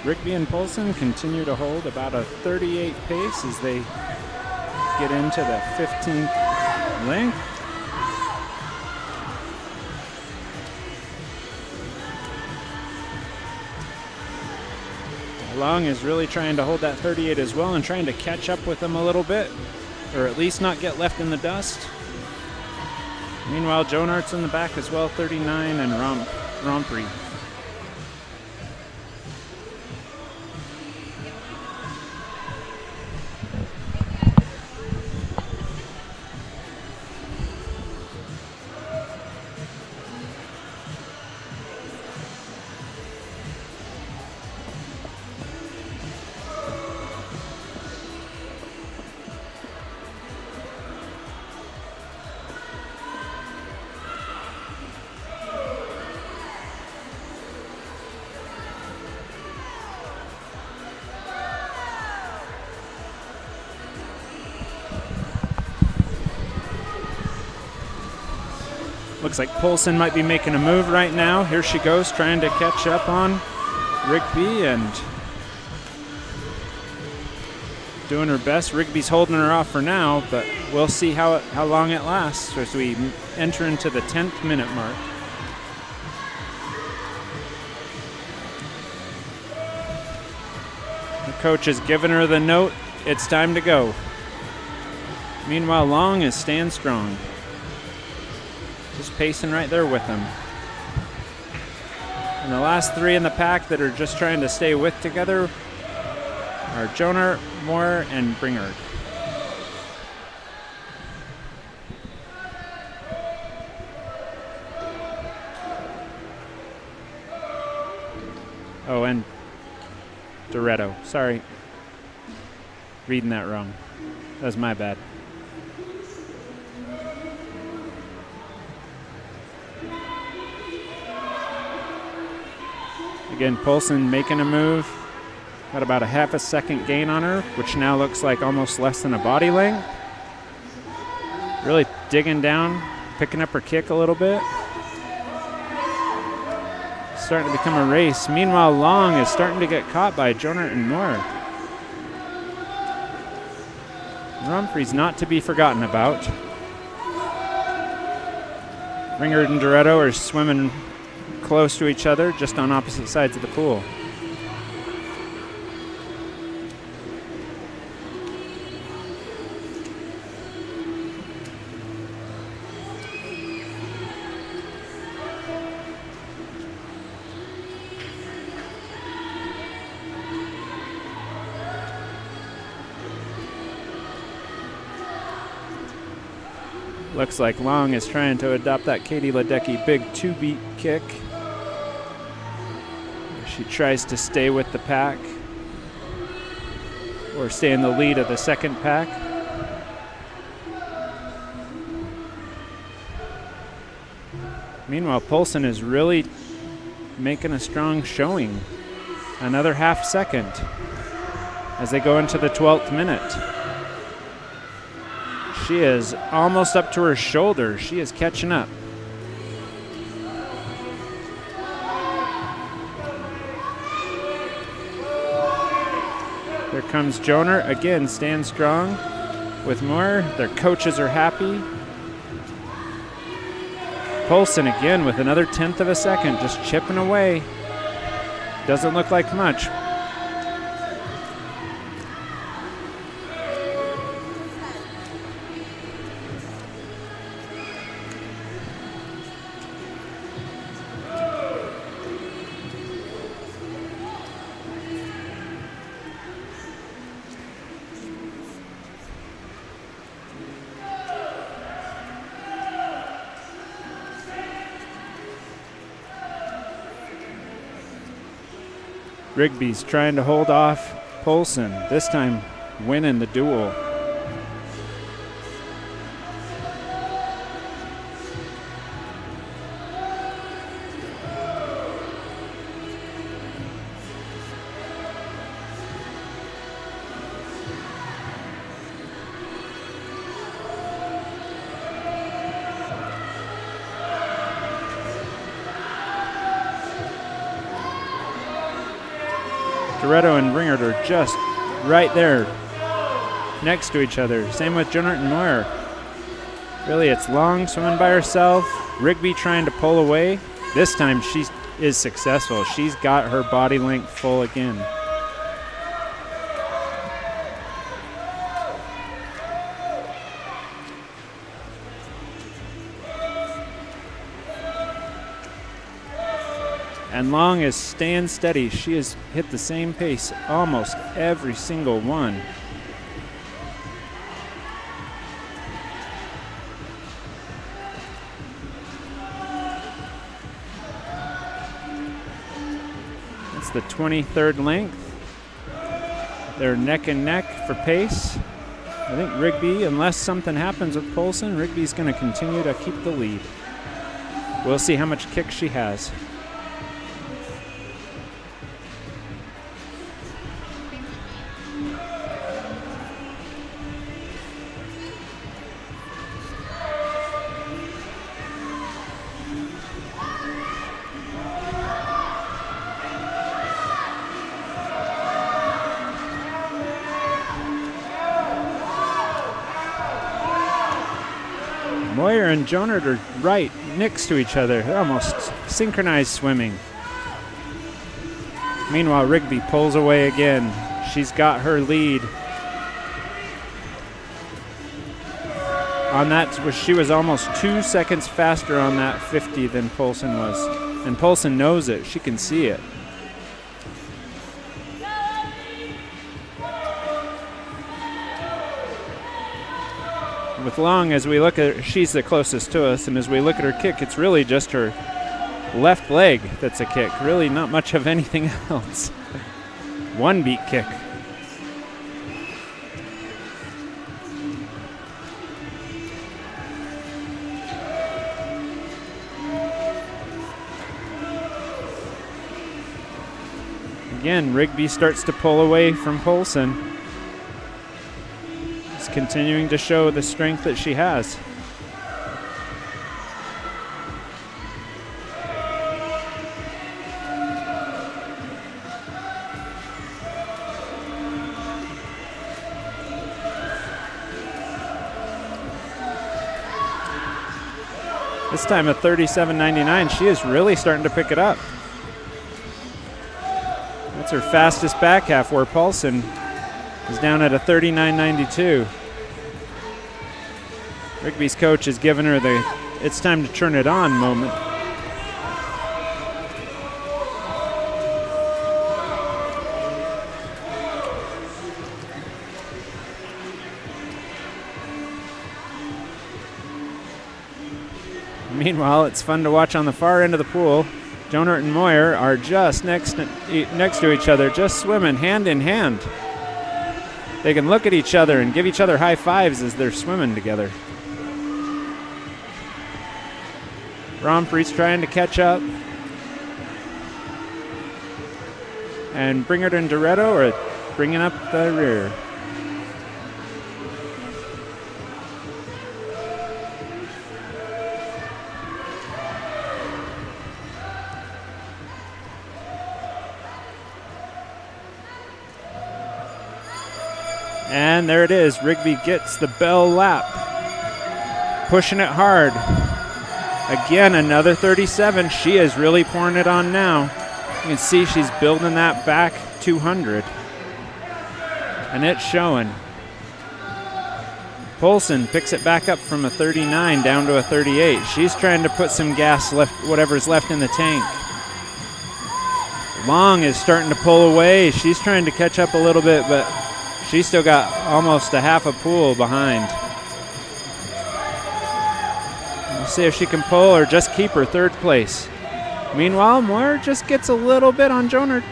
Rigby and Poulsen continue to hold about a 38 pace as they get into the 15th length. Long is really trying to hold that 38 as well and trying to catch up with them a little bit, or at least not get left in the dust. Meanwhile, Jonart's in the back as well, 39, and Romprey. Looks like Poulsen might be making a move right now. Here she goes, trying to catch up on Rigby and doing her best. Rigby's holding her off for now, but we'll see how long it lasts as we enter into the 10th minute mark. The coach is giving her the note. It's time to go. Meanwhile, Long is staying strong. Just pacing right there with him. And the last three in the pack that are just trying to stay with together are Jonart, Moore, and Bringard. Oh, and Doretto. Sorry. Reading that wrong. That was my bad. Again, Poulsen making a move. Got about a half a second gain on her, which now looks like almost less than a body length. Really digging down, picking up her kick a little bit. Starting to become a race. Meanwhile, Long is starting to get caught by Jonart and Moore. Rumfrey's not to be forgotten about. Ringard and Doretto are swimming close to each other, just on opposite sides of the pool. Looks like Long is trying to adopt that Katie Ledecky big two-beat kick. She tries to stay with the pack or stay in the lead of the second pack. Meanwhile, Poulsen is really making a strong showing. Another half second as they go into the 12th minute. She is almost up to her shoulder. She is catching up. Here comes Jonart, again, stand strong with Moore. Their coaches are happy. Poulsen again with another 1/10 of a second, just chipping away. Doesn't look like much. Rigby's trying to hold off Poulsen, this time winning the duel. Toretto and Ringard are just right there next to each other. Same with Jonert and Moyer. Really, it's Long swimming by herself. Rigby trying to pull away. This time she is successful. She's got her body length full again. And Long is staying steady. She has hit the same pace almost every single one. That's the 23rd length. They're neck and neck for pace. I think Rigby, unless something happens with Poulsen, Rigby's going to continue to keep the lead. We'll see how much kick she has. Moyer and Jonert are right next to each other. They're almost synchronized swimming. Meanwhile, Rigby pulls away again. She's got her lead. On that, she was almost 2 seconds faster on that 50 than Poulsen was. And Poulsen knows it. She can see it. With Long, as we look at her, she's the closest to us, and as we look at her kick, it's really just her left leg that's a kick. Really not much of anything else. One beat kick. Again, Rigby starts to pull away from Poulsen. She's continuing to show the strength that she has. This time at 37.99, she is really starting to pick it up. That's her fastest back half, where Poulsen is down at a 39.92. Rigby's coach has given her the "it's time to turn it on" moment. Meanwhile, it's fun to watch on the far end of the pool. Jonert and Moyer are just next to each other, just swimming hand in hand. They can look at each other and give each other high fives as they're swimming together. Romfrey's trying to catch up. And Bringert and Toretto are bringing up the rear. And there it is. Rigby gets the bell lap. Pushing it hard. Again, another 37. She is really pouring it on now. You can see she's building that back 200. And it's showing. Poulsen picks it back up from a 39 down to a 38. She's trying to put some gas left, whatever's left in the tank. Long is starting to pull away. She's trying to catch up a little bit, but she's still got almost a half a pool behind. We'll see if she can pull or just keep her third place. Meanwhile, Moyer just gets a little bit on Jonert.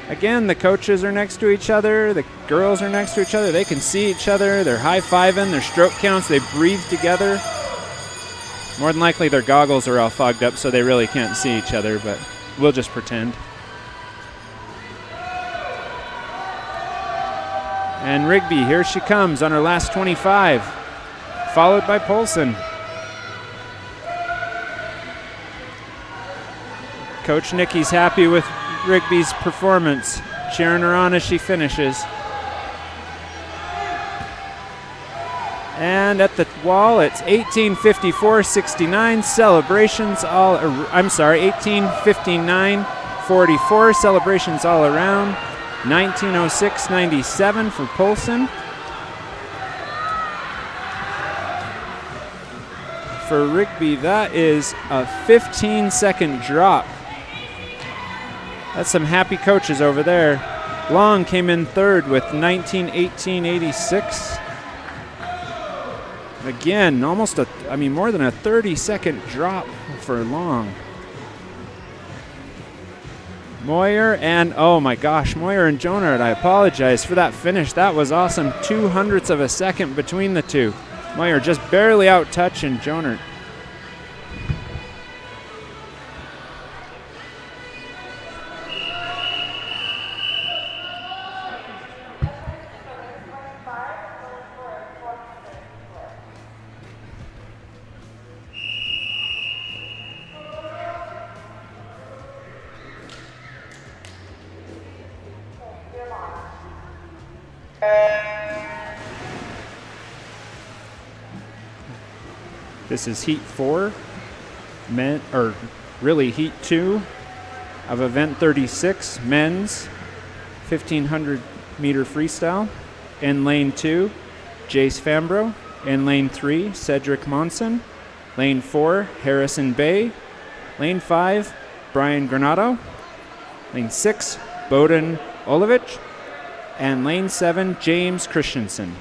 Again, the coaches are next to each other. The girls are next to each other. They can see each other. They're high-fiving. Their stroke counts. They breathe together. More than likely, their goggles are all fogged up, so they really can't see each other, but we'll just pretend. And Rigby, here she comes on her last 25, followed by Poulsen. Coach Nicky's happy with Rigby's performance, cheering her on as she finishes. And at the wall, it's 18:54.69 celebrations all. 18:59.44 celebrations all around. 19:06.97 for Polson. For Rigby, that is a 15-second drop. That's some happy coaches over there. Long came in third with 19:18.86. Again, more than a 30-second drop for Long. Moyer and, oh my gosh, Moyer and Jonard, I apologize for that finish. That was awesome. 0.02 of a second between the two. Moyer just barely out-touching Jonard. This is Heat 4, Heat 2 of Event 36, men's 1,500 meter freestyle. In lane 2, Jace Fambro. In lane 3, Cedric Monson. Lane 4, Harrison Bay. Lane 5, Brian Granato. Lane 6, Bowden Olovich. And lane 7, James Christensen.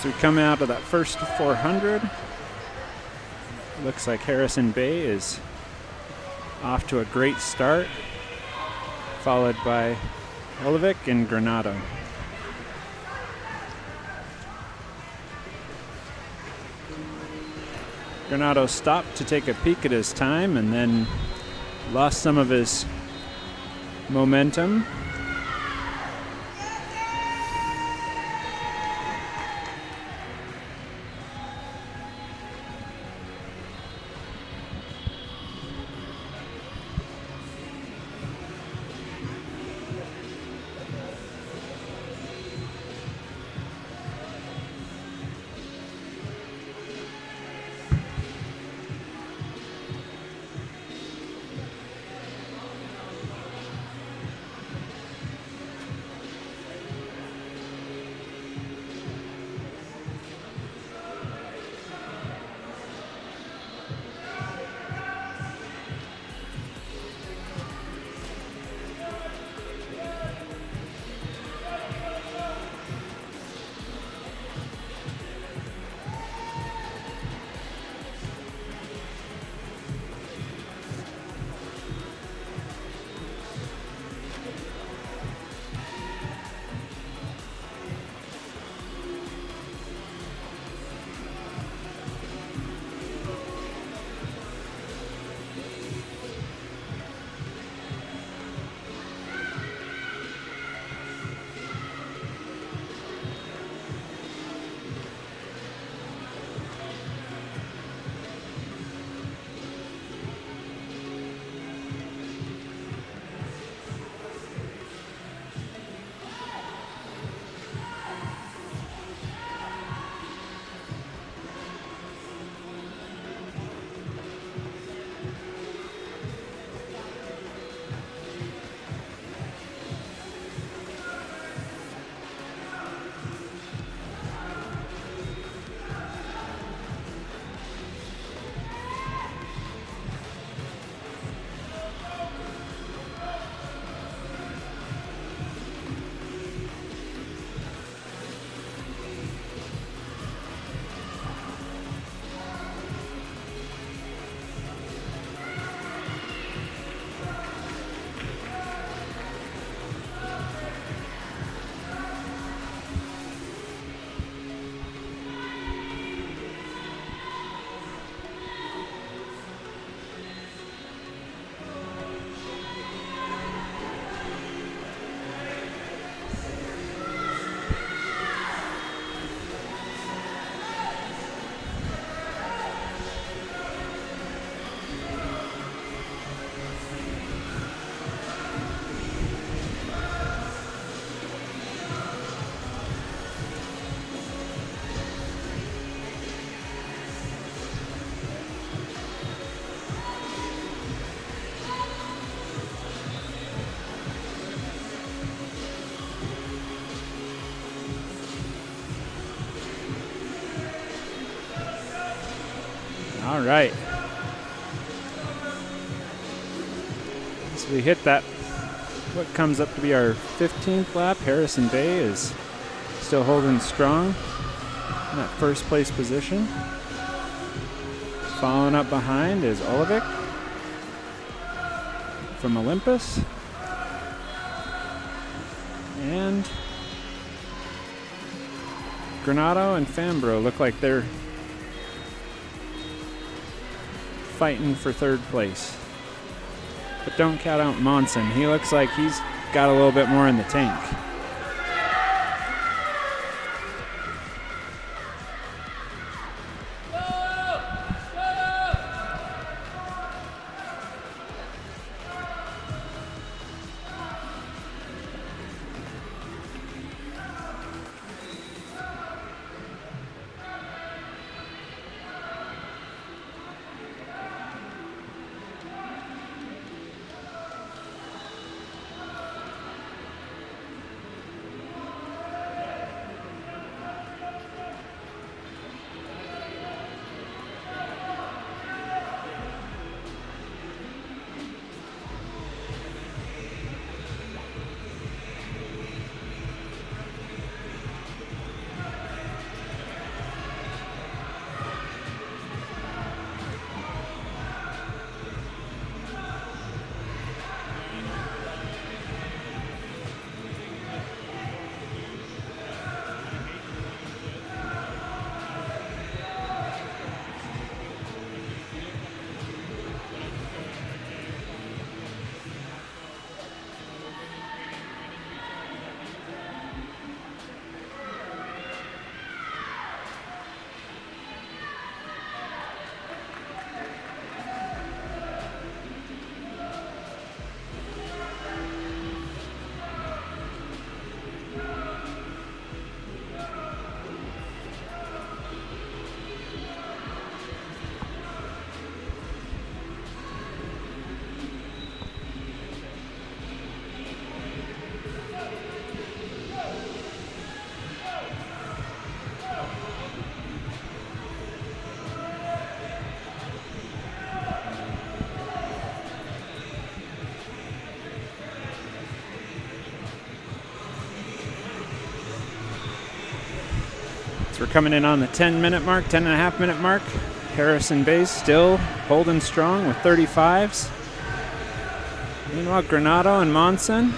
we come out of that first 400, looks like Harrison Bay is off to a great start, followed by Olivic and Granado. Granado stopped to take a peek at his time and then lost some of his momentum. All right. So we hit that, what comes up to be our 15th lap. Harrison Bay is still holding strong in that first place position. Following up behind is Olivic from Olympus. And Granado and Fambro look like they're fighting for third place. But don't count out Monson. He looks like he's got a little bit more in the tank. So we're coming in on the 10-minute mark, 10.5-minute mark. Harrison Bay still holding strong with 35s. Meanwhile, Granado and Monson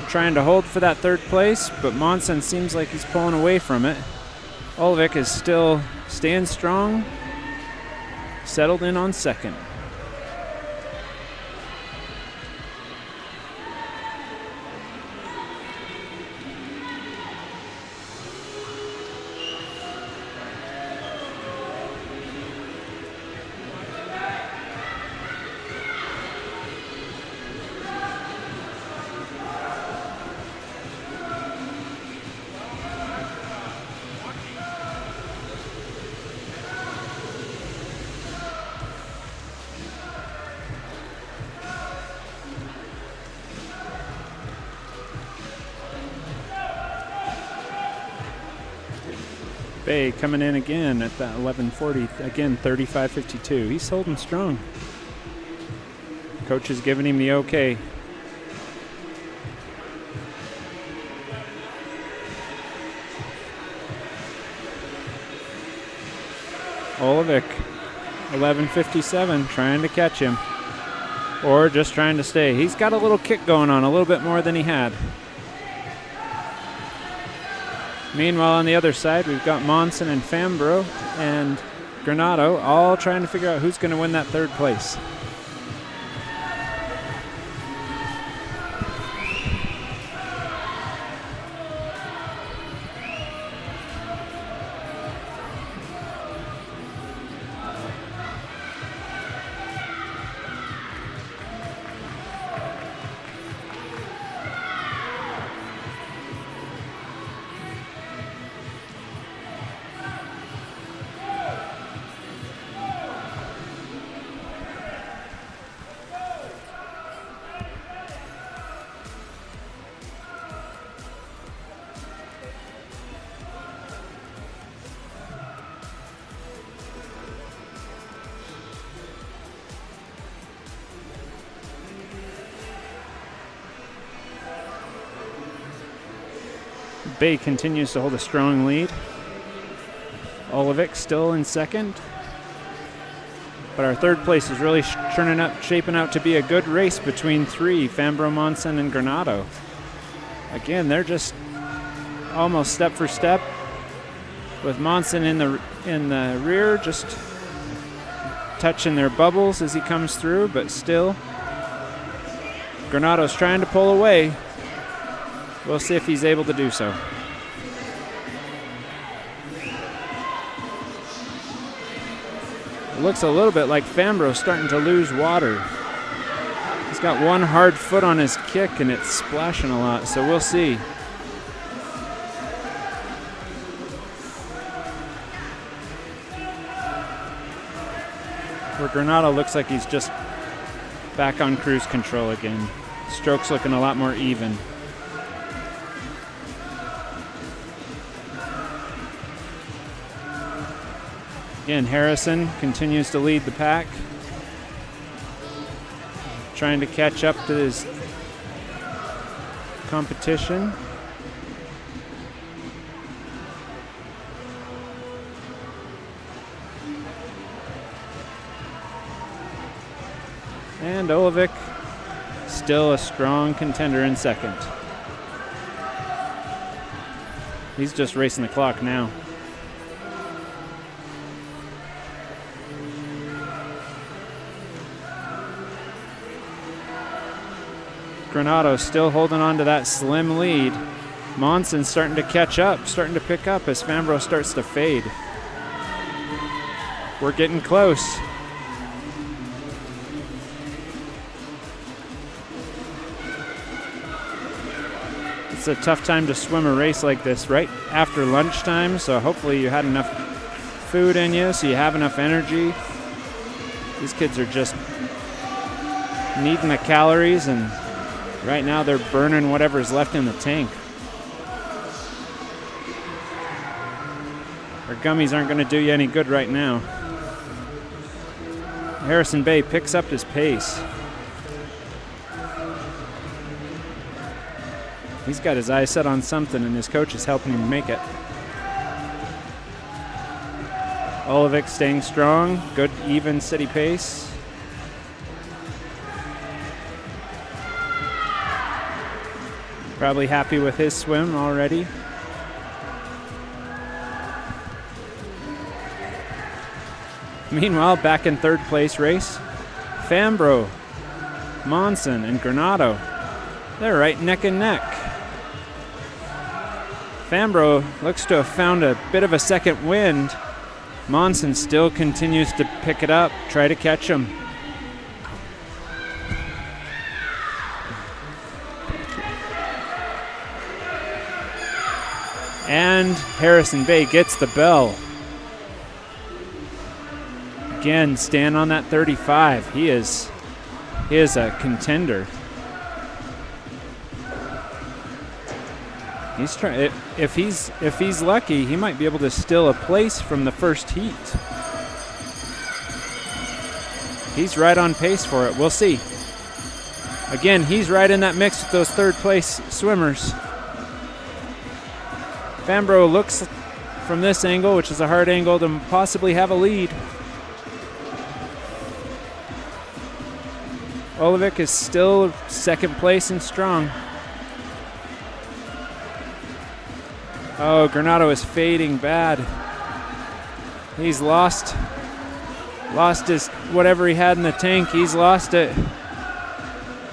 trying to hold for that third place, but Monson seems like he's pulling away from it. Olvik is still staying strong, settled in on second. Bay coming in again at that 11:40. Again, 35:52. He's holding strong. Coach is giving him the okay. Olvik, 11:57, trying to catch him. Or just trying to stay. He's got a little kick going on, a little bit more than he had. Meanwhile, on the other side, we've got Monson and Fambro and Granado all trying to figure out who's going to win that third place. Bay continues to hold a strong lead. Olvik still in second. But our third place is really shaping out to be a good race between three, Fambro, Monson, and Granado. Again, they're just almost step for step, with Monson in the rear, just touching their bubbles as he comes through, but still, Granado's trying to pull away. We'll see if he's able to do so. It looks a little bit like Fambro starting to lose water. He's got one hard foot on his kick and it's splashing a lot, so we'll see. Where Granado looks like he's just back on cruise control again. Stroke's looking a lot more even. Again, Harrison continues to lead the pack, trying to catch up to his competition. And Olvik, still a strong contender in second. He's just racing the clock now. Granado still holding on to that slim lead. Monson starting to catch up, starting to pick up as Fambro starts to fade. We're getting close. It's a tough time to swim a race like this right after lunchtime, so hopefully you had enough food in you so you have enough energy. These kids are just needing the calories, and right now they're burning whatever's left in the tank. Our gummies aren't going to do you any good right now. Harrison Bay picks up his pace. He's got his eyes set on something, and his coach is helping him make it. Olovic staying strong. Good, even, steady pace. Probably happy with his swim already. Meanwhile, back in third place race, Fambro, Monson, and Granado. They're right neck and neck. Fambro looks to have found a bit of a second wind. Monson still continues to pick it up, try to catch him. And Harrison Bay gets the bell. Again, stand on that 35. He is a contender. He's trying. If he's lucky, he might be able to steal a place from the first heat. He's right on pace for it. We'll see. Again, he's right in that mix with those third place swimmers. Fambro looks from this angle, which is a hard angle, to possibly have a lead. Olovic is still second place and strong. Oh, Granado is fading bad. He's lost his whatever he had in the tank. He's lost it.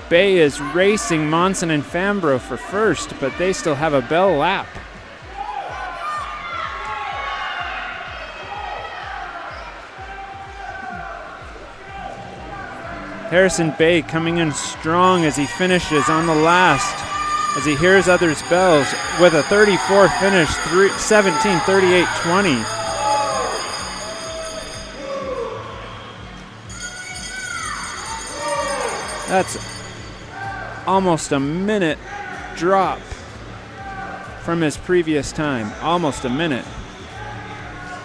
Bay is racing Monson and Fambro for first, but they still have a bell lap. Harrison Bay coming in strong as he finishes on the last, as he hears others' bells with a 34 finish, 17:38:20. That's almost a minute drop from his previous time, almost a minute.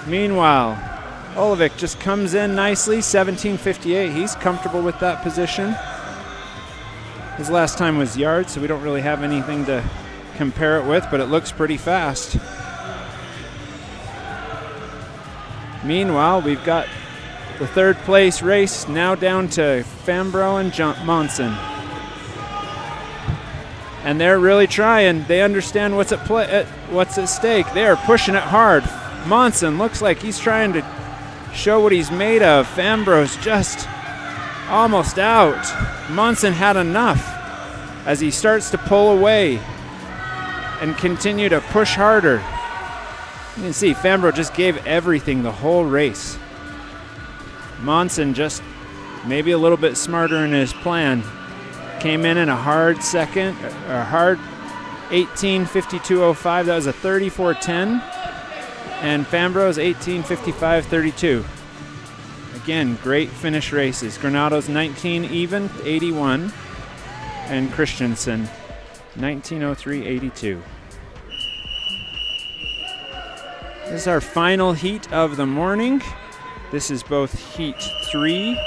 Meanwhile, Olovic just comes in nicely, 17:58. He's comfortable with that position. His last time was yards, so we don't really have anything to compare it with, but it looks pretty fast. Meanwhile, we've got the third place race now down to Fambro and Monson. And they're really trying. They understand what's at stake. They are pushing it hard. Monson looks like he's trying to show what he's made of. Fambro's just almost out. Monson had enough as he starts to pull away and continue to push harder. You can see Fambro just gave everything the whole race. Monson just maybe a little bit smarter in his plan. Came in a hard second, a hard 18:52:05. That was a 34:10. And Fambro's 18:55:32. Again, great finish races. Granado's 19 even, 81. And Christensen, 19:03:82. This is our final heat of the morning. This is both heat 3.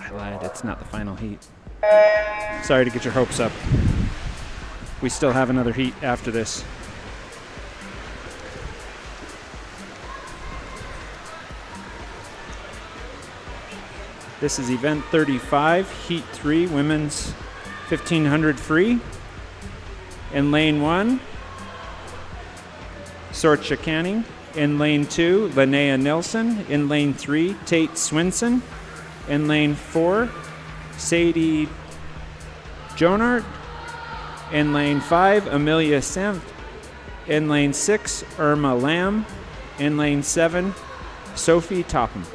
I lied, it's not the final heat. Sorry to get your hopes up. We still have another heat after this. This is event 35, heat 3, women's 1500 free. In lane 1, Sorcha Canning. In lane 2, Linnea Nilsson. In lane 3, Tate Swinson. In lane 4, Sadie Jonard. In lane 5, Amelia Senft. In lane 6, Irma Lamb. In lane 7, Sophie Topham.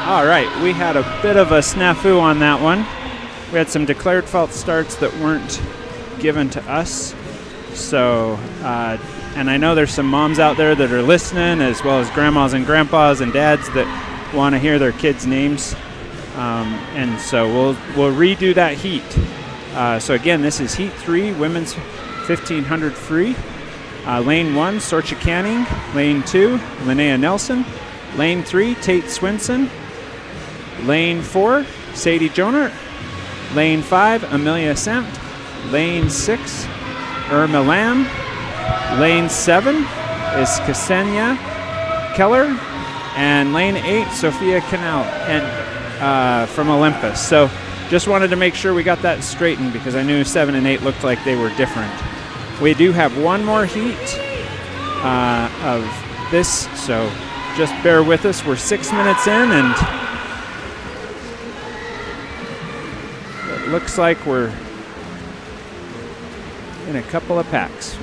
All right, we had a bit of a snafu on that one. We had some declared false starts that weren't given to us. So, and I know there's some moms out there that are listening, as well as grandmas and grandpas and dads that want to hear their kids' names. And so we'll redo that heat. So again, this is Heat 3, Women's 1500 Free. Lane 1, Sorcha Canning. Lane 2, Linnea Nelson. Lane 3, Tate Swinson. Lane 4, Sadie Jonert. Lane 5, Amelia Samt. Lane 6, Irma Lamb. Lane 7 is Ksenia Keller. And lane 8, Sophia Canal and from Olympus. So just wanted to make sure we got that straightened because I knew 7 and 8 looked like they were different. We do have one more heat of this, so just bear with us. We're 6 minutes in, and it looks like we're in a couple of packs.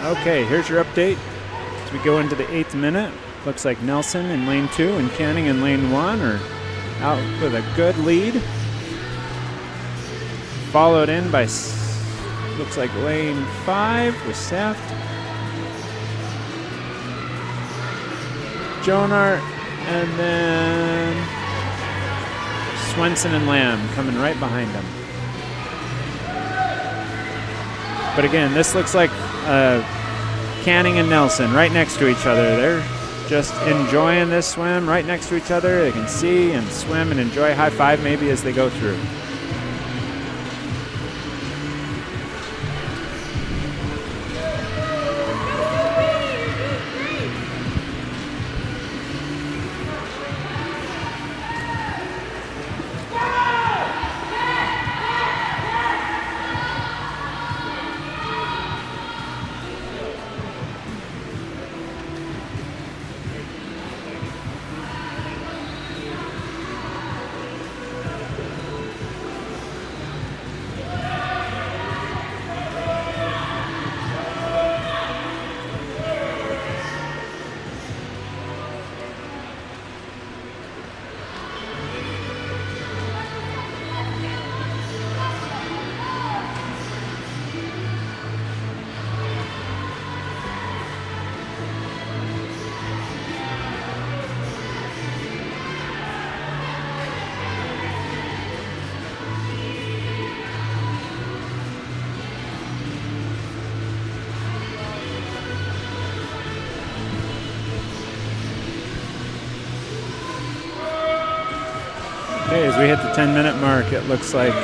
Okay, here's your update. As we go into the 8th minute, looks like Nelson in lane 2 and Canning in lane 1 are out with a good lead. Followed in by, looks like lane 5 with Saft. Jonart, and then Swenson and Lamb coming right behind them. But again, this looks like Canning and Nelson right next to each other. They're just enjoying this swim right next to each other. They can see and swim and enjoy. High five maybe as they go through. Okay, as we hit the 10-minute mark, it looks like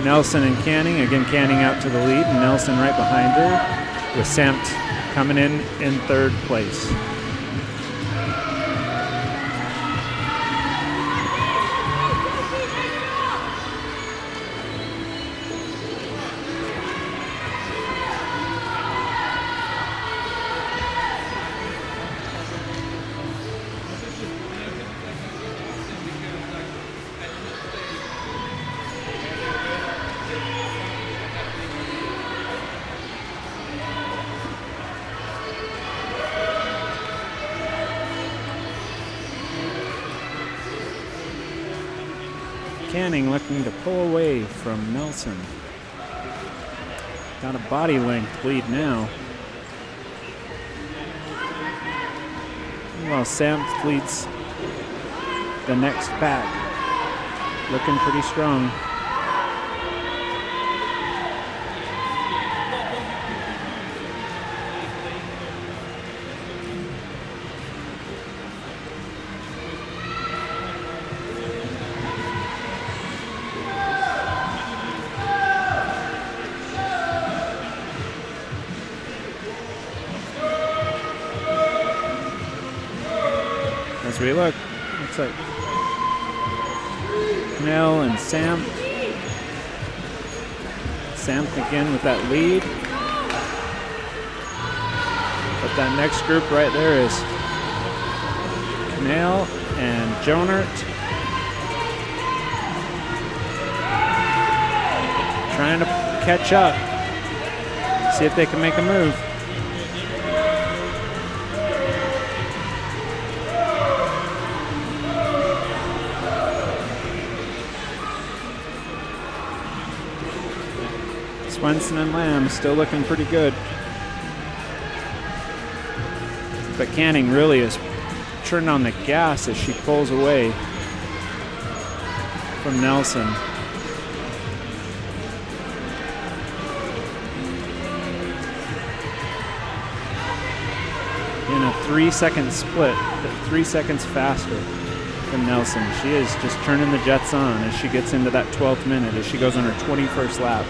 Nelson and Canning, again Canning out to the lead, and Nelson right behind her, with Samt coming in 3rd place. Canning looking to pull away from Nelson. Got a body length lead now. Well, Sam leads the next pack. Looking pretty strong. As we look, looks like Nell and Sam. Sam again with that lead. But that next group right there is Knell and Jonert. Trying to catch up. See if they can make a move. Swenson and Lamb still looking pretty good. But Canning really is turning on the gas as she pulls away from Nelson. In a 3-second split, 3 seconds faster than Nelson. She is just turning the jets on as she gets into that 12th minute, as she goes on her 21st lap.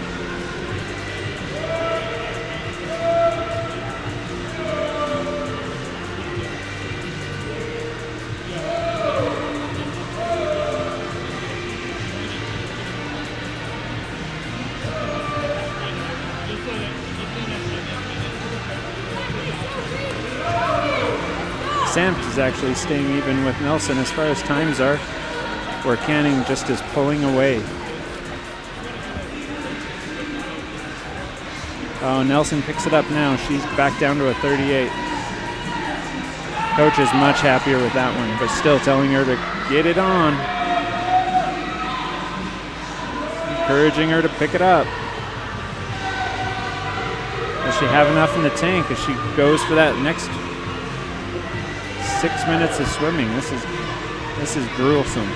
Samt is actually staying even with Nelson as far as times are, where Canning just is pulling away. Oh, Nelson picks it up now. She's back down to a 38. Coach is much happier with that one, but still telling her to get it on. Encouraging her to pick it up. Does she have enough in the tank as she goes for that next 6 minutes of swimming? This is gruesome.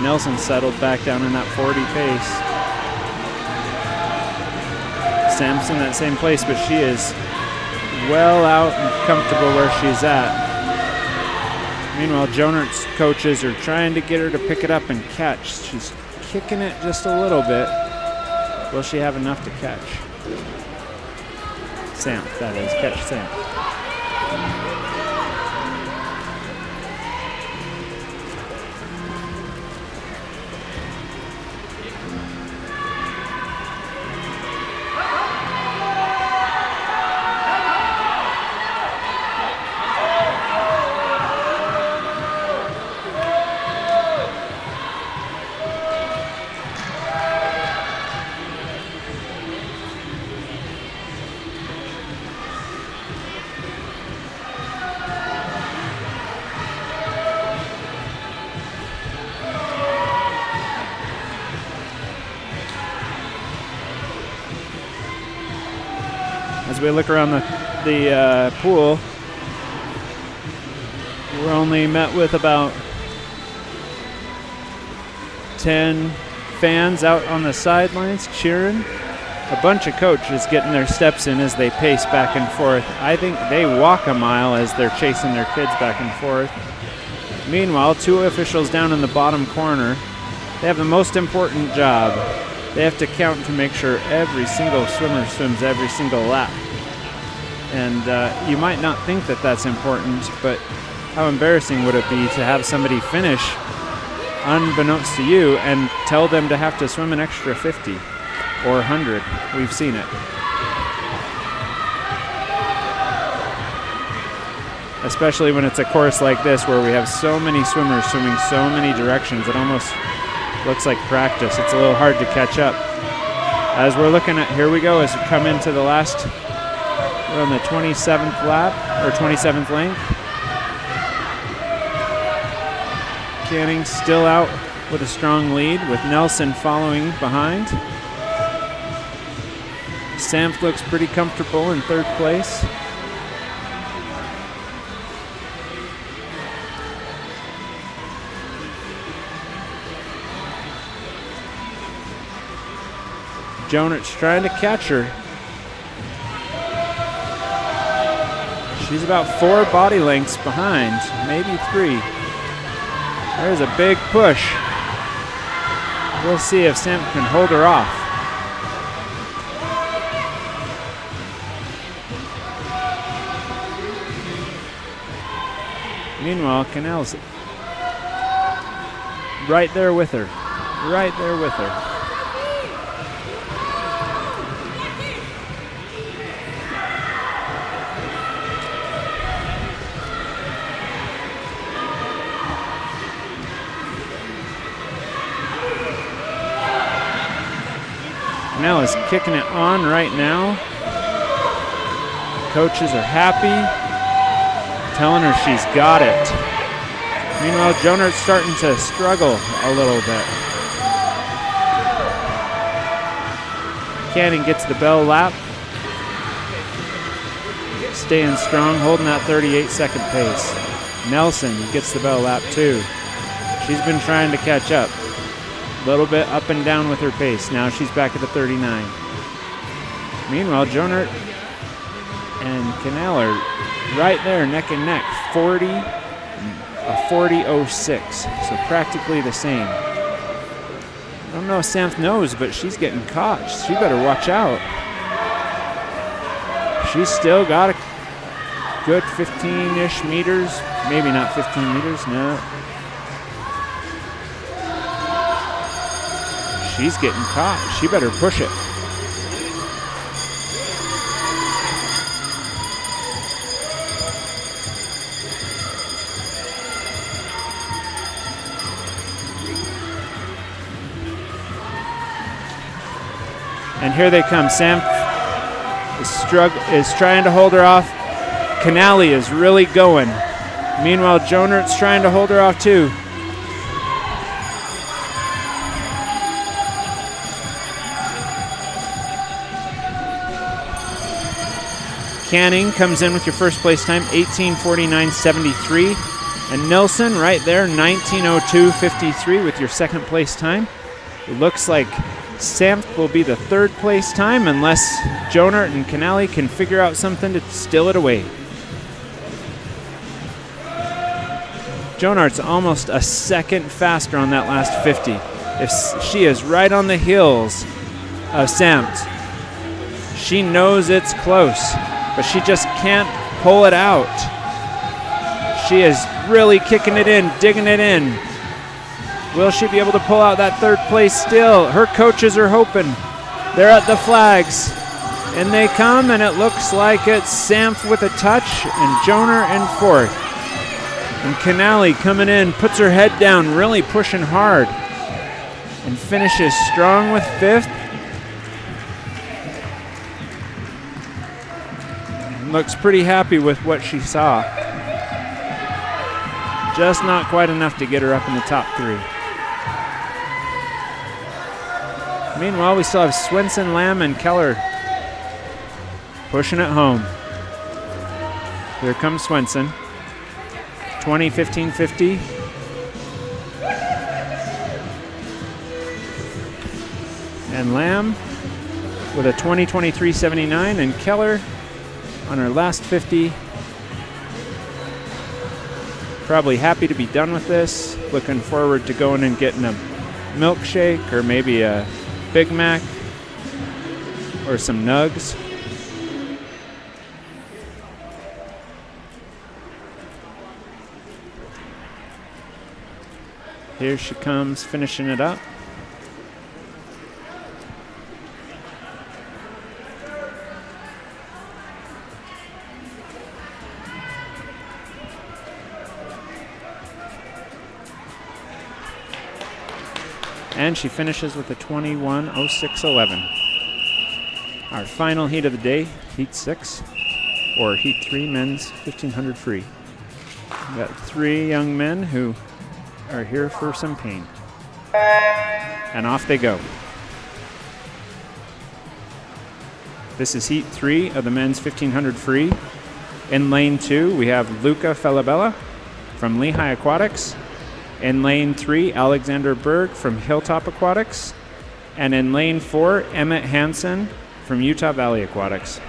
Nelson settled back down in that 40 pace. Sam's in that same place, but she is well out and comfortable where she's at. Meanwhile, Jonert's coaches are trying to get her to pick it up and catch. She's kicking it just a little bit. Will she have enough to catch? Sam, that is, catch Sam. As we look around the pool, we're only met with about 10 fans out on the sidelines cheering. A bunch of coaches getting their steps in as they pace back and forth. I think they walk a mile as they're chasing their kids back and forth. Meanwhile, 2 officials down in the bottom corner, they have the most important job. They have to count to make sure every single swimmer swims every single lap. And you might not think that that's important, but how embarrassing would it be to have somebody finish unbeknownst to you and tell them to have to swim an extra 50 or 100? We've seen it. especially when it's a course like this where we have so many swimmers swimming so many directions. It almost looks like practice. It's a little hard to catch up. As we're looking at, here we go, as we come into the last, we're on the 27th lap, or 27th length. Canning still out with a strong lead, with Nelson following behind. Samp looks pretty comfortable in third place. Jonert's trying to catch her. She's about 4 body lengths behind, maybe 3. There's a big push. We'll see if Samp can hold her off. Meanwhile, Canal's right there with her. Right there with her. Canal is kicking it on right now. Coaches are happy, telling her she's got it. Meanwhile, Jonert's starting to struggle a little bit. Canning gets the bell lap. Staying strong, holding that 38-second pace. Nelson gets the bell lap too. She's been trying to catch up. A little bit up and down with her pace. Now she's back at the 39. Meanwhile, Jonert and Canal are right there, neck and neck. 40.06, so practically the same. I don't know if Samp knows, but she's getting caught. She better watch out. She's still got a good 15-ish meters. Maybe not 15 meters, no. She's getting caught. She better push it. And here they come. Samp is trying to hold her off. Canali is really going. Meanwhile, Jonert's trying to hold her off too. Canning comes in with your first place time, 18:49.73. And Nelson right there, 19:02.53 with your second place time. It looks like Samp will be the third place time unless Jonert and Canali can figure out something to steal it away. Jonert's almost a second faster on that last 50. If she is right on the heels of Samp. She knows it's close, but she just can't pull it out. She is really kicking it in, digging it in. Will she be able to pull out that third place still? Her coaches are hoping. They're at the flags. And they come, and it looks like it's Samp with a touch and Joner in fourth. And Canali coming in, puts her head down, really pushing hard. And finishes strong with fifth. Looks pretty happy with what she saw. Just not quite enough to get her up in the top 3. Meanwhile, we still have Swenson, Lamb, and Keller pushing it home. Here comes Swenson. 20:15.50. And Lamb with a 20:23.79, and Keller on her last 50. Probably happy to be done with this. Looking forward to going and getting a milkshake or maybe a Big Mac or some nugs. Here she comes, finishing it up. And she finishes with a 21:06.11. Our final heat of the day, Heat 6, or Heat 3 men's 1500 free. We got 3 young men who are here for some pain. And off they go. This is Heat 3 of the men's 1500 free. In lane 2, we have Luca Falabella from Lehigh Aquatics. In lane 3, Alexander Berg from Hilltop Aquatics. And in lane 4, Emmett Hansen from Utah Valley Aquatics.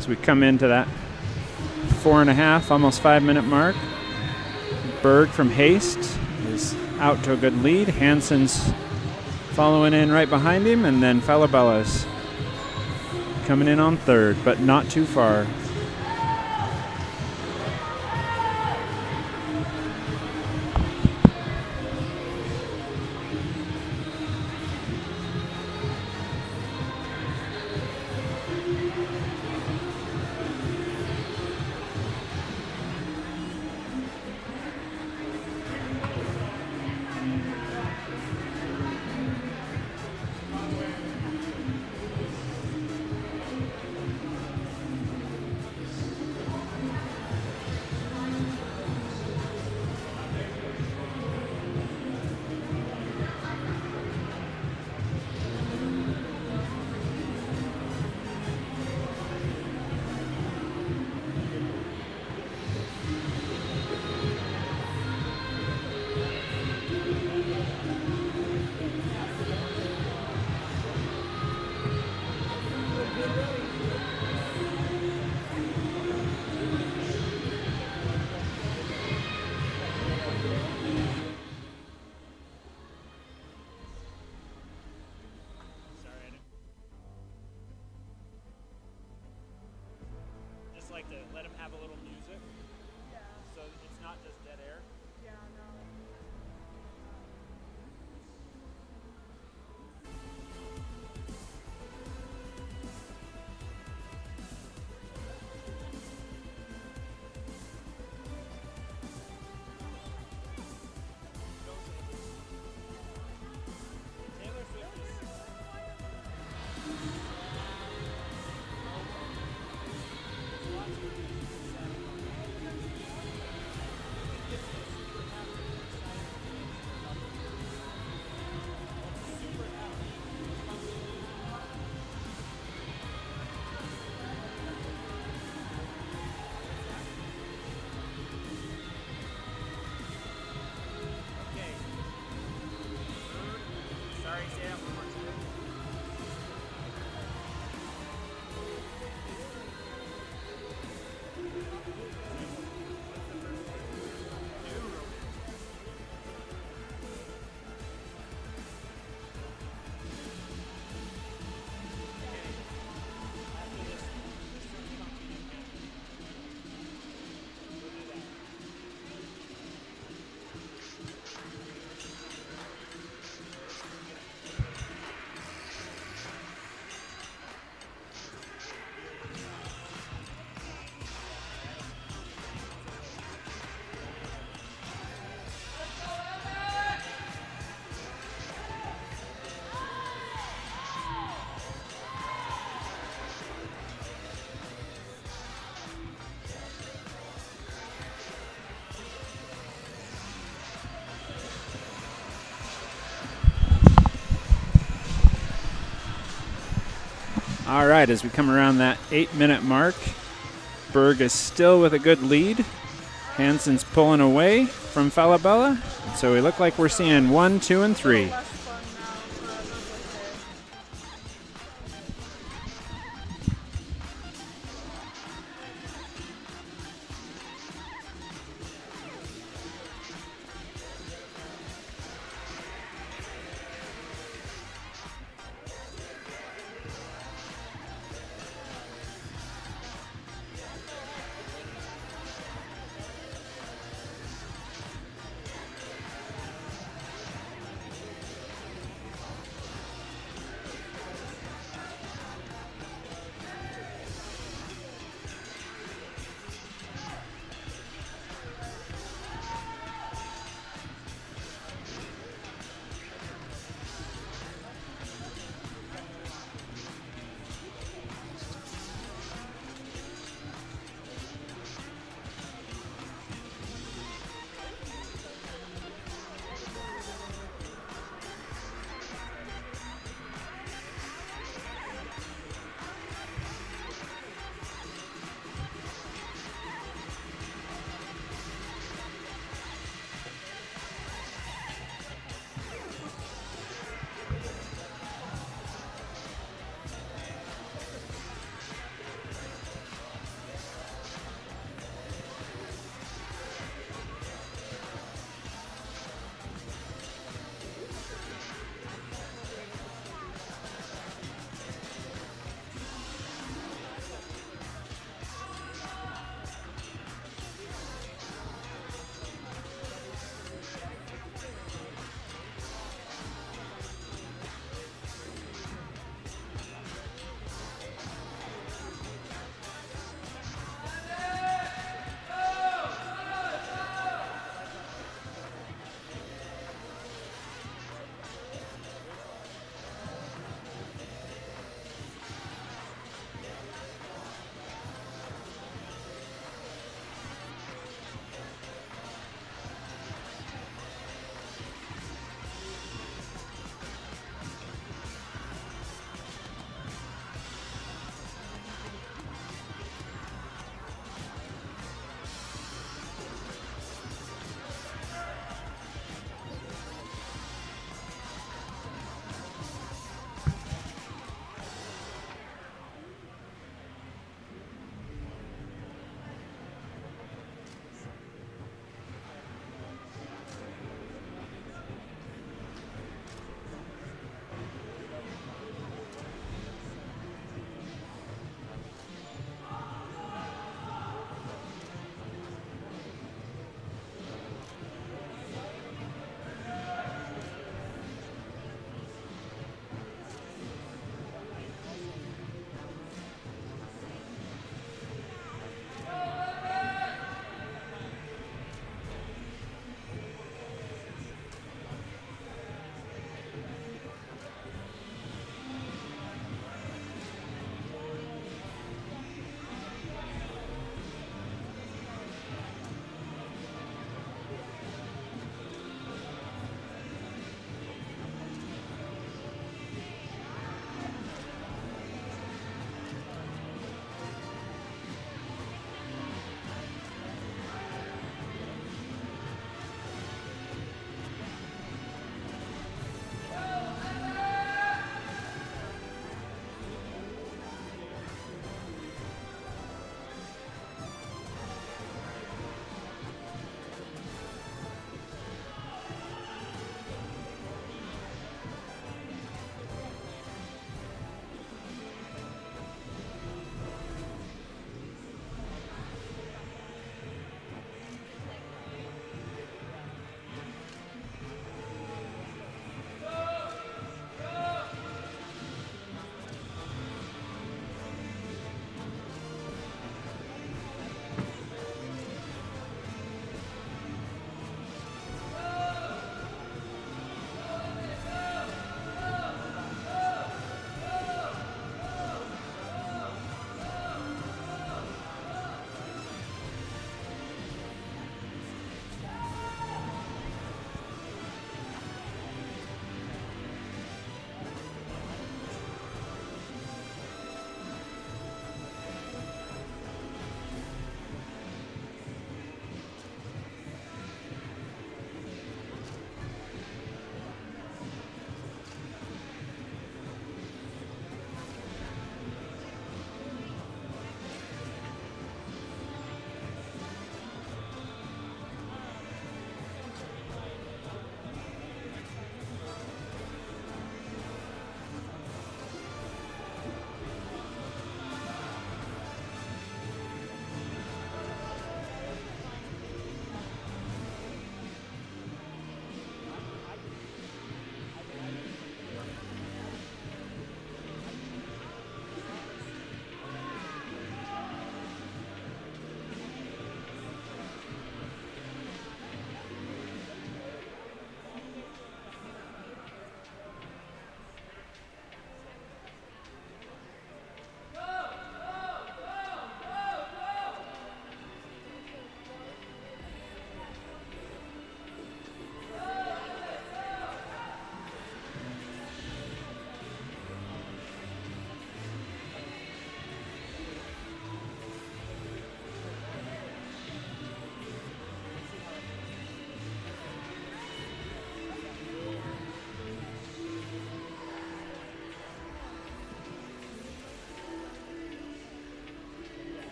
As we come into that 4.5, almost 5 minute mark. Berg from Haste is out to a good lead. Hansen's following in right behind him, and then Falabella's coming in on third, but not too far. Like to let him have a little music, so it's not just dead air. Taylor Swift is sorry, say that one more time. All right, as we come around that 8-minute mark, Berg is still with a good lead. Hansen's pulling away from Falabella. So we look like we're seeing 1, 2, and 3.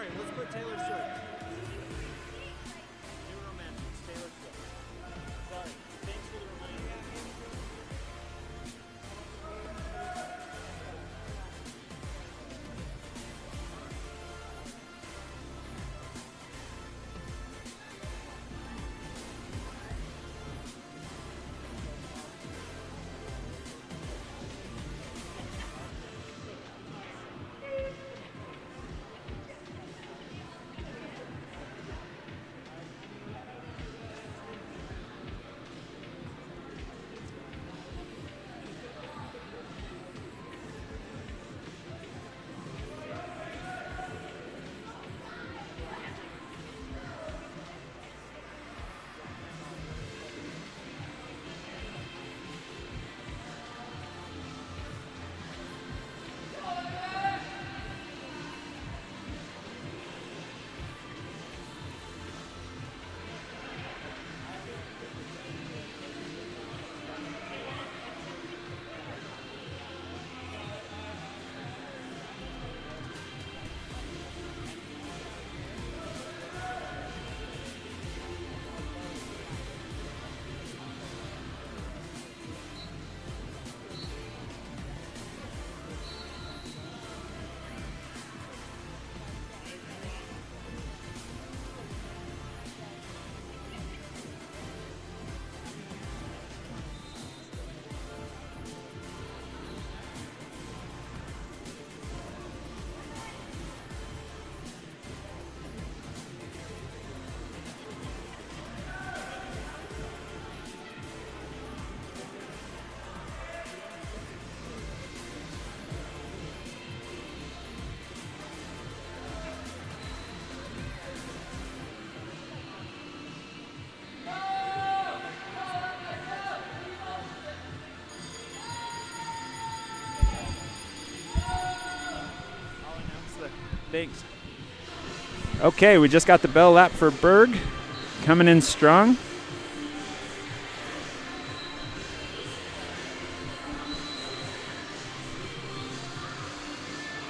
sorry, let's put Taylor Swift. New Romantics, Taylor Swift. Sorry, thanks for the reminder. Thanks. Okay, we just got the bell lap for Berg, coming in strong.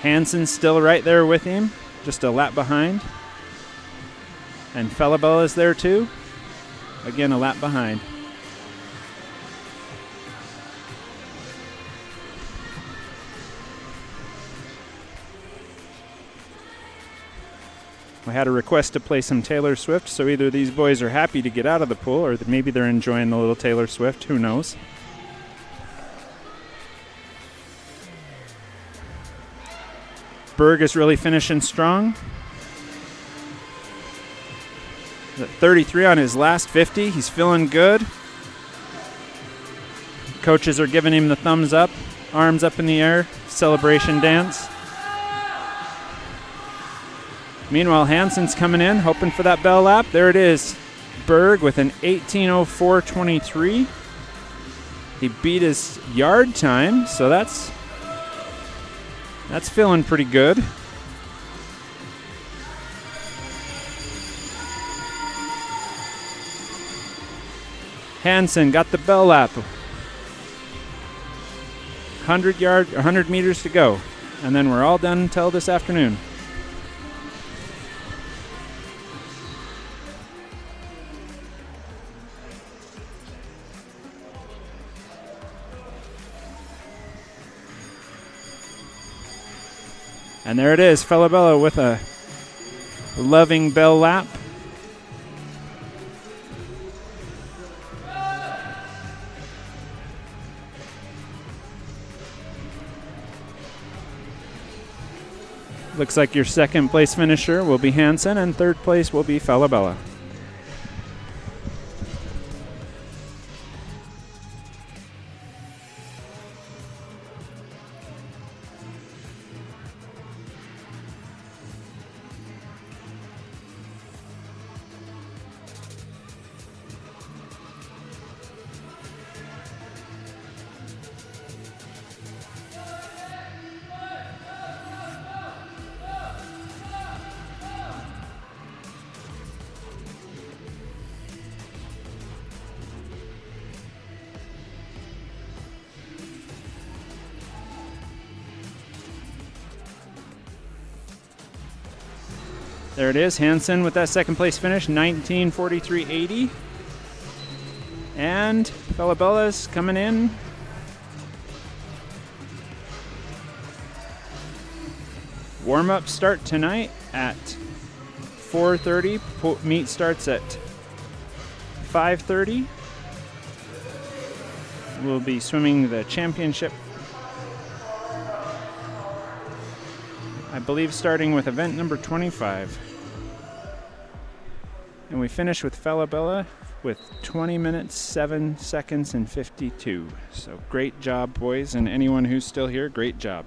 Hansen's still right there with him, just a lap behind. And Felabella is there too, again a lap behind. I had a request to play some Taylor Swift, so either these boys are happy to get out of the pool or maybe they're enjoying the little Taylor Swift, who knows. Berg is really finishing strong. At 33 on his last 50, he's feeling good. Coaches are giving him the thumbs up, arms up in the air, celebration dance. Meanwhile, Hansen's coming in, hoping for that bell lap. There it is. Berg with an 18:04.23. He beat his yard time, so that's feeling pretty good. Hansen got the bell lap. 100 meters to go, and then we're all done until this afternoon. And there it is, Felabella with a loving bell lap. Looks like your second place finisher will be Hansen and third place will be Felabella. There it is, Hansen with that second place finish, 19:43.80. And Falabella's coming in. Warm-up start tonight at 4:30. Meet starts at 5:30. We'll be swimming the championship, I believe, starting with event number 25. And we finish with Falabella with 20 minutes, 7 seconds, and 52. So great job, boys, and anyone who's still here, great job.